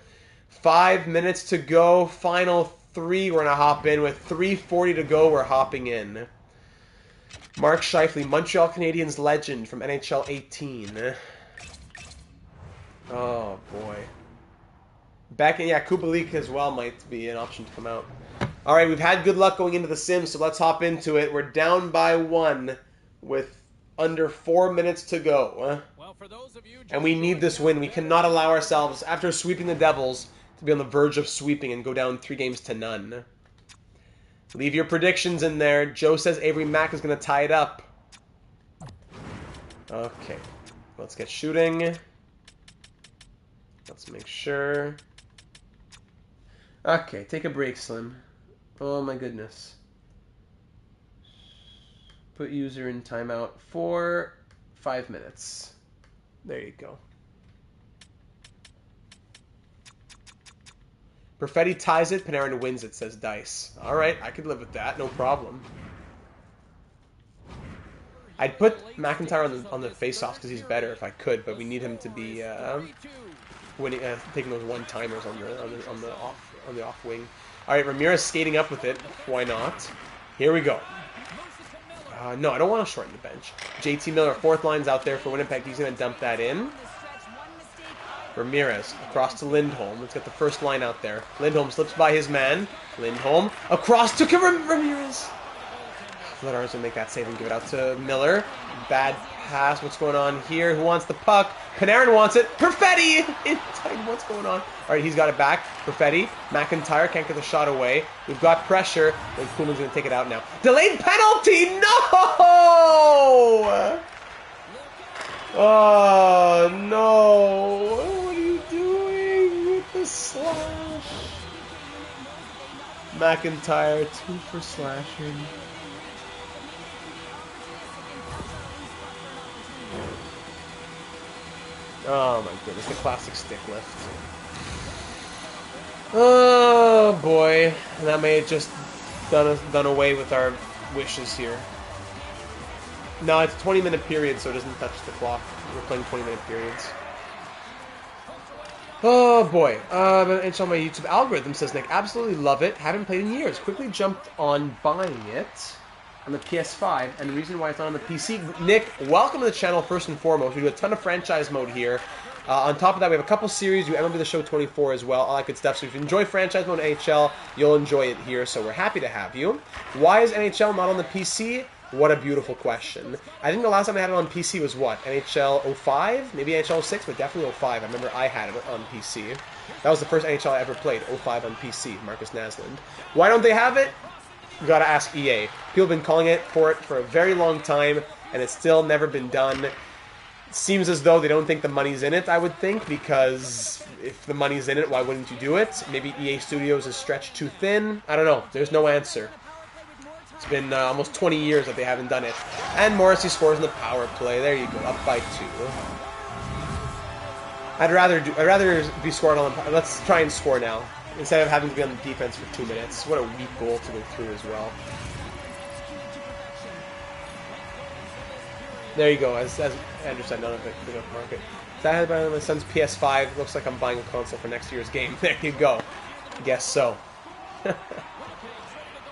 5 minutes to go. Final 3, we're going to hop in. With 3:40 to go, we're hopping in. Mark Scheifele, Montreal Canadiens legend from NHL 18. Oh, boy. Back in, yeah, Kubalik as well might be an option to come out. All right, we've had good luck going into the Sims, so let's hop into it. We're down by 1 with under 4 minutes to go. And we need this win. We cannot allow ourselves, after sweeping the Devils, to be on the verge of sweeping and go down 3-0. Leave your predictions in there. Joe says Avery Mack is going to tie it up. Okay. Let's get shooting. Let's make sure. Okay, take a break, Slim. Oh my goodness. Put user in timeout for 5 minutes. There you go. Perfetti ties it, Panarin wins it, says Dice. Alright, I could live with that, no problem. I'd put McIntyre on the face-offs because he's better if I could, but we need him to be winning, taking those one-timers on the off wing. Alright, Ramirez skating up with it. Why not? Here we go. No, I don't want to shorten the bench. JT Miller, fourth line's out there for Winnipeg. He's going to dump that in. Ramirez across to Lindholm. Let's get the first line out there. Lindholm slips by his man. Lindholm across to Ramirez. Vladar is going to make that save and give it out to Miller. Bad pass. What's going on here? Who wants the puck? Panarin wants it. Perfetti! What's going on? All right, he's got it back. Perfetti. McIntyre can't get the shot away. We've got pressure. And Kuhlman's going to take it out now. Delayed penalty! No! Oh, no. What are you doing with the slash? McIntyre, 2 for slashing. Oh my goodness, the classic stick lift. Oh boy, and that may have just done away with our wishes here. No, it's a 20-minute period, so it doesn't touch the clock. We're playing 20-minute periods. Oh boy, it's on my YouTube algorithm, says Nick. Absolutely love it. Haven't played in years. Quickly jumped on buying it on the PS5, and the reason why it's not on the PC. Nick, welcome to the channel first and foremost. We do a ton of franchise mode here. On top of that, we have a couple series. You MLB The Show 24 as well, all that good stuff. So if you enjoy franchise mode NHL, you'll enjoy it here, so we're happy to have you. Why is NHL not on the PC? What a beautiful question. I think the last time I had it on PC was what? NHL 05? Maybe NHL 06, but definitely 05. I remember I had it on PC. That was the first NHL I ever played, 05 on PC, Marcus Naslund. Why don't they have it? You gotta ask EA. People have been calling it for a very long time, and it's still never been done. It seems as though they don't think the money's in it, I would think, because if the money's in it, why wouldn't you do it? Maybe EA Studios is stretched too thin? I don't know. There's no answer. It's been almost 20 years that they haven't done it. And Morrissey scores in the power play. There you go, up by 2. I'd rather be scored on the... Let's try and score now, instead of having to be on the defense for 2 minutes. What a weak goal to go through as well. There you go, as Andrew said, none of it could have market. That had by my son's PS5. Looks like I'm buying a console for next year's game. There you go. Guess so.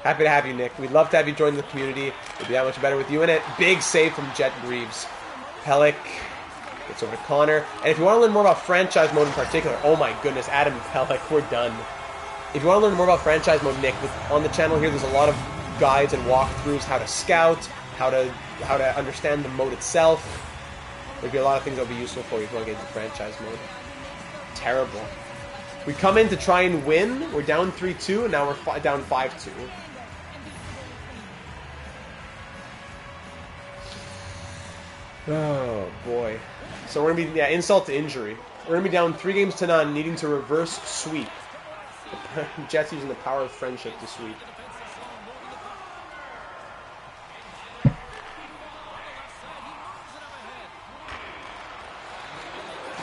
Happy to have you, Nick. We'd love to have you join the community. It'd be that much better with you in it. Big save from Jet Greaves. Pellick gets over to Connor. And if you want to learn more about franchise mode in particular, oh my goodness, Adam Pellick, we're done. If you want to learn more about franchise mode, Nick, on the channel here, there's a lot of guides and walkthroughs, how to scout, how to understand the mode itself. There'd be a lot of things that would be useful for you if you want to get into franchise mode. Terrible. We come in to try and win. We're down 3-2, and now we're down 5-2. Oh, boy. So we're going to be, insult to injury. We're going to be down 3-0, needing to reverse sweep. The Jets using the power of friendship to sweep.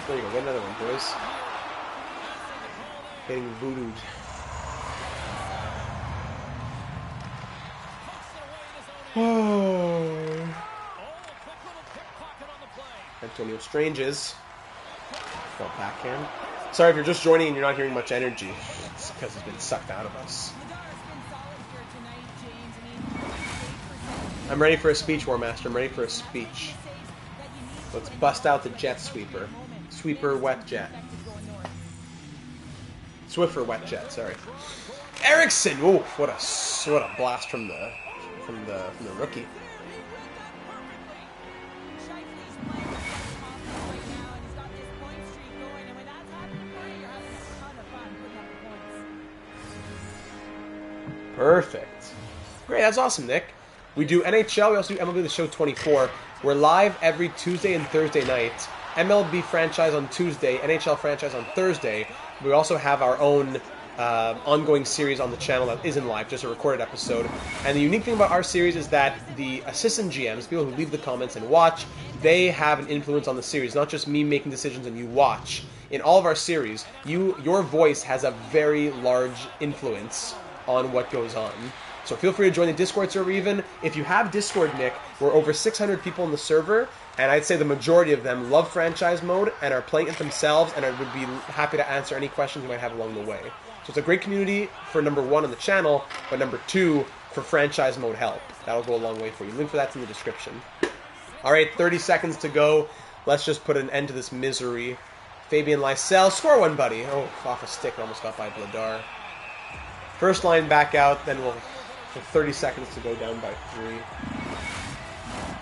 There you go, get another one, boys. Getting voodooed. Oh. Antonio Stranges. Well, backhand. Sorry if you're just joining and you're not hearing much energy. It's because it's been sucked out of us. I'm ready for a speech, War Master. I'm ready for a speech. Let's bust out the jet sweeper. Sweeper wet jet. Swiffer wet jet, sorry. Erickson! Ooh, what a blast from the rookie. Perfect. Great, that's awesome, Nick. We do NHL, we also do MLB The Show 24. We're live every Tuesday and Thursday night. MLB franchise on Tuesday, NHL franchise on Thursday. We also have our own ongoing series on the channel that isn't live, just a recorded episode. And the unique thing about our series is that the assistant GMs, people who leave the comments and watch, they have an influence on the series, not just me making decisions and you watch. In all of our series, your voice has a very large influence on what goes on. So feel free to join the Discord server even. If you have Discord, Nick, we're over 600 people in the server, and I'd say the majority of them love franchise mode and are playing it themselves, and I would be happy to answer any questions you might have along the way. So it's a great community for number 1 on the channel, but number 2 for franchise mode help. That'll go a long way for you. Link for that's in the description. Alright, 30 seconds to go. Let's just put an end to this misery. Fabian Lysell, score one, buddy. Oh, off a stick, almost got by Bladar. First line back out, then we'll... For 30 seconds to go down by 3.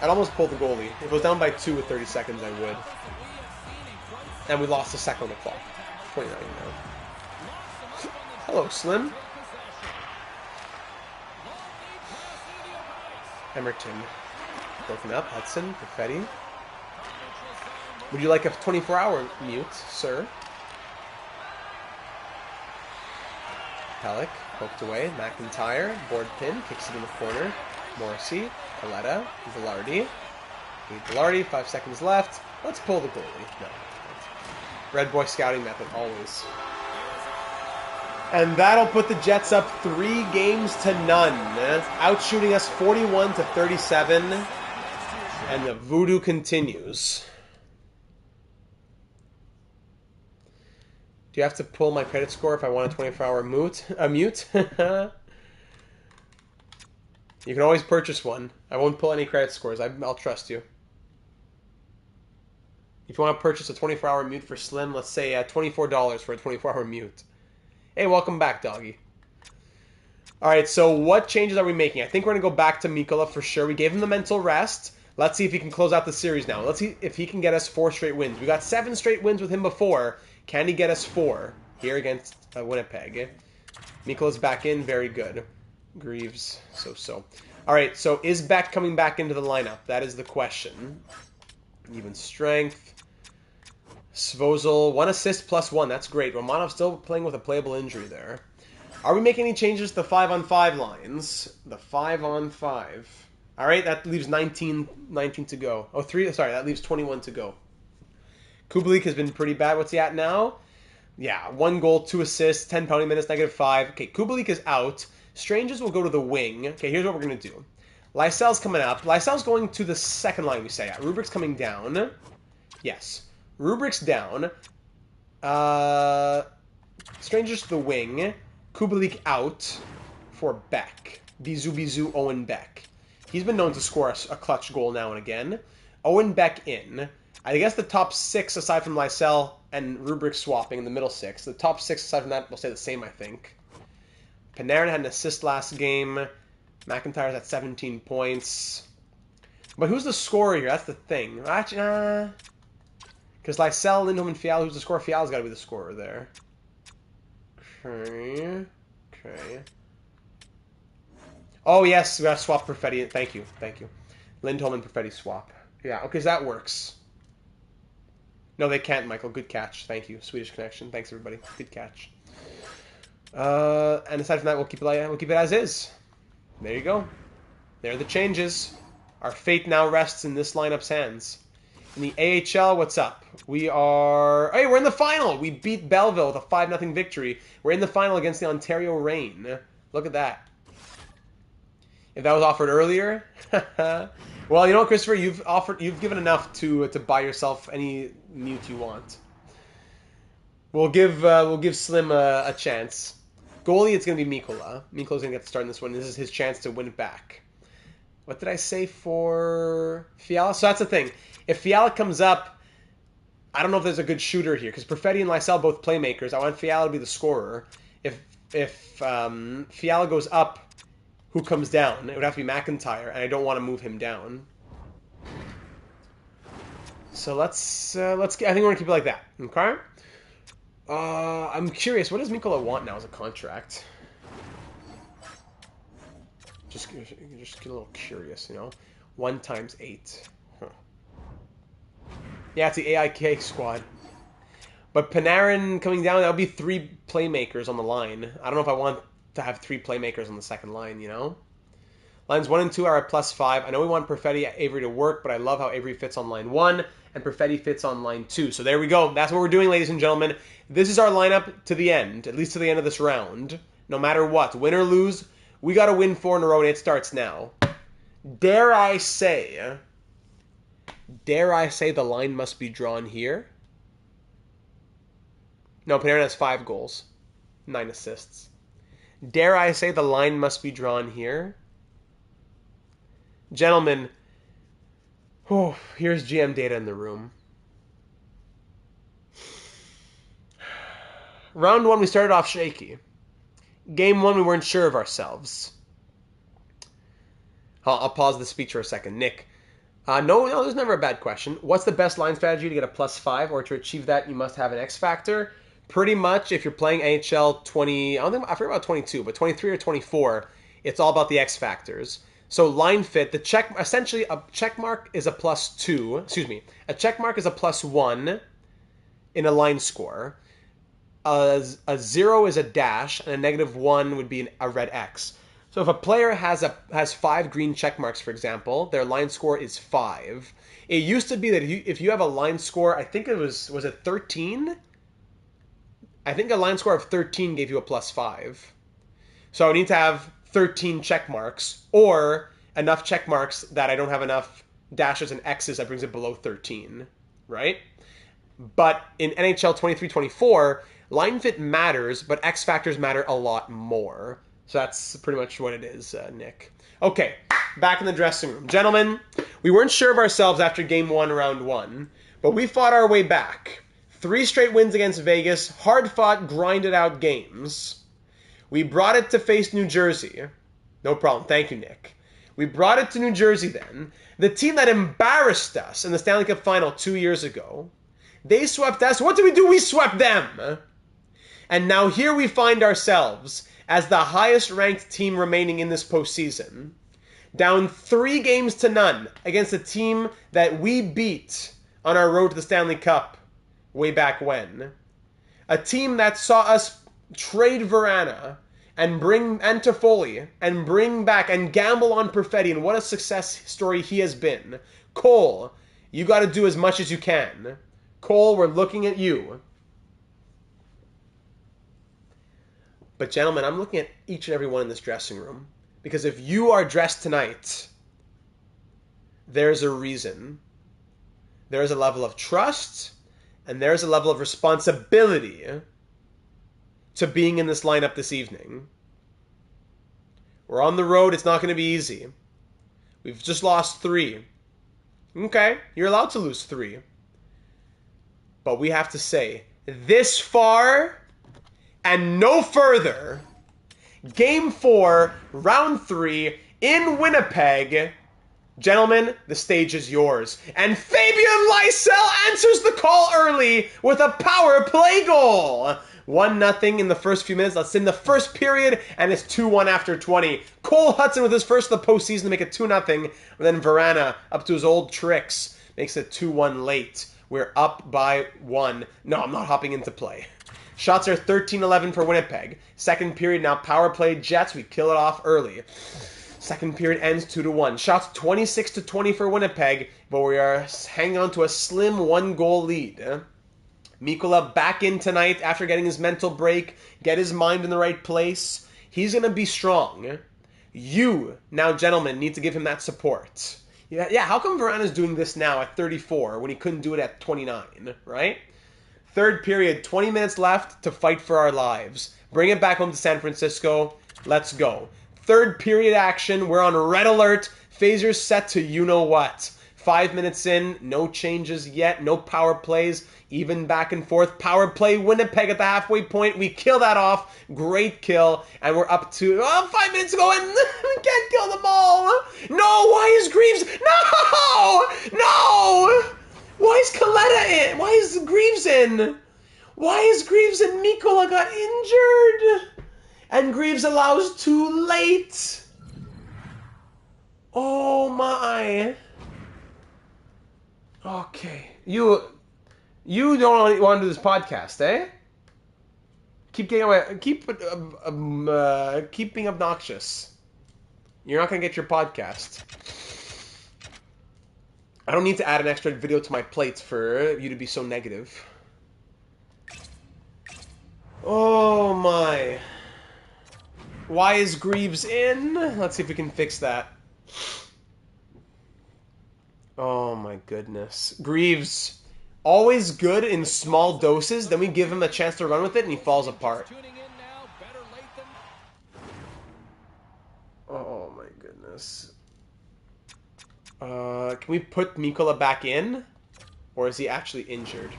I'd almost pull the goalie. If it was down by 2 with 30 seconds, I would. And we lost a second on the clock. 29 now. Hello, Slim. Emerton. Broken up. Hudson. Perfetti. Would you like a 24-hour mute, sir? Pellick. Poked away. McIntyre. Board pin. Kicks it in the corner. Morrissey. Paletta. Velarde. Velarde. 5 seconds left. Let's pull the goalie. No. Red Boy scouting method, always. And that'll put the Jets up 3-0, outshooting us 41-37. And the voodoo continues. Do you have to pull my credit score if I want a 24-hour mute? You can always purchase one. I won't pull any credit scores. I'll trust you. If you want to purchase a 24-hour mute for Slim, let's say $24 for a 24-hour mute. Hey, welcome back, doggy. Alright, so what changes are we making? I think we're going to go back to Mikkola for sure. We gave him the mental rest. Let's see if he can close out the series now. Let's see if he can get us 4 straight wins. We got 7 straight wins with him before. Can he get us 4 here against Winnipeg? Mikkola's back in. Very good. Greaves, so-so. Alright, so is Beck coming back into the lineup? That is the question. Even strength. Svozil, 1 assist plus 1. That's great. Romanov still playing with a playable injury there. Are we making any changes to the 5-on-5 lines? The 5-on-5. Alright, that leaves 19 to go. Oh, 3, sorry, that leaves 21 to go. Kubalik has been pretty bad. What's he at now? Yeah, 1 goal, 2 assists, 10 penalty minutes, -5. Okay, Kubalik is out. Stranges will go to the wing. Okay, here's what we're going to do. Lysell's coming up. Lysell's going to the second line, we say. Yeah, Rubrick's coming down. Yes. Rubrick's down. Strangers to the wing. Kubalik out for Beck. Bizu Owen Beck. He's been known to score a clutch goal now and again. Owen Beck in. I guess the top 6, aside from Lysell and Rubrick swapping in the middle 6, the top 6 aside from that will stay the same, I think. Panarin had an assist last game. McIntyre's at 17 points. But who's the scorer here? That's the thing. Actually, because Lysell, Lindholm, and Fiala, who's the scorer? Fiala's got to be the scorer there. Okay. Okay. Oh, yes. We got to swap Perfetti. Thank you. Thank you. Lindholm and Perfetti swap. Yeah, okay, so that works. No, they can't, Michael. Good catch. Thank you. Swedish connection. Thanks, everybody. Good catch. And aside from that, we'll keep it as is. There you go. There are the changes. Our fate now rests in this lineup's hands. In the AHL, what's up? We are... Hey, we're in the final! We beat Belleville with a 5-0 victory. We're in the final against the Ontario Reign. Look at that. If that was offered earlier... Well, you know, Christopher, you've given enough to buy yourself any mute you want. We'll give Slim a chance. Goalie, it's going to be Mikola. Mikola's going to get the start in this one. This is his chance to win it back. What did I say for Fiala? So that's the thing. If Fiala comes up, I don't know if there's a good shooter here, because Perfetti and Lysell both playmakers. I want Fiala to be the scorer. If Fiala goes up, who comes down? It would have to be McIntyre, and I don't want to move him down. So let's I think we're going to keep it like that. Okay? I'm curious, what does Mikola want now as a contract? Just get a little curious, you know? 1 times 8. Huh. Yeah, it's the AIK squad. But Panarin coming down, that would be 3 playmakers on the line. I don't know if I want to have 3 playmakers on the second line, you know? Lines 1 and 2 are at +5. I know we want Perfetti Avery to work, but I love how Avery fits on line 1 and Perfetti fits on line 2. So there we go. That's what we're doing, ladies and gentlemen. This is our lineup to the end, at least to the end of this round. No matter what, win or lose, we got to win 4 in a row, and it starts now. Dare I say the line must be drawn here? No, Panarin has 5 goals, 9 assists. Dare I say the line must be drawn here? Gentlemen, here's GM data in the room. Round 1, we started off shaky. Game 1, we weren't sure of ourselves. I'll pause the speech for a second. Nick. No, there's never a bad question. What's the best line strategy to get a +5, or to achieve that you must have an X factor? Pretty much, if you're playing NHL 20, I forget about 22, but 23 or 24, it's all about the X factors. So line fit, essentially a check mark is a +2. Excuse me, a check mark is a +1 in a line score. A 0 is a dash, and a -1 would be a red X. So if a player has 5 green check marks, for example, their line score is 5. It used to be that if you have a line score, I think it was it 13? I think a line score of 13 gave you a +5. So I need to have 13 check marks, or enough check marks that I don't have enough dashes and X's that brings it below 13, right? But in NHL 23-24, line fit matters, but X factors matter a lot more. So that's pretty much what it is, Nick. Okay, back in the dressing room. Gentlemen, we weren't sure of ourselves after Game 1, Round 1, but we fought our way back. 3 straight wins against Vegas, hard-fought, grinded-out games. We brought it to face New Jersey. No problem. Thank you, Nick. We brought it to New Jersey then. The team that embarrassed us in the Stanley Cup Final 2 years ago. They swept us. What did we do? We swept them. And now here we find ourselves as the highest-ranked team remaining in this postseason. Down 3-0 against a team that we beat on our road to the Stanley Cup way back when. A team that saw us trade Verana and bring Toffoli and bring back and gamble on Perfetti, and what a success story he has been. Cole, you got to do as much as you can. Cole, we're looking at you. But gentlemen, I'm looking at each and every one in this dressing room, because if you are dressed tonight, there's a reason. There's a level of trust, and there's a level of responsibility to being in this lineup this evening. We're on the road. It's not going to be easy. We've just lost 3. Okay, you're allowed to lose 3. But we have to say, this far and no further. Game 4, Round 3, in Winnipeg. Gentlemen, the stage is yours. And Fabian Lysell answers the call early with a power play goal. 1-0 in the first few minutes. That's in the first period, and it's 2-1 after 20. Cole Hudson with his first of the postseason to make it 2-0. And then Verana, up to his old tricks, makes it 2-1 late. We're up by 1. No, I'm not hopping into play. Shots are 13-11 for Winnipeg. Second period, now power play Jets. We kill it off early. Second period ends 2-1. Shots 26-20 for Winnipeg, but we are hanging on to a slim 1-goal lead. Mikkola back in tonight after getting his mental break, get his mind in the right place. He's going to be strong. You, now gentlemen, need to give him that support. Yeah, how come Verana's doing this now at 34 when he couldn't do it at 29, right? Third period, 20 minutes left to fight for our lives. Bring it back home to San Francisco. Let's go. Third period action. We're on red alert. Phasers set to you-know-what. 5 minutes in, no changes yet, no power plays, even back and forth. Power play Winnipeg at the halfway point. We kill that off. Great kill. And we're up to 5 minutes ago, and we can't kill them all. No, why is Greaves? No! No! Why is Coletta in? Why is Greaves in? Why is Greaves and Mikkola got injured? And Greaves allows too late. Oh my. Okay. You don't want to do this podcast, eh? Keep getting away. Keep being obnoxious. You're not gonna get your podcast. I don't need to add an extra video to my plate for you to be so negative. Oh my. Why is Greaves in? Let's see if we can fix that. Oh my goodness. Greaves, always good in small doses, then we give him a chance to run with it and he falls apart. Oh my goodness. Can we put Mikkola back in? Or is he actually injured?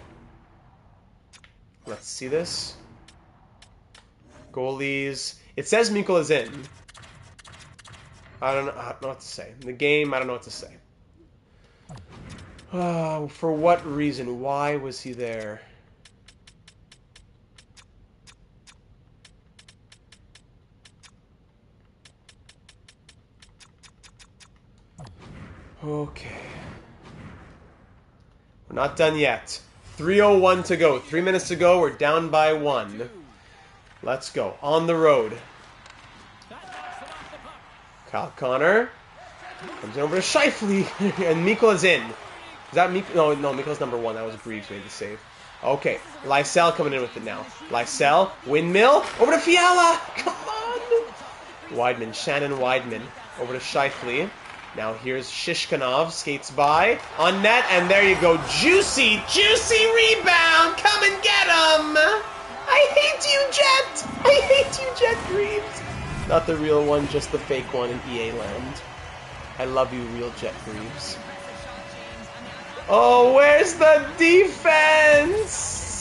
Let's see this. Goalies. It says Mikkola's in. I don't know what to say. In the game, I don't know what to say. For what reason? Why was he there? Okay. We're not done yet. 3:01 to go. 3 minutes to go. We're down by 1. Let's go. On the road. Kyle Connor comes over to Scheifele, and Mikkola's in. Is that Mikkola? No, Mikkola's number 1. That was Greaves made the save. Okay, Lysell coming in with it now. Lysell, windmill, over to Fiala. Come on. Weidman, Shannon Weidman, over to Scheifele. Now here's Shishkinov, skates by, on net, and there you go. Juicy, juicy rebound. Come and get him. I hate you, Jet. I hate you, Jet Greaves. Not the real one, just the fake one in EA land. I love you, real Jet Greaves. Oh, where's the defense?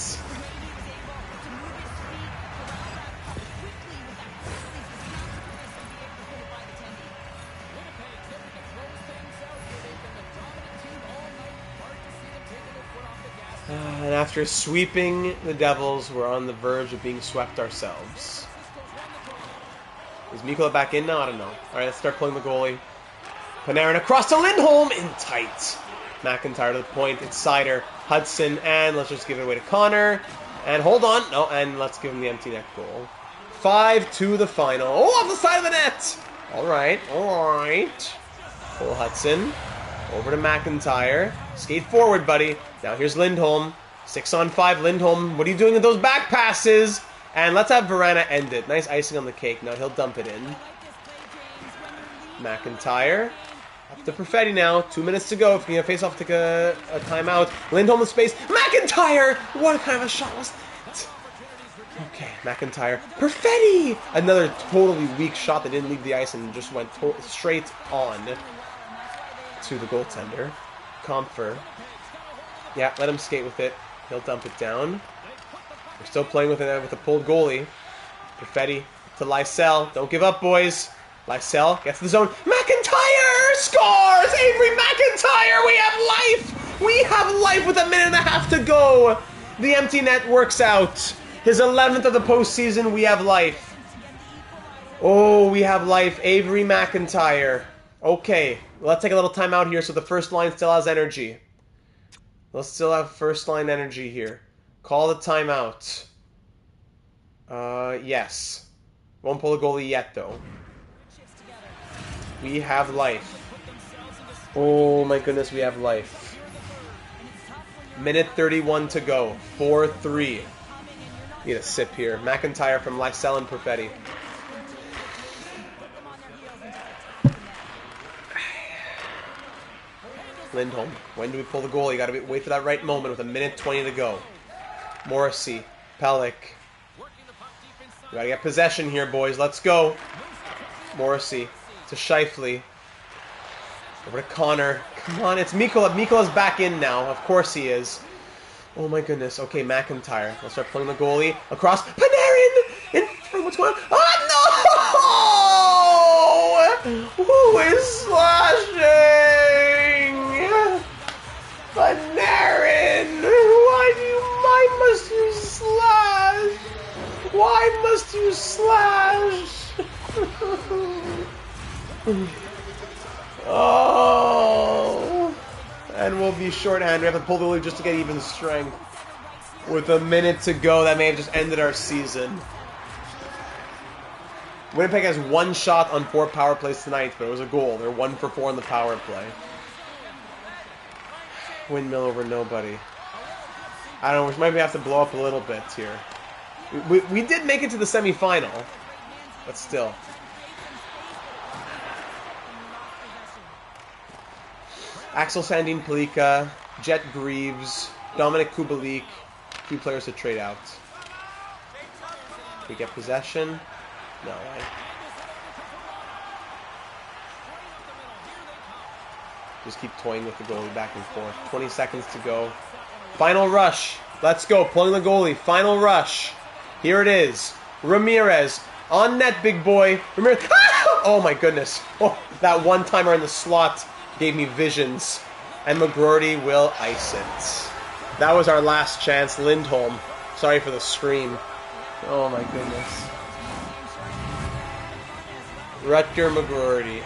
And after sweeping the Devils, we're on the verge of being swept ourselves. Is Mikkola back in now? I don't know. Alright, let's start pulling the goalie. Panarin across to Lindholm, in tight. McIntyre to the point, it's Sider, Hudson, and let's just give it away to Connor. And hold on, no, and let's give him the empty net goal. 5-2 the final. Oh, off the side of the net! Alright, alright. Cole Hudson, over to McIntyre. Skate forward, buddy. Now here's Lindholm. 6-on-5, Lindholm. What are you doing with those back passes? And let's have Verana end it. Nice icing on the cake. Now he'll dump it in. McIntyre. Up to Perfetti now. 2 minutes to go. If you can face off, take a timeout. Lindholm in space. McIntyre! What kind of a shot was that? Okay, McIntyre. Perfetti! Another totally weak shot that didn't leave the ice and just went straight on to the goaltender. Comfer. Yeah, let him skate with it. He'll dump it down. We're still playing with a pulled goalie. Perfetti to Lysell. Don't give up, boys. Lysell gets the zone. McIntyre scores! Avery McIntyre, we have life! We have life with a minute and a half to go. The empty net works out. His 11th of the postseason, we have life. Oh, we have life. Avery McIntyre. Okay, let's take a little time out here so the first line still has energy. Let's still have first line energy here. Call the timeout. Yes. Won't pull a goalie yet, though. We have life. Oh my goodness, we have life. Minute 31 to go. 4-3. Need a sip here. McIntyre from Lysell and Perfetti. Lindholm. When do we pull the goal? You gotta wait for that right moment with a minute 20 to go. Morrissey. Pellick. We gotta get possession here, boys. Let's go. Morrissey to Scheifele. Over to Connor. Come on, it's Mikkola. Mikkola's back in now. Of course he is. Oh my goodness. Okay, McIntyre. Let's start pulling the goalie. Across. Panarin! In front. What's going on? Oh no! Who is slashing? Panarin! Why must you slash? Why must you slash? Oh! And we'll be shorthanded. We have to pull the goalie just to get even strength. With a minute to go, that may have just ended our season. Winnipeg has one shot on 4 power plays tonight, but it was a goal. They're 1 for 4 on the power play. Windmill over nobody. I don't know, we might have to blow up a little bit here. We did make it to the semifinal, but still. Axel Sandin Palika, Jet Greaves, Dominic Kubalik, 2 players to trade out. We get possession? No, right? Just keep toying with the goalie back and forth. 20 seconds to go. Final rush. Let's go. Pulling the goalie. Final rush. Here it is. Ramirez. On net, big boy. Ramirez. Oh my goodness. Oh, that one-timer in the slot gave me visions. And McGroarty will ice it. That was our last chance. Lindholm. Sorry for the scream. Oh my goodness. Rutger McGroarty.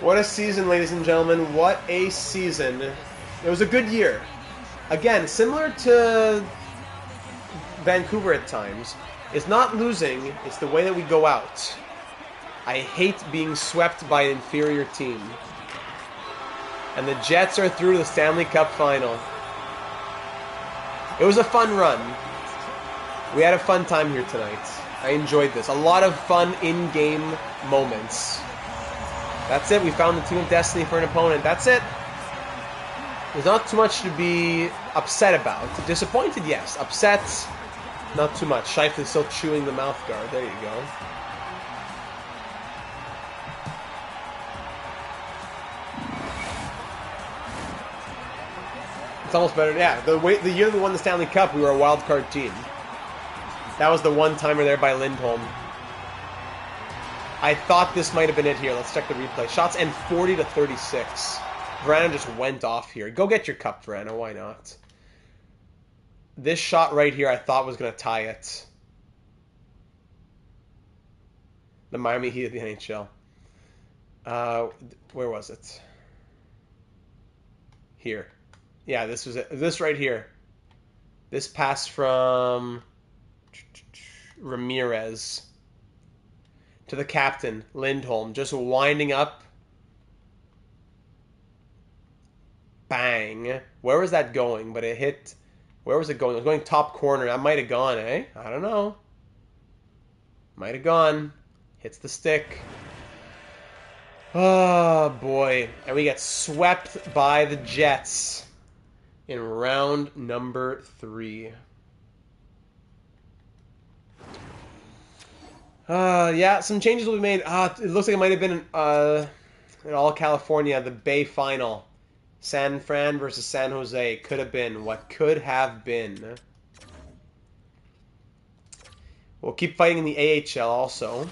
What a season, ladies and gentlemen. What a season. It was a good year. Again, similar to Vancouver at times. It's not losing, it's the way that we go out. I hate being swept by an inferior team. And the Jets are through to the Stanley Cup final. It was a fun run. We had a fun time here tonight. I enjoyed this. A lot of fun in-game moments. That's it. We found the team of destiny for an opponent. That's it. There's not too much to be upset about. Disappointed, yes. Upset, not too much. Scheifele's still chewing the mouth guard. There you go. It's almost better. Yeah, the year we won the Stanley Cup, we were a wild card team. That was the one-timer there by Lindholm. I thought this might have been it here. Let's check the replay. Shots end 40-36. Verano just went off here. Go get your cup, Verano. Why not? This shot right here I thought was going to tie it. The Miami Heat of the NHL. Where was it? Here. Yeah, this was it. This right here. This pass from Ramirez to the captain, Lindholm, just winding up. Bang. Where was that going? But it hit... Where was it going? It was going top corner. That might have gone, eh? I don't know. Might have gone. Hits the stick. Oh, boy. And we get swept by the Jets in round number 3. Yeah, some changes will be made. It looks like it might have been in all California, the Bay Final. San Fran versus San Jose. Could have been. What could have been. We'll keep fighting in the AHL also.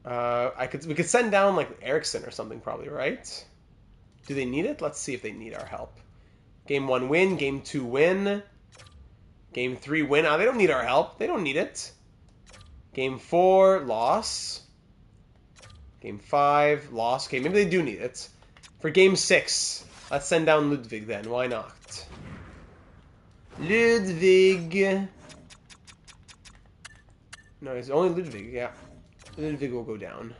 We could send down like Erickson or something probably, right? Do they need it? Let's see if they need our help. Game 1 win, Game 2 win, Game 3 win. They don't need our help. They don't need it. Game 4 loss. Game 5 loss. Okay, maybe they do need it. For Game 6, let's send down Ludwig then. Why not? Ludwig. No, it's only Ludwig, yeah. Ludwig will go down.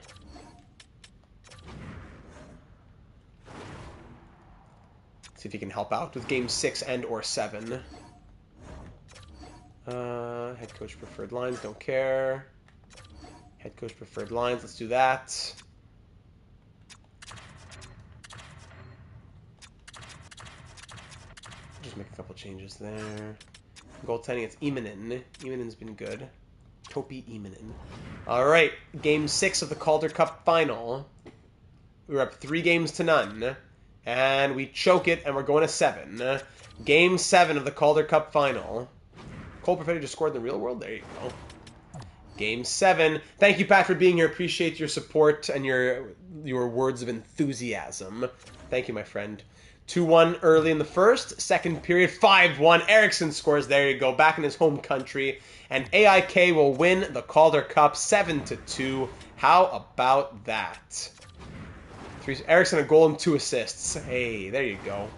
See if he can help out with Game 6 and or 7. Head coach preferred lines, don't care. Head coach preferred lines, let's do that. Just make a couple changes there. Goaltending, it's Emanen. Emanen's been good. Topi Emanen. Alright, Game 6 of the Calder Cup Final. We were up 3-0. And we choke it, and we're going to 7. Game 7 of the Calder Cup Final. Cole Perfetti just scored in the real world. There you go. Game 7. Thank you, Pat, for being here. Appreciate your support and your words of enthusiasm. Thank you, my friend. 2-1 early in the first. Second period, 5-1. Erickson scores. There you go. Back in his home country. And AIK will win the Calder Cup 7-2. How about that? Erickson a goal and 2 assists. Hey, there you go.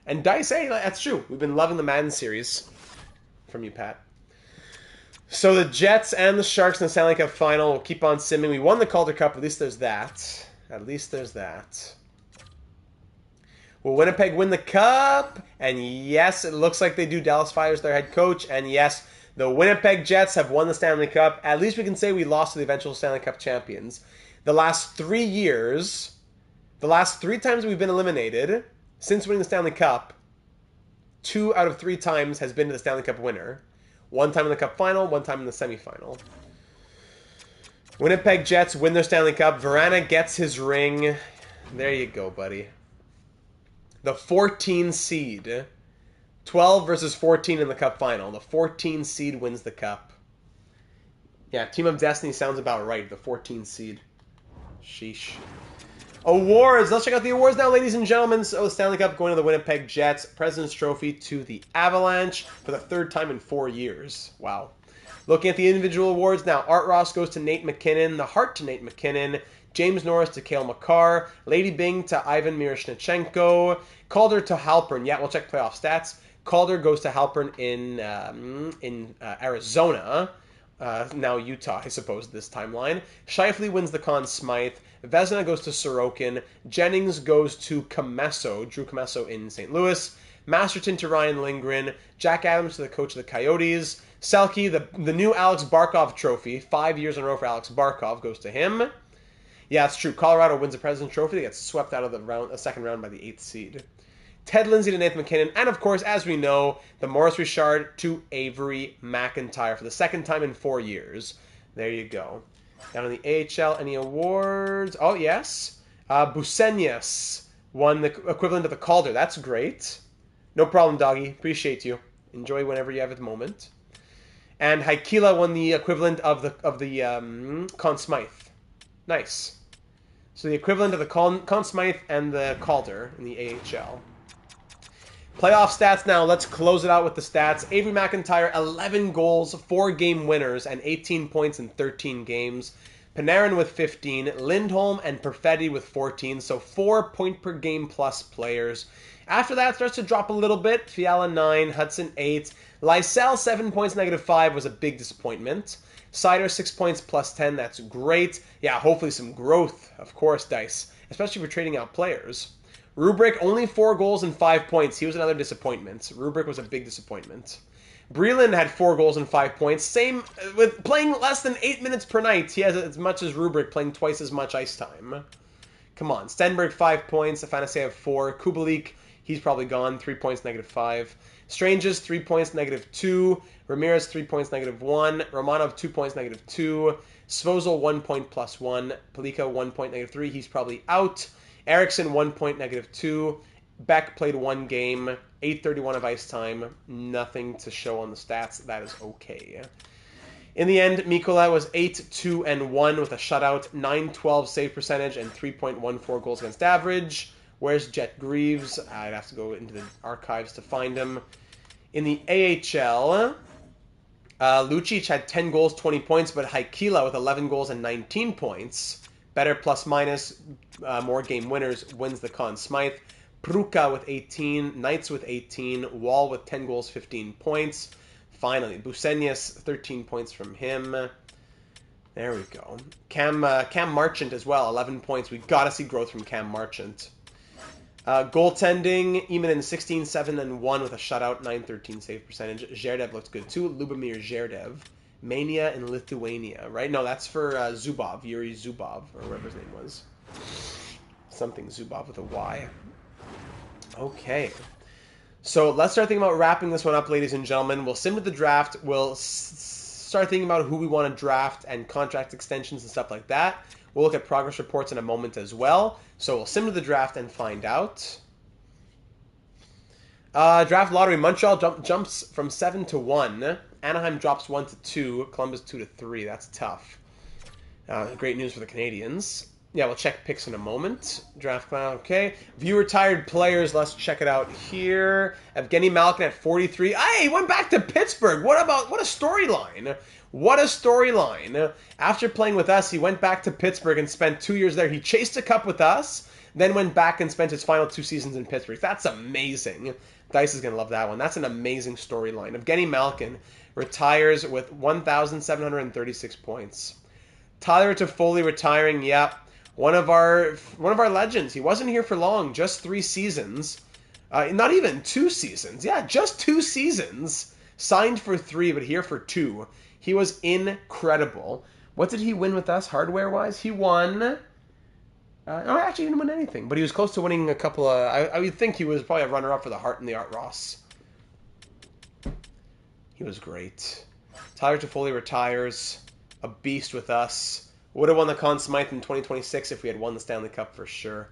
And Dice, hey, that's true. We've been loving the Madden series from you, Pat. So the Jets and the Sharks in the Stanley Cup Final will keep on simming. We won the Calder Cup. At least there's that. At least there's that. Will Winnipeg win the Cup? And yes, it looks like they do. Dallas fires their head coach. And yes, the Winnipeg Jets have won the Stanley Cup. At least we can say we lost to the eventual Stanley Cup champions. The last 3 years, the last 3 times we've been eliminated since winning the Stanley Cup, 2 out of 3 times has been to the Stanley Cup winner. 1 time in the Cup Final, 1 time in the semifinal. Winnipeg Jets win their Stanley Cup. Verana gets his ring. There you go, buddy. The 14 seed. 12 versus 14 in the Cup Final. The 14 seed wins the Cup. Yeah, Team of Destiny sounds about right. The 14 seed. Sheesh. Awards. Let's check out the awards now, ladies and gentlemen. So, the Stanley Cup going to the Winnipeg Jets. President's Trophy to the Avalanche for the 3rd time in 4 years. Wow. Looking at the individual awards now. Art Ross goes to Nate McKinnon. The Hart to Nate McKinnon. James Norris to Cale Makar. Lady Bing to Ivan Miroshnichenko. Calder to Halpern. Yeah, we'll check playoff stats. Calder goes to Halpern in Arizona. Now Utah, I suppose, this timeline. Scheifele wins the Conn Smythe. Vezina goes to Sorokin. Jennings goes to Comesso. Drew Comesso in St. Louis. Masterton to Ryan Lindgren. Jack Adams to the coach of the Coyotes. Selke, the new Alex Barkov trophy. 5 years in a row for Alex Barkov goes to him. Yeah, it's true. Colorado wins the President's Trophy. They get swept out of the second round by the 8th seed. Ted Lindsay to Nathan McKinnon. And, of course, as we know, the Maurice Richard to Avery McIntyre for the 2nd time in 4 years. There you go. Down in the AHL, any awards? Oh, yes. Busenyas won the equivalent of the Calder. That's great. No problem, doggy. Appreciate you. Enjoy whenever you have a moment. And Haikila won the equivalent of the Conn Smythe. Nice. So the equivalent of the Conn Smythe and the Calder in the AHL. Playoff stats now. Let's close it out with the stats. Avery McIntyre, 11 goals, 4 game winners, and 18 points in 13 games. Panarin with 15. Lindholm and Perfetti with 14. So 4 point per game plus players. After that, it starts to drop a little bit. Fiala 9, Hudson 8. Lysell 7 points, -5 was a big disappointment. Sider 6 points plus 10. That's great. Yeah, hopefully some growth, of course, Dice, especially for trading out players. Rubric, only 4 goals and 5 points. He was another disappointment. Rubric was a big disappointment. Breland had 4 goals and 5 points. Same with playing less than 8 minutes per night. He has as much as Rubric, playing twice as much ice time. Come on. Stenberg, 5 points. Afanaseyev, 4. Kubalik, he's probably gone. 3 points, -5. Stranges, 3 points, -2. Ramirez, 3 points, -1. Romanov, 2 points, -2. Svozil, 1 point, +1. Palika, 1 point, -3. He's probably out. Eriksson, 1 point, -2. Beck played 1 game. 8:31 of ice time. Nothing to show on the stats. That is okay. In the end, Mikola was 8-2-1 with a shutout, 912 save percentage, and 3.14 goals against average. Where's Jet Greaves? I'd have to go into the archives to find him. In the AHL, Lucic had 10 goals, 20 points, but Haikila with 11 goals and 19 points. Better plus-minus, more game winners, wins the Conn Smythe. Pruka with 18, Knights with 18, Wall with 10 goals, 15 points. Finally, Busenius, 13 points from him. There we go. Cam Marchant as well, 11 points. We got to see growth from Cam Marchant. Goaltending, Emanin 16-7-1 with a shutout, 913 save percentage. Zherdev looked good too. Lubomir Zherdev. Mania in Lithuania, right? No, that's for Zubov, Yuri Zubov, or whatever his name was. Something Zubov with a Y. Okay. So let's start thinking about wrapping this one up, ladies and gentlemen. We'll sim to the draft. We'll start thinking about who we want to draft and contract extensions and stuff like that. We'll look at progress reports in a moment as well. So we'll sim to the draft and find out. Draft lottery. Montreal jumps from 7 to 1. Anaheim drops 1 to 2. Columbus 2 to 3. That's tough. Great news for the Canadians. Yeah, we'll check picks in a moment. Draft cloud, okay. View retired players. Let's check it out here. Evgeny Malkin at 43. Hey, he went back to Pittsburgh. What a storyline. What a storyline. After playing with us, he went back to Pittsburgh and spent 2 years there. He chased a cup with us, then went back and spent his final 2 seasons in Pittsburgh. That's amazing. Dice is going to love that one. That's an amazing storyline. Evgeny Malkin retires with 1,736 points. Tyler Toffoli retiring, yep. One of our legends. He wasn't here for long, just 3 seasons. Not even 2 seasons. Yeah, just 2 seasons. Signed for 3, but here for 2. He was incredible. What did he win with us, hardware-wise? He won... no, actually, he didn't win anything, but he was close to winning a couple of... I would think he was probably a runner-up for the Hart and the Art Ross. He was great. Tyler Toffoli retires. A beast with us. Would have won the Conn Smythe in 2026 if we had won the Stanley Cup for sure.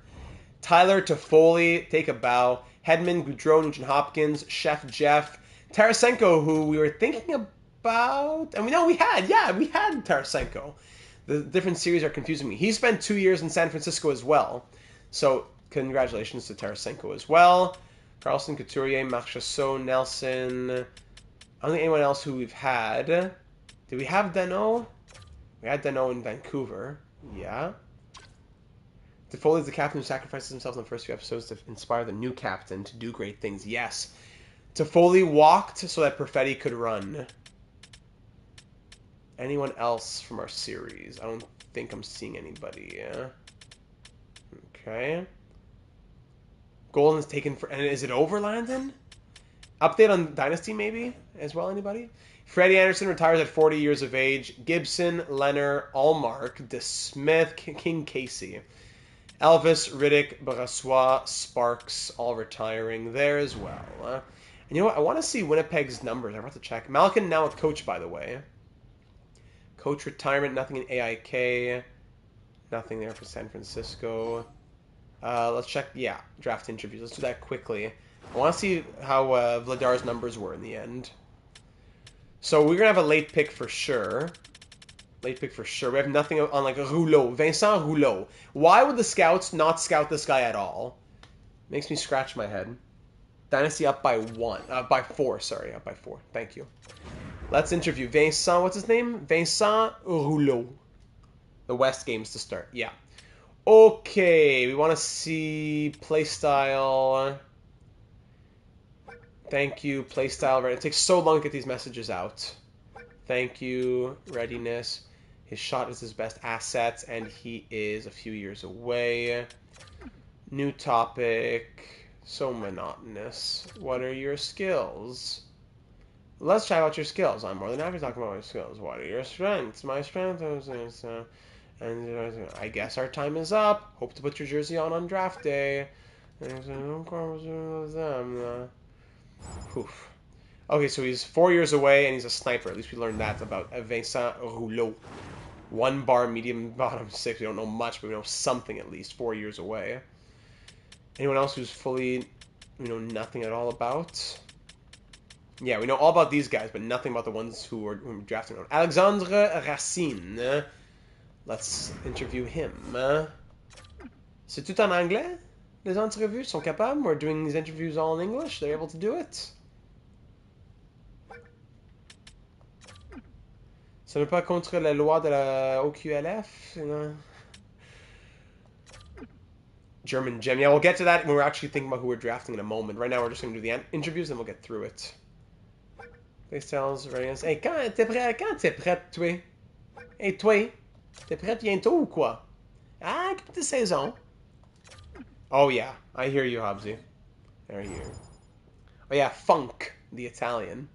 Tyler Toffoli, take a bow. Hedman, Goudreau, Nugent-Hopkins, Chef Jeff. Tarasenko, who we were thinking about... And we had Tarasenko. The different series are confusing me. He spent 2 years in San Francisco as well. So, congratulations to Tarasenko as well. Carlson, Couturier, Marc Chasseau, Nelson. I don't think anyone else who we've had. Did we have Danault? We had Danault in Vancouver. Yeah. Toffoli is the captain who sacrifices himself in the first few episodes to inspire the new captain to do great things. Yes. Toffoli walked so that Perfetti could run. Anyone else from our series? I don't think I'm seeing anybody. Yeah. Okay. Golden is taken for... And is it over, Landon? Update on Dynasty, maybe? As well, anybody? Freddie Anderson retires at 40 years of age. Gibson, Leonard, Allmark, DeSmith, King Casey. Elvis, Riddick, Brassois, Sparks, all retiring there as well. And you know what? I want to see Winnipeg's numbers. I have to check. Malkin now a coach, by the way. Coach retirement, nothing in AIK. Nothing there for San Francisco. Let's check, yeah, draft interviews. Let's do that quickly. I want to see how Vladar's numbers were in the end. So we're going to have a late pick for sure. Late pick for sure. We have nothing on like Rouleau. Vincent Rouleau. Why would the scouts not scout this guy at all? Makes me scratch my head. Dynasty up by 4, sorry. Up by 4. Thank you. Let's interview Vincent. What's his name? Vincent Rouleau. The West games to start. Yeah. Okay. We want to see playstyle. Thank you. Playstyle. Right. It takes so long to get these messages out. Thank you. Readiness. His shot is his best assets, and he is a few years away. New topic. So monotonous. What are your skills? Let's chat about your skills. I'm more than happy to talk about my skills. What are your strengths? My strength is... and I guess our time is up. Hope to put your jersey on draft day. Oof. Okay, so he's 4 years away, and he's a sniper. At least we learned that about Vincent Rouleau. 1 bar, medium, bottom 6. We don't know much, but we know something at least. 4 years away. Anyone else who's fully, we know nothing at all about? Yeah, we know all about these guys, but nothing about the ones who are drafting on. Alexandre Racine. Let's interview him. C'est tout en anglais? Les entrevues sont capables? We're doing these interviews all in English? They're able to do it? Ce n'est pas contre la loi de la OQLF? You know? German gem. Yeah, we'll get to that when we're actually thinking about who we're drafting in a moment. Right now, we're just going to do the interviews, and we'll get through it. Pastels, variants. Hey, quand t'es prêt, toi? Hey, toi? T'es prêt bientôt ou quoi? Ah, que saison. Oh, yeah. I hear you, Hobbsy. I hear you. Oh, yeah. Funk, the Italian.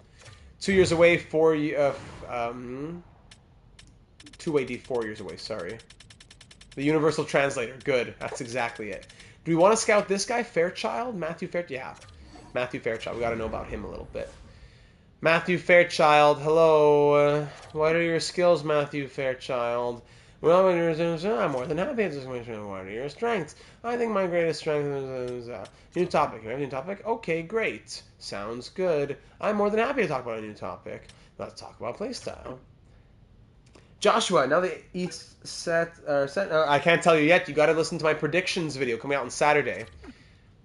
2 years away, 4 2 AD, 4 years away, sorry. The Universal Translator. Good. That's exactly it. Do we want to scout this guy, Fairchild? Matthew Fairchild? Yeah. Matthew Fairchild. We got to know about him a little bit. Matthew Fairchild. Hello. What are your skills, Matthew Fairchild? Well, I'm more than happy to explain what are your strengths. I think my greatest strength is new topic. You have a new topic? Okay, great. Sounds good. I'm more than happy to talk about a new topic. Let's talk about playstyle. Joshua, now that each set, I can't tell you yet. You got to listen to my predictions video coming out on Saturday.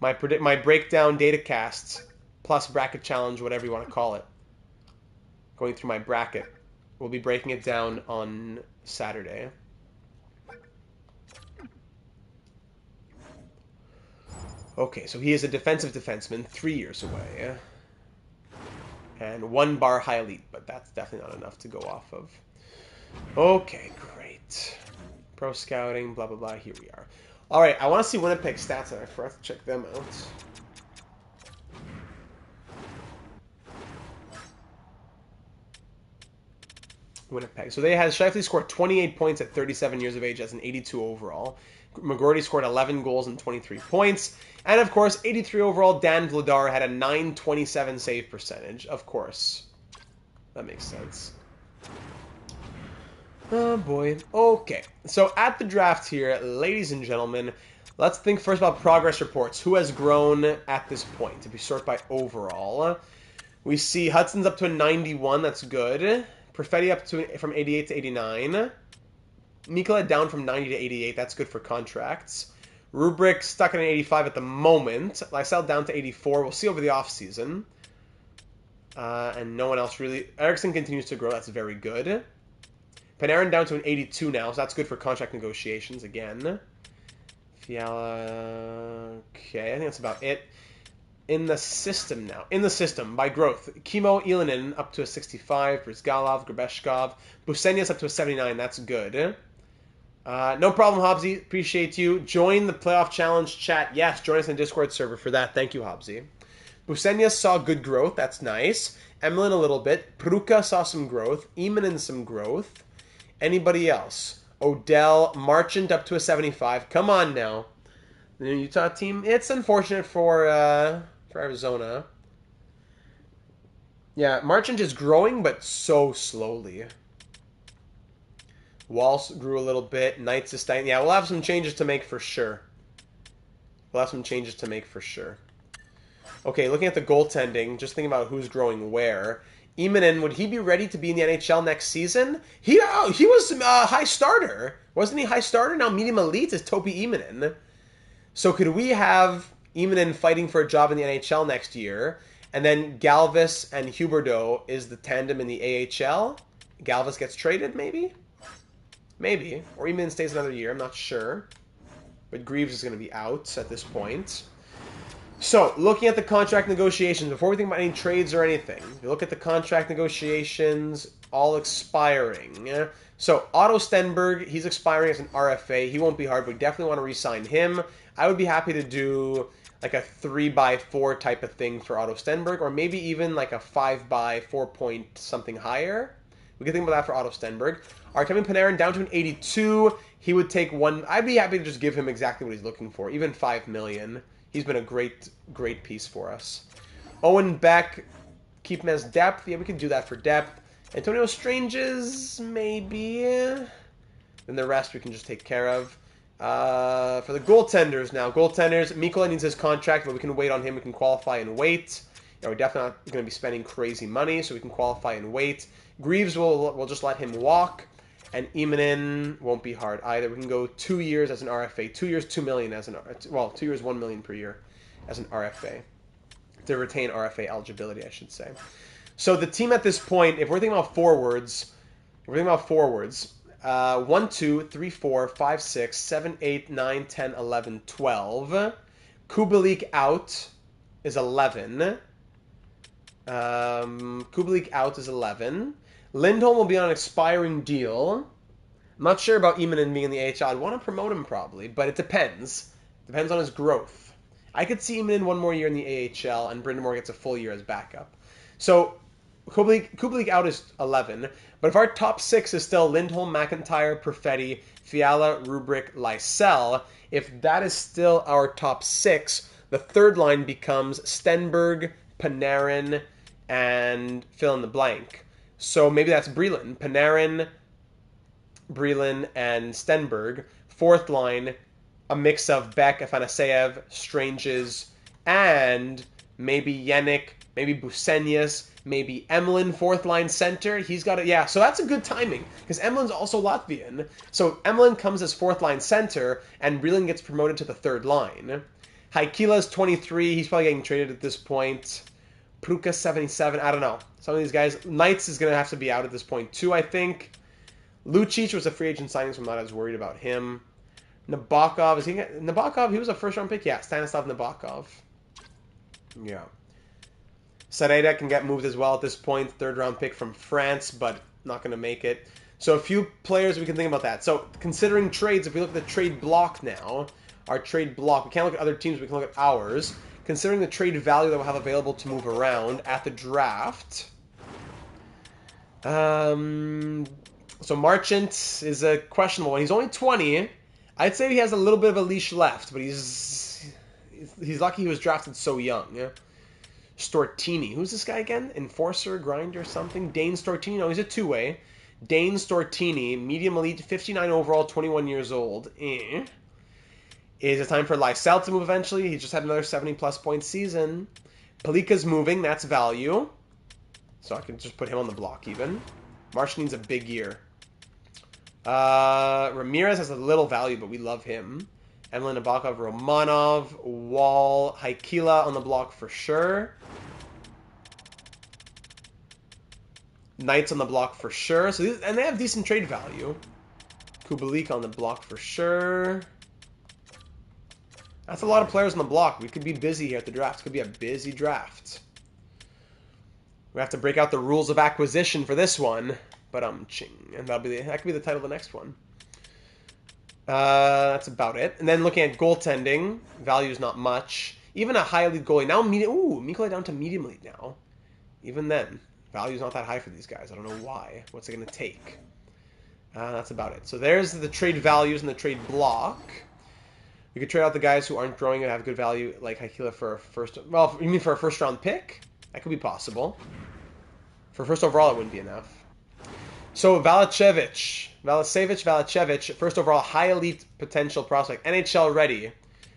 My breakdown data casts plus bracket challenge, whatever you want to call it. Going through my bracket. We'll be breaking it down on Saturday. Okay, so he is a defensive defenseman, 3 years away. And 1 bar high elite, but that's definitely not enough to go off of. Okay, great. Pro scouting, blah, blah, blah. Here we are. All right, I want to see Winnipeg stats, and I forgot to check them out. Winnipeg. So they had Shifley scored 28 points at 37 years of age as an 82 overall. McGroarty scored 11 goals and 23 points. And, of course, 83 overall, Dan Vladar had a .927 save percentage. Of course. That makes sense. Oh, boy. Okay. So, at the draft here, ladies and gentlemen, let's think first about progress reports. Who has grown at this point? If we sort by overall, we see Hudson's up to a 91. That's good. Perfetti up to from 88 to 89. Mikula down from 90 to 88. That's good for contracts. Rubric stuck at an 85 at the moment. Lysell down to 84. We'll see over the offseason. And no one else really. Eriksson continues to grow. That's very good. Panarin down to an 82 now, so that's good for contract negotiations again. Fiala. Okay, I think that's about it. In the system now. In the system, by growth. Kimo Ilinen up to a 65. Brizgalov, Grabeshkov. Busenyas up to a 79. That's good. No problem, Hobbsy. Appreciate you. Join the Playoff Challenge chat. Yes, join us in the Discord server for that. Thank you, Hobbsy. Busenyas saw good growth. That's nice. Emlyn a little bit. Pruka saw some growth. Eamon some growth. Anybody else? Odell, Marchant up to a 75. Come on now. The Utah team. It's unfortunate for Arizona. Yeah, Marchant is growing, but so slowly. Walsh grew a little bit. Knights is staying. Yeah, we'll have some changes to make for sure. Okay, looking at the goaltending, just thinking about who's growing where. Emanen, would he be ready to be in the NHL next season? He was a high starter. Wasn't he high starter? Now medium elite is Topi Emanen. So could we have Emanen fighting for a job in the NHL next year, and then Galvis and Huberdeau is the tandem in the AHL? Galvis gets traded, maybe? Maybe. Or Emanen stays another year, I'm not sure. But Greaves is going to be out at this point. So, looking at the contract negotiations, before we think about any trades or anything, you look at the contract negotiations, all expiring. So, Otto Stenberg, he's expiring as an RFA. He won't be hard, but we definitely want to re-sign him. I would be happy to do like a 3x4 type of thing for Otto Stenberg, or maybe even like a 5x4 point something higher. We can think about that for Otto Stenberg. Artemi Panarin down to an 82. He would take one. I'd be happy to just give him exactly what he's looking for, even $5 million. He's been a great piece for us. Owen Beck, keep him as depth. Yeah, we can do that for depth. Antonio Stranges, maybe. And the rest we can just take care of. For the goaltenders now. Goaltenders, Mikola needs his contract, but we can wait on him. We can qualify and wait. Yeah, we're definitely not going to be spending crazy money, so we can qualify and wait. Greaves, we'll just let him walk. And Emanin won't be hard either. We can go 2 years as an RFA. 2 years, $2 million as an... Well, 2 years, $1 million per year as an RFA. To retain RFA eligibility, I should say. So the team at this point, if we're thinking about forwards, 1, 2, 3, 4, 5, 6, 7, 8, 9, 10, 11, 12. Kubalik out is 11. Kubalik out is 11. Lindholm will be on an expiring deal. I'm not sure about Emanin being in the AHL. I'd want to promote him probably, but it depends. Depends on his growth. I could see Emanin one more year in the AHL, and Brindamore gets a full year as backup. So Kubalik out is 11. But if our top 6 is still Lindholm, McIntyre, Perfetti, Fiala, Rubric, Lysell, if that is still our top 6, the third line becomes Stenberg, Panarin, and fill in the blank. So maybe that's Breland. Panarin, Breland, and Stenberg. Fourth line, a mix of Beck, Afanaseyev, Stranges, and maybe Yannick, maybe Busenius, maybe Emlyn, fourth line center. He's got it. Yeah, so that's a good timing because Emlyn's also Latvian. So Emlyn comes as fourth line center, and Breland gets promoted to the third line. Haikila's 23. He's probably getting traded at this point. Pruka 77. I don't know. Some of these guys. Knights is going to have to be out at this point too, I think. Lucic was a free agent signing, so I'm not as worried about him. Nabokov. Nabokov, he was a first round pick? Yeah, Stanislav Nabokov. Yeah. Sareda can get moved as well at this point. Third round pick from France, but not going to make it. So a few players we can think about that. So considering trades, if we look at the trade block now, our trade block, we can't look at other teams, we can look at ours. Considering the trade value that we'll have available to move around at the draft. So Marchant is a questionable one. He's only 20. I'd say he has a little bit of a leash left, but he's lucky he was drafted so young. Yeah? Stortini. Who's this guy again? Enforcer, grinder, something? Dane Stortini. No, he's a two-way. Dane Stortini, medium elite, 59 overall, 21 years old. Is it time for Lysell to move eventually? He just had another 70-plus point season. Palika's moving. That's value. So I can just put him on the block even. Marsh needs a big year. Ramirez has a little value, but we love him. Emlyn, Nabokov, Romanov, Wall, Haikila on the block for sure. Knights on the block for sure. So and they have decent trade value. Kubalik on the block for sure. That's a lot of players on the block. We could be busy here at the draft. It could be a busy draft. We have to break out the rules of acquisition for this one. But ching, and that could be the title of the next one. That's about it. And then looking at goaltending, value is not much. Even a high elite goalie now. Mikola down to medium elite now. Even then, value is not that high for these guys. I don't know why. What's it going to take? That's about it. So there's the trade values and the trade block. We could trade out the guys who aren't growing and have good value, like Haikila for a first. Well, you mean for a first round pick? That could be possible. For first overall, it wouldn't be enough. So Valacevic, first overall, high elite potential prospect, NHL ready,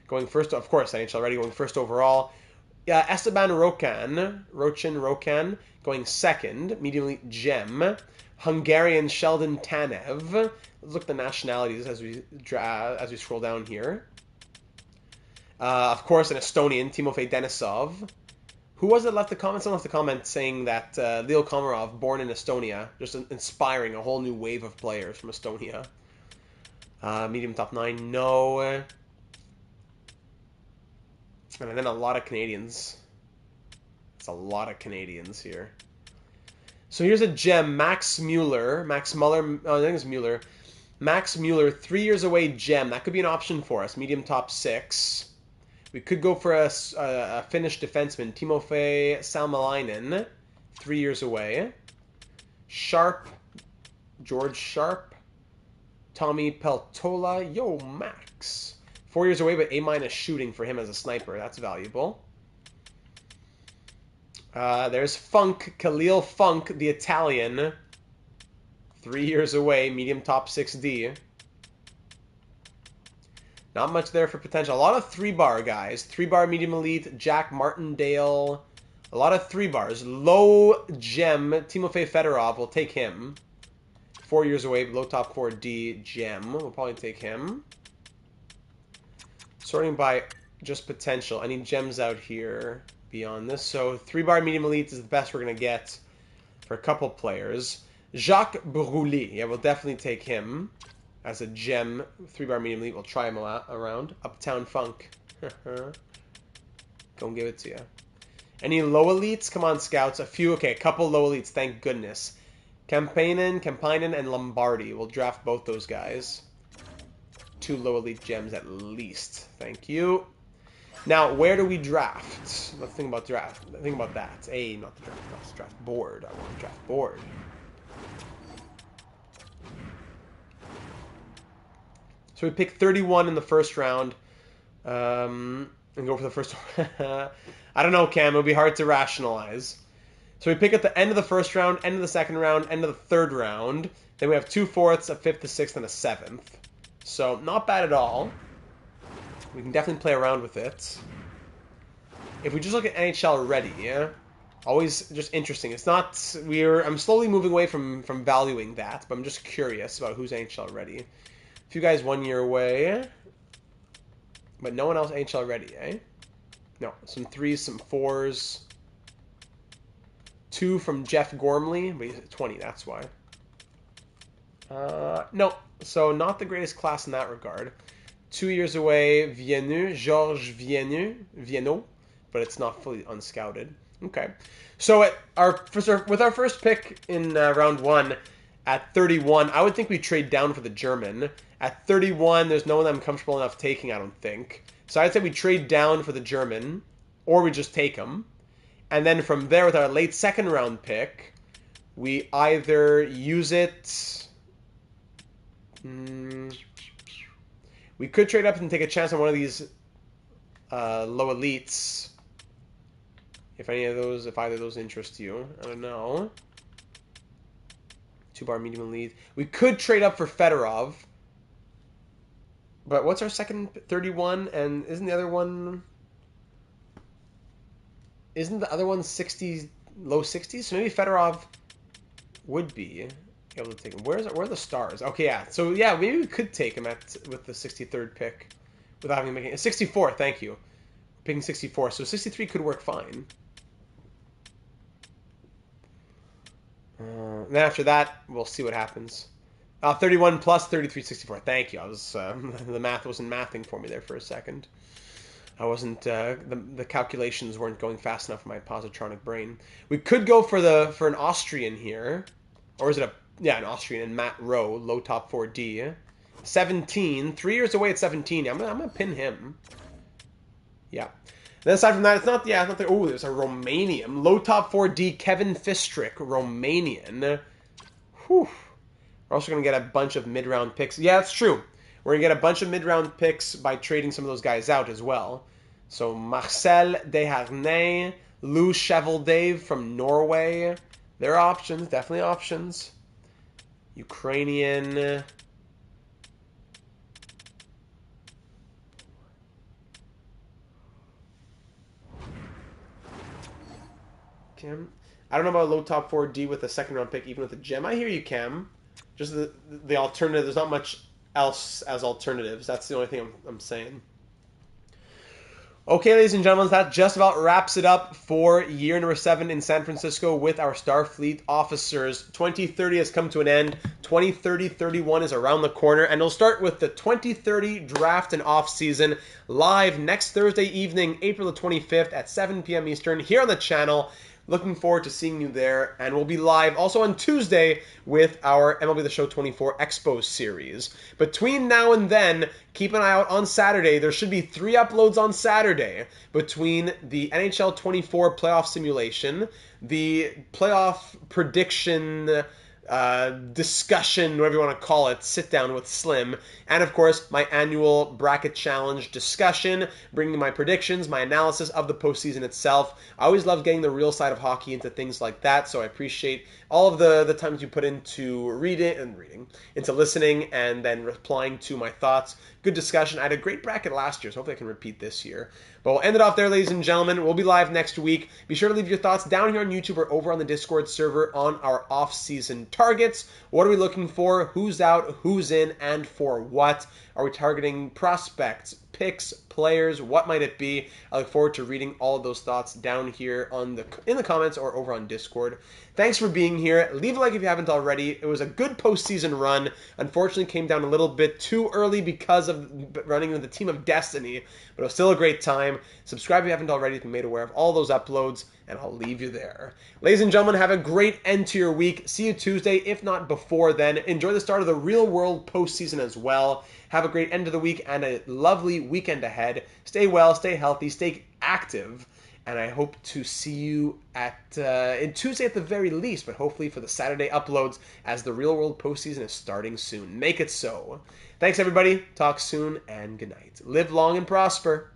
going first. Of course, NHL ready, going first overall. Esteban Rochin, going second, medium elite gem. Hungarian Sheldon Tanev. Let's look at the nationalities as we scroll down here. Of course, an Estonian, Timofey Denisov. Who was it left the comment? Someone left a comment saying that Leo Komarov, born in Estonia, just inspiring a whole new wave of players from Estonia. Medium top 9, no. And then a lot of Canadians. It's a lot of Canadians here. So here's a gem, Max Mueller. I think it's Mueller. Max Mueller, 3 years away gem. That could be an option for us. Medium top 6. We could go for a Finnish defenseman, Timofey Salmelainen, 3 years away. George Sharp, Tommy Peltola, Max. 4 years away, but A- shooting for him as a sniper. That's valuable. There's Funk, Khalil Funk, the Italian. 3 years away, medium top 6D. Not much there for potential. A lot of 3-bar guys. 3-bar medium elite, Jack Martindale. A lot of 3-bars. Low gem, Timofey Fedorov. We'll take him. 4 years away, low top 4D gem. We'll probably take him. Sorting by just potential. Any gems out here beyond this? So 3-bar medium elite is the best we're going to get for a couple players. Jacques Brulé. Yeah, we'll definitely take him as a gem. 3-bar medium elite. We'll try him around. Uptown Funk. Gonna give it to you. Any low elites? Come on, scouts. A few. Okay, a couple low elites. Thank goodness. Campainen, and Lombardi. We'll draft both those guys. 2 low elite gems at least. Thank you. Now, where do we draft? Let's think about draft. Think about that. Not the draft. Not the draft board. I want to draft board. So we pick 31 in the first round. And go for the first one. I don't know, Cam. It would be hard to rationalize. So we pick at the end of the first round, end of the second round, end of the third round. Then we have 2 fourths, a fifth, a sixth, and a seventh. So not bad at all. We can definitely play around with it. If we just look at NHL Ready, yeah, always just interesting. It's not I'm slowly moving away from valuing that, but I'm just curious about who's NHL Ready. A few guys 1 year away, but no one else NHL Ready, eh? No, some 3s, some 4s. 2 from Jeff Gormley, but he's 20, that's why. No, so not the greatest class in that regard. 2 years away, Georges Vienneau, but it's not fully unscouted. Okay, so with our first pick in round 1 at 31, I would think we trade down for the German. At 31, there's no one I'm comfortable enough taking, I don't think. So I'd say we trade down for the German, or we just take him. And then from there, with our late second round pick, we either use it. We could trade up and take a chance on one of these low elites. If either of those interest you, I don't know. 2-bar medium elite. We could trade up for Fedorov. But what's our second 31? And isn't the other one 60, low 60s? So maybe Fedorov would be able to take him. Where are the stars? Okay, yeah. So yeah, maybe we could take him with the 63rd pick without having to make it. 64, thank you. Picking 64. So 63 could work fine. Then after that, we'll see what happens. 31 plus 33, 64. Thank you. I was the math wasn't mathing for me there for a second. I wasn't the calculations weren't going fast enough for my positronic brain. We could go for an Austrian here, or is it an Austrian and Matt Rowe, low top 4D, 17, 3 years away at 17. I'm gonna pin him. Yeah. Then aside from that, it's not the. Oh, there's a Romanian low top 4D, Kevin Fistrick, Romanian. Whew. We're also going to get a bunch of mid-round picks. Yeah, it's true. We're going to get a bunch of mid-round picks by trading some of those guys out as well. So Marcel Desharnais, Lou Cheveldave from Norway. There are options, definitely options. Ukrainian. Cam. I don't know about low top 4D with a second round pick, even with a gem. I hear you, Cam. Just the alternative. There's not much else as alternatives. That's the only thing I'm saying. Okay, ladies and gentlemen, that just about wraps it up for year number 7 in San Francisco with our Starfleet officers. 2030 has come to an end. 2030-31 is around the corner, and we'll start with the 2030 draft and off season live next Thursday evening, April the 25th at 7 p.m. Eastern here on the channel. Looking forward to seeing you there, and we'll be live also on Tuesday with our MLB The Show 24 Expo series. Between now and then, keep an eye out on Saturday. There should be 3 uploads on Saturday between the NHL 24 playoff simulation, the playoff prediction discussion, whatever you want to call it, sit down with Slim. And of course, my annual bracket challenge discussion, bringing my predictions, my analysis of the postseason itself. I always love getting the real side of hockey into things like that, so I appreciate all of the times you put into reading, into listening, and then replying to my thoughts. Good discussion. I had a great bracket last year, so hopefully I can repeat this year. But we'll end it off there, ladies and gentlemen. We'll be live next week. Be sure to leave your thoughts down here on YouTube or over on the Discord server on our off-season targets. What are we looking for? Who's out? Who's in? And for what? Are we targeting prospects, picks, players? What might it be? I look forward to reading all of those thoughts down here in the comments or over on Discord. Thanks for being here. Leave a like if you haven't already. It was a good postseason run. Unfortunately, came down a little bit too early because of running into the Team of Destiny, but it was still a great time. Subscribe if you haven't already to be made aware of all those uploads, and I'll leave you there. Ladies and gentlemen, have a great end to your week. See you Tuesday, if not before then. Enjoy the start of the real world postseason as well. Have a great end of the week and a lovely weekend ahead. Stay well, stay healthy, stay active. And I hope to see you in Tuesday at the very least, but hopefully for the Saturday uploads as the real world postseason is starting soon. Make it so. Thanks, everybody. Talk soon, and good night. Live long and prosper.